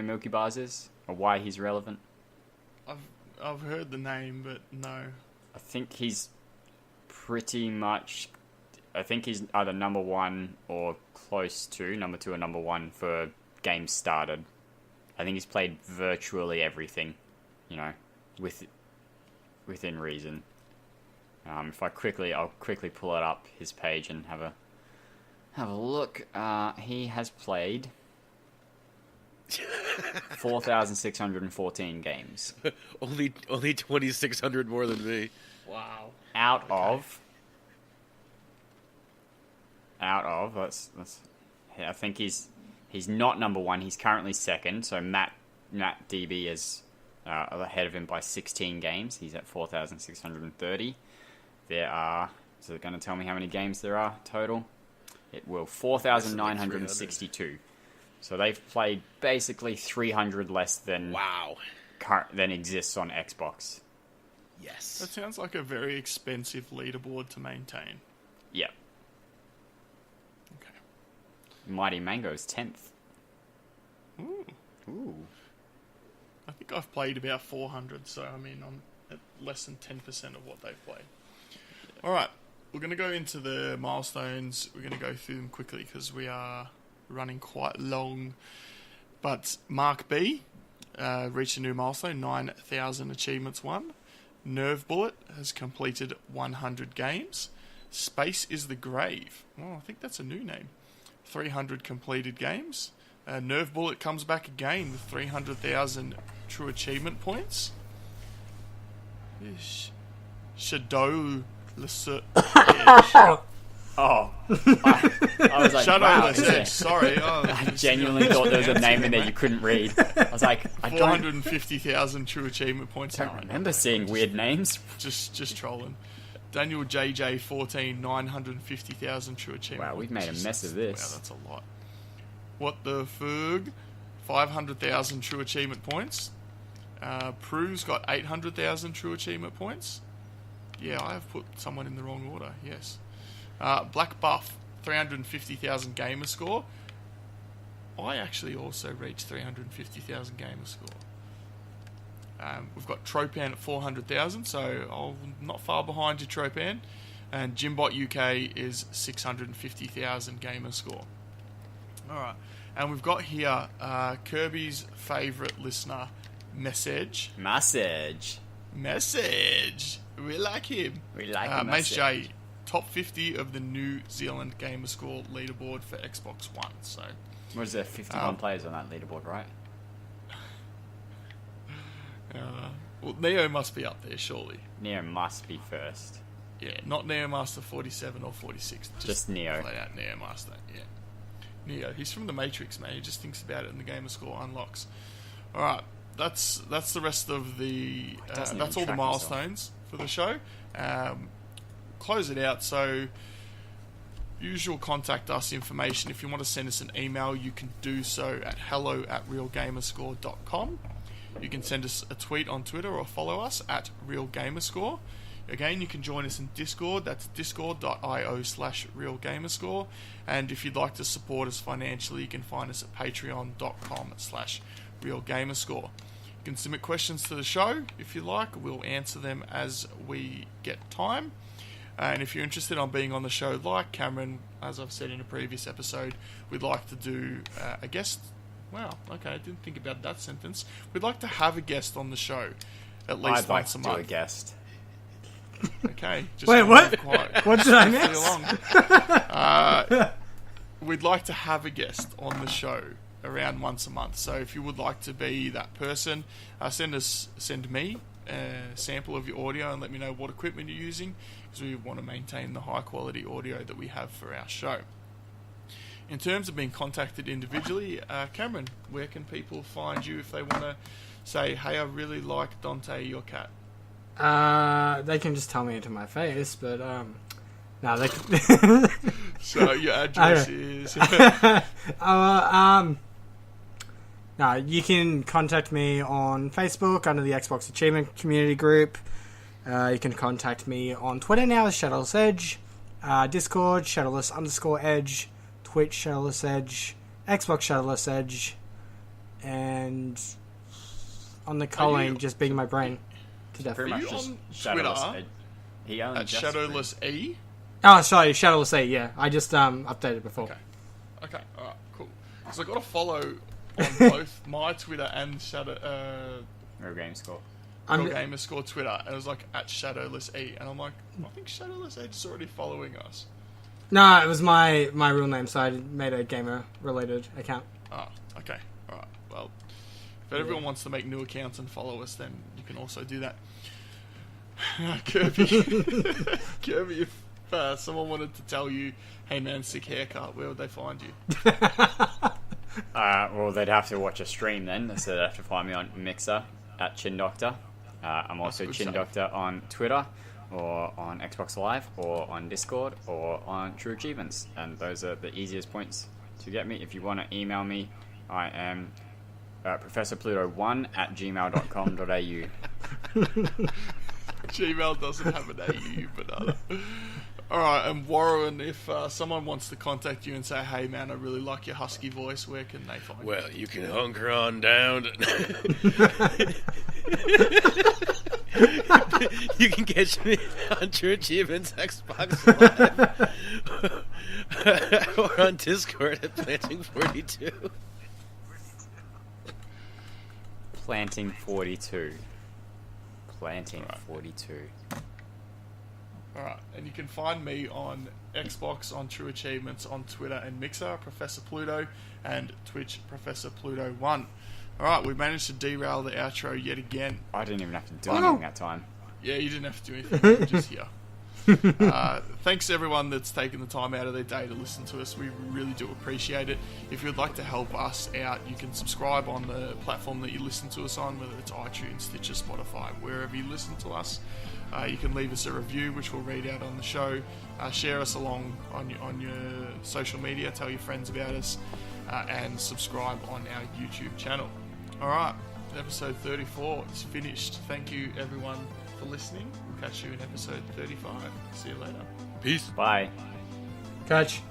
Milky Bars is, or why he's relevant? I've heard the name, but no. I think he's pretty much. I think he's either number one or close to number two or number one for games started. I think he's played virtually everything, within reason. I'll quickly pull it up his page and have a look. He has played 4,614 games. only 2,600 more than me. Wow. Out of I think he's not number one. He's currently second. So Matt DB is ahead of him by 16 games. He's at 4,630. Is it going to tell me how many games there are total? It will. 4,962. So they've played basically 300 less than Wow. than exists on Xbox. Yes. That sounds like a very expensive leaderboard to maintain. Yep. Okay. Mighty Mango's 10th. Ooh. Ooh. I think I've played about 400, so I mean, I'm at less than 10% of what they've played. All right, we're going to go into the milestones. We're going to go through them quickly because we are running quite long. But Mark B reached a new milestone, 9,000 achievements won. Nerve Bullet has completed 100 games. Space is the Grave. Oh, I think that's a new name. 300 completed games. Nerve Bullet comes back again with 300,000 true achievement points. Shadow Lesser Edge. Oh. I was like, Shadow wow, Lesser is there- Edge. Sorry. Oh, I genuinely thought there was a name in there you couldn't read. I was like, I don't 450,000 true achievement points. remember seeing weird names. Just trolling. Daniel JJ14, 950,000 true achievement. Wow, we've made a mess of this. Wow, that's a lot. What the Ferg? 500,000 true achievement points. Prue's got 800,000 true achievement points. Yeah, I have put someone in the wrong order, yes. Black Buff, 350,000 gamer score. I actually also reached 350,000 gamer score. We've got Tropan at 400,000, so I'm not far behind you, Tropan. And Jimbot UK is 650,000 gamer score. Alright, and we've got here Kirby's favourite listener, Message. Message. We like him. We like Mace Message. J, top 50 of the New Zealand gamer score leaderboard for Xbox One. So, Was there 51 players on that leaderboard, right? well, Neo must be up there, surely. Neo must be first. Yeah, not Neo Master 47 or 46. Just Neo. Flat out Neo Master, yeah. Neo, he's from the Matrix, man. He just thinks about it and the gamer score unlocks. Alright, that's the rest of the... doesn't that's even all the track milestones for the show. Close it out, so... Usual contact us information. If you want to send us an email, you can do so at hello@realgamerscore.com. You can send us a tweet on Twitter or follow us at realgamerscore. Again, you can join us in Discord. That's discord.io/realgamerscore. And if you'd like to support us financially, you can find us at patreon.com/realgamerscore. You can submit questions to the show if you like. We'll answer them as we get time. And if you're interested in being on the show, like Cameron, as I've said in a previous episode, we'd like to do a guest. Wow, okay, I didn't think about that sentence. We'd like to have a guest on the show at least I'd like once to a do month. a guest. Okay. Just Wait, gonna what? be quiet. What did I Really miss? long. We'd like to have a guest on the show around once a month. So if you would like to be that person, send me a sample of your audio and let me know what equipment you're using, because we want to maintain the high quality audio that we have for our show. In terms of being contacted individually, Cameron, where can people find you if they want to say, hey, I really like Dante, your cat? They can just tell me into my face, but no, they can. So your address is... No, you can contact me on Facebook under the Xbox Achievement Community Group. You can contact me on Twitter now as Shadowless Edge, Discord Shadowless_Edge, Twitch Shadowless Edge, Xbox Shadowless Edge, and on the calling just being my brain to death. Pretty Are much you just on Shadowless Twitter Edge. He only at just Shadowless E? Oh, sorry, Shadowless E. Yeah, I just updated before. Okay, alright, cool. So I got to follow on both my Twitter and Real Game Score. Real Gamerscore Twitter, and it was like at Shadowless E, and I'm like, I think Shadowless Edge is already following us. No, it was my real name, so I made a gamer-related account. Ah, okay, alright. Well, if everyone wants to make new accounts and follow us, then you can also do that. Kirby, if someone wanted to tell you, hey man, sick haircut, where would they find you? Well, they'd have to watch a stream then, so they'd have to find me on Mixer at Chin Doctor. I'm also good Chin stuff. Doctor on Twitter, or on Xbox Live, or on Discord, or on True Achievements. And those are the easiest points to get me. If you want to email me, I am ProfessorPluto1@gmail.com.au. Gmail doesn't have an AU, banana. Alright, and Warren, if someone wants to contact you and say, hey man, I really like your husky voice, where can they find you? Well, you can hunker on down. You can catch me on True Achievements Xbox Live or on Discord at Planting42. Planting 42. Planting 42. Alright, and you can find me on Xbox, on True Achievements, on Twitter and Mixer, Professor Pluto, and Twitch, Professor Pluto 1. Alright, we managed to derail the outro yet again. I didn't even have to do anything that time. Yeah, you didn't have to do anything, you were just here. Thanks to everyone that's taken the time out of their day to listen to us. We really do appreciate it. If you'd like to help us out, you can subscribe on the platform that you listen to us on, whether it's iTunes, Stitcher, Spotify, wherever you listen to us. You can leave us a review, which we'll read out on the show. Share us along on your social media. Tell your friends about us. And subscribe on our YouTube channel. Alright, episode 34 is finished. Thank you, everyone, for listening. We'll catch you in episode 35. See you later. Peace. Bye. Catch.